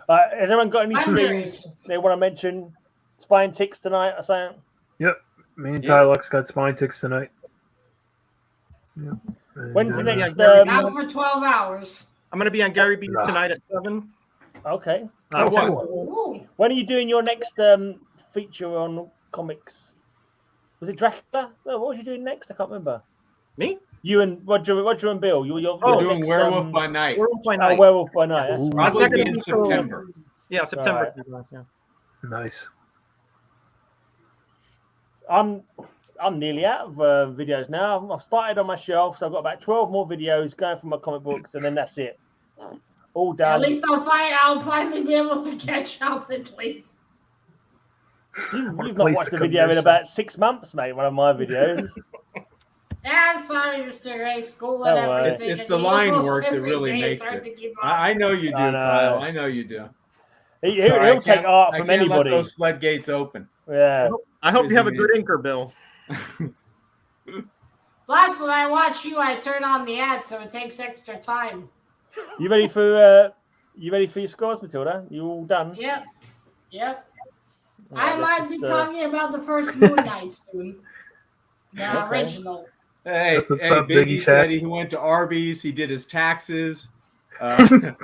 Has everyone got any I'm very streams interested. they want to mention? Spine Ticks tonight or something? Yep. Me and Yeah. Tylox got spine ticks tonight. Yep. And, When's the next? Out for 12 hours. I'm going to be on Gary B's tonight at 7. Okay. Oh, what? cool. Ooh. When are you doing your next feature on comics? Was it Dracula? No, what was you doing next? I can't remember. Me? You and Roger and Bill. You're doing next, Werewolf by Night. Werewolf by Oh, Night. Werewolf by Night. That's Ooh. right. Probably in September. Yeah, September. Right. Yeah. Nice. I'm nearly out of videos now. I've started on my shelf, so I've got about 12 more videos going from my comic books, and then that's it. All done. At least I'll finally be able to catch up at least. You've not watched a video in about 6 months, mate. One of my videos. Yeah, I'm sorry, Mr. Ray. School and Don't worry. everything. It's and the line almost work that every really day makes it's hard it. to keep up. I know you do, I know. Kyle. I know you do. He'll take art from I can't anybody. let those floodgates open. Yeah. I hope you have a Busy good inker, Bill. Plus, when I watch you, I turn on the ads, so it takes extra time. You ready for your scores, Matilda? You all done? Yep. Right, I let's might be just, talking about the first Moon Knight soon. The Okay. original. Hey, That's what's hey, up, Biggie Biggie said Shack. he went to Arby's. He did his taxes. Went to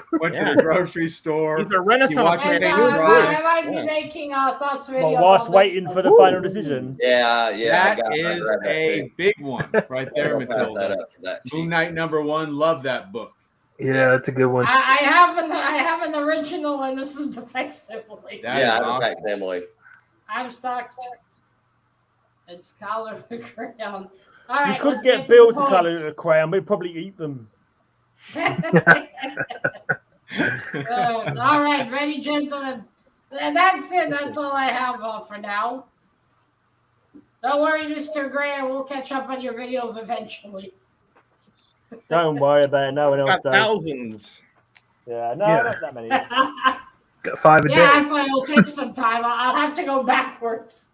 the grocery store. He's a Renaissance watched man. Hey, you're right. I might be Yeah. making a thoughts video. Well, whilst about waiting this for the one. final decision. Yeah. That I is grabbed that a too. big one right there, I'll pass that Matilda. up for that Moon cheap. Knight #1. Love that book. Yeah, that's a good one. I have an original, and this is the facsimile. That Yeah, is I have a awesome. facsimile. I'm stocked. It's color crayon. All right, You could let's get to Bill the to colour points. it a crayon, but he'd probably eat them. All right, ready, gentlemen. And that's it. That's all I have for now. Don't worry, Mr. Gray. We'll catch up on your videos eventually. Don't worry about it. No one else Got does. thousands. Yeah, no, Yeah. not that many. Got 5 a Yeah, day. so it'll take some time. I'll have to go backwards.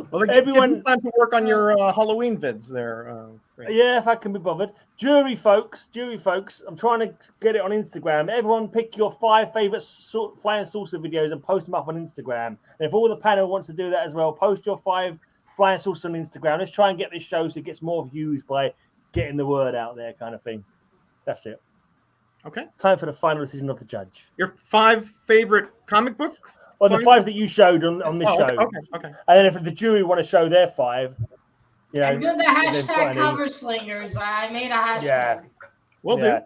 Well, Everyone- give you time to work on your Halloween vids there. Ray. Yeah, if I can be bothered. Jury folks, I'm trying to get it on Instagram. Everyone pick your 5 favourite flying saucer videos and post them up on Instagram. And if all the panel wants to do that as well, post your 5 flying saucer on Instagram. Let's try and get this show so it gets more views by getting the word out there, kind of thing. That's it. Okay. Time for the final decision of the judge. Your 5 favorite comic books? Or the Fine. 5 that you showed on this show. Okay. And then if the jury want to show their 5, you know, And do the if they've got hashtag any- cover slingers. I made a hashtag. Yeah. Will Yeah. do.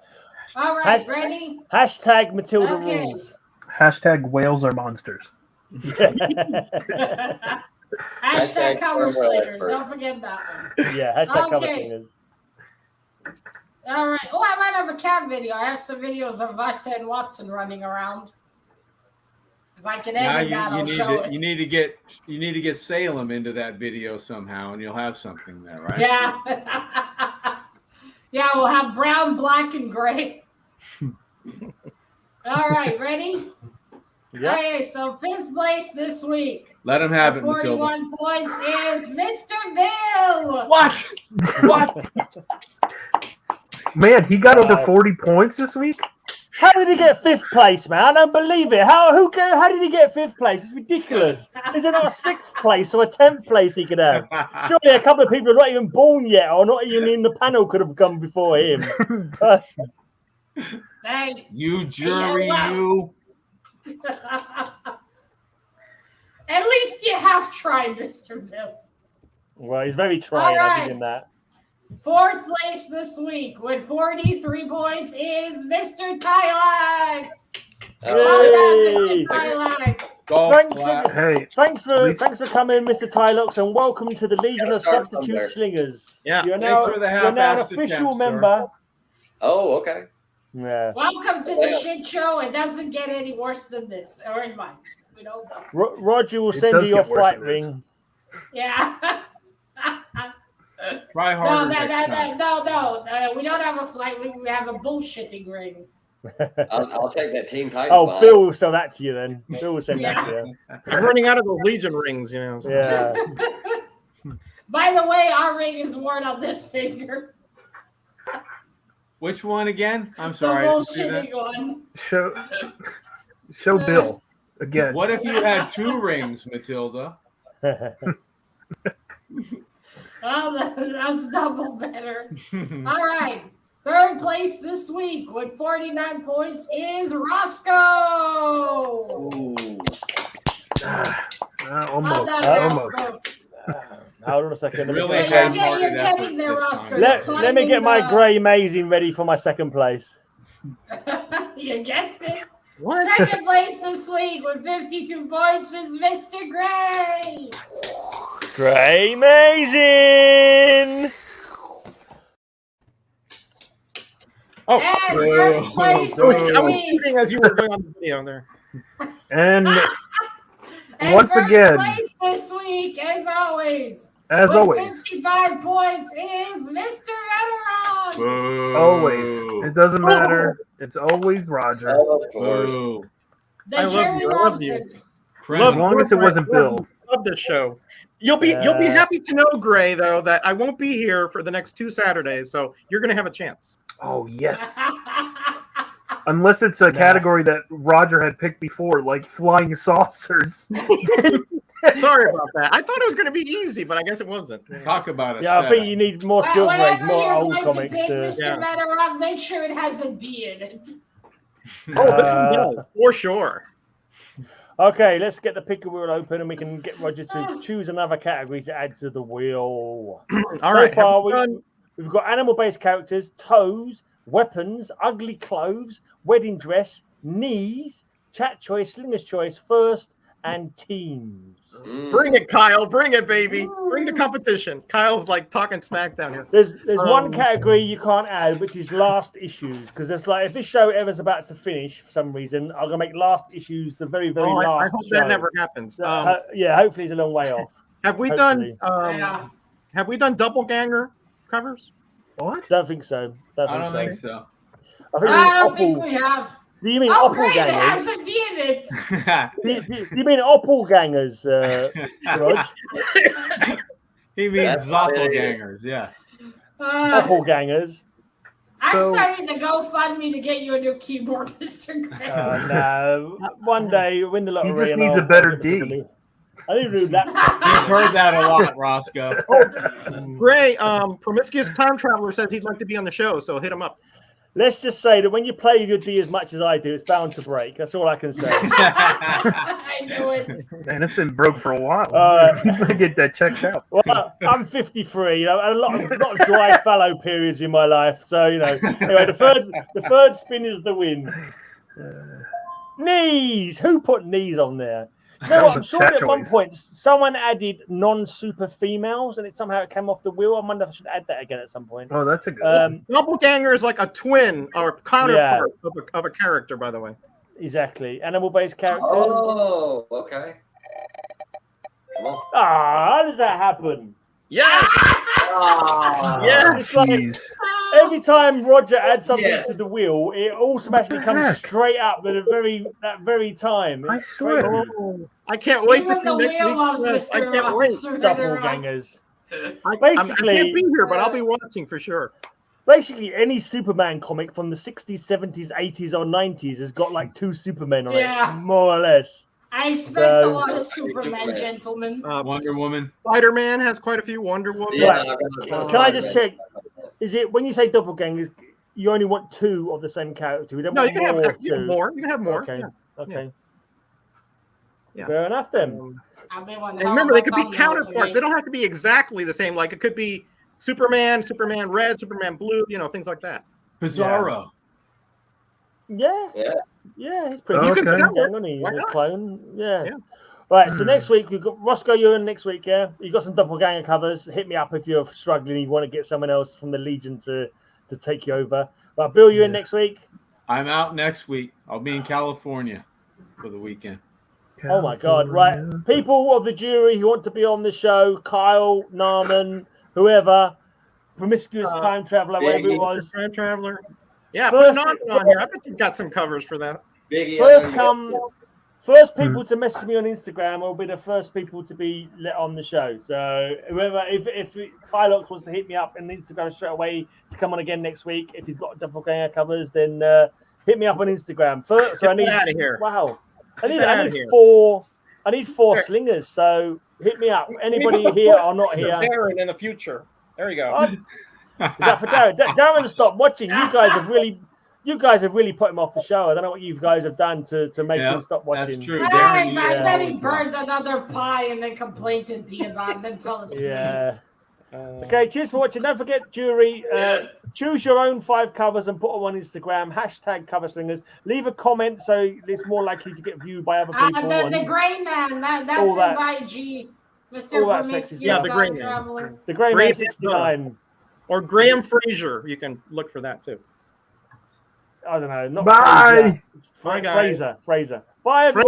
All right, Hash- ready? Hashtag Matilda Okay. rules. Hashtag whales are monsters. Hashtag Hashtag cover cover slingers. expert. Don't forget that one. Yeah, hashtag cover Okay. slingers. All right. Oh, I might have a cat video. I have some videos of us and Watson running around. If I can Now edit that, I'll show it. you need to get Salem into that video somehow, and you'll have something there, right? Yeah. Yeah, we'll have brown, black, and gray. All right, ready? Yeah. Okay, so 5th place this week. Let him have it, With Matilda. 41 points is Mr. Bill. What? What? Man, he got over Wow. 40 points this week? How did he get 5th place, man? I don't believe it. How did he get 5th place? It's ridiculous. Is there not a 6th place or a 10th place he could have? Surely a couple of people are not even born yet or not even in the panel could have come before him. Hey. You jury, Yeah, you. At least you have tried, Mr. Bill. Well, he's very trying, All I'll right. give him that. 4th place this week with 43 points is Mr. Tylox. Yay! Mr. Tylox. Golf Thanks clap. Hey, Thanks for coming, Mr. Tylox, and welcome to the Legion Gotta of start Substitute somewhere. Slingers. Yeah. You're Thanks now, for the you're now an half-assed official attempt, sir. member. Oh, okay. Yeah. Welcome to the shit show. It doesn't get any worse than this. Or in mine. We don't know. Roger will It send you does your get worse flight than this. ring. Yeah. Try harder next time. No. We don't have a flight ring. We have a bullshitting ring. I'll take that Teen Titans. Oh, behind. Bill will sell that to you then. Bill will send that to you. I'm running out of those Legion rings, you know. So. Yeah. By the way, our ring is worn on this finger. Which one again? I'm The sorry. I didn't see that. bullshitting one. show Bill again. What if you had 2 rings, Matilda? Well, that's double better. All right. 3rd place this week with 49 points is Rosko. Ooh. Almost. Well done, Almost. Rosko. I'll a second. Really Let me Yeah, get half-hearted you're getting effort there, this Oscar. time. let me get my grey mazing ready for my second place. You guessed it. What? Second place this week with 52 points is Mr. Gray. Grey mazing. Oh, And first place Oh, this I was week. shooting as you were going on the video there. And And once first again, place this week, as always, as with always, 55 points is Mr. Metarog. Boo. always, it doesn't matter. It's always Roger. Oh, of course. Boo. The I love jury you. I love loves you. it. As long as it wasn't Bill. Love this show. You'll be happy to know, Gray, though, that I won't be here for the next 2 Saturdays, so you're going to have a chance. Oh yes. Unless it's a category that Roger had picked before, like flying saucers. Sorry about that. I thought it was going to be easy, but I guess it wasn't. Talk about it. Yeah, I think you need more Silver Age, Whenever more you're old going comics. to pick To... Mr. Yeah. Metarog, make sure it has a D in it. Oh, this one does, for sure. Okay, let's get the picker wheel open and we can get Roger to choose another category to add to the wheel. All right. So far, have we done- we've got animal-based characters, toes, weapons, ugly clothes, wedding dress, knees, chat choice, slinger's choice, first, and teams. Bring it, Kyle. Bring it, baby. Bring the competition. Kyle's like talking smack down here. There's one category you can't add, which is last issues, because there's like if this show ever's about to finish for some reason, I'm gonna make last issues the very last. I hope show. that never happens. Yeah, hopefully it's a long way off. Have we hopefully. done? Have we done doppelganger covers? What? Don't think so. I don't think so. I don't think we have. Do you mean Oh, great, it doppelgangers? has the D in it. Do you mean doppelgangers, Rog? He means doppelgangers, yes. Doppelgangers. I'm So- starting to GoFundMe to get you a new keyboard, Mr. Gray. No, one day win the lottery. He just and needs I'll a better give it to D. me. I need a new laptop. He's heard that a lot, Rosko. Gray, promiscuous time traveler says he'd like to be on the show, so hit him up. Let's just say that when you play your D as much as I do, it's bound to break. That's all I can say. I knew it. Man, it's been broke for a while. Alright. You better get that checked out. Well, I'm 53. You know, a lot of dry fallow periods in my life. So you know. Anyway, the third spin is the win. Knees. Who put knees on there? You know what? I'm sure at one point someone added non-super females, and it somehow came off the wheel. I wonder if I should add that again at some point. Oh, that's a good. Doppelganger is like a twin or counterpart of a character, by the way. Exactly. Animal-based characters. Oh, okay. Come on. Ah, how does that happen? Yes. Yeah. It's like every time Roger adds something Yes. to the wheel, it automatically comes straight up at that very time. I It's swear. crazy. I can't wait to Even see the next wheel week. loves Yes, I Mr. can't wait. Metarog. Doppelgangers. I Basically- can't be here, but I'll be watching for sure. Basically, any Superman comic from the 60s, 70s, 80s, or 90s has got like 2 Supermen on Yeah. it, more or less. I expect a So- lot of Superman, gentlemen. Wonder Woman. Spider-Man has quite a few. Wonder Woman. Yeah, Can I just check? Is it when you say doppelgangers, you only want 2 of the same character? We don't No, want you can more have of you can 2. have more. You can have more. Okay. Yeah. Okay. Yeah. Fair enough then. I've been one And remember, they could be thumbnails counterparts. to They don't have to be exactly the same. Like it could be Superman, Superman Red, Superman Blue. You know, things like that. Bizarro. Yeah. Yeah. Yeah, he's pretty You good. can sell it. Isn't he? Why He's a not? clone. Yeah. Yeah. Right, so next week we've got Rosko, you're in next week, yeah? You got some doppelganger covers. Hit me up if you're struggling. You want to get someone else from the Legion to take you over. But Bill, you in next week? I'm out next week. I'll be in California for the weekend. Oh my God! Right, people of the jury who want to be on the show, Kyle, Narman, whoever, promiscuous time traveler, whatever it was. Time Traveler. Yeah, First- put an on here. I bet you've got some covers for that. Biggie, First people to message me on Instagram will be the first people to be let on the show. So whoever, if Tylox wants to hit me up on Instagram straight away to come on again next week, if he's got doppelganger covers, then hit me up on Instagram. First, so I need out of here. Wow, I Get outta need here. 4. I need 4 slingers. So hit me up. Anybody here or not here? Darren in the future. There you go. Is that for Darren? Darren, stop watching. You guys have really. You guys have really put him off the show. I don't know what you guys have done to make him stop watching. That's true. I bet he burned another pie and then complained to T about it and then fell asleep. Yeah. Okay, cheers for watching. Don't forget, jury, choose your own 5 covers and put them on Instagram. # cover slingers. Leave a comment so it's more likely to get viewed by other people. The Grey Man, that's his IG. Mr. Promiscuous the Grey Man. Traveler. The Grey Man 69. Or Graham Fraser. You can look for that too. I don't know. Not Bye. Fraser. Fraser. Bye, everyone.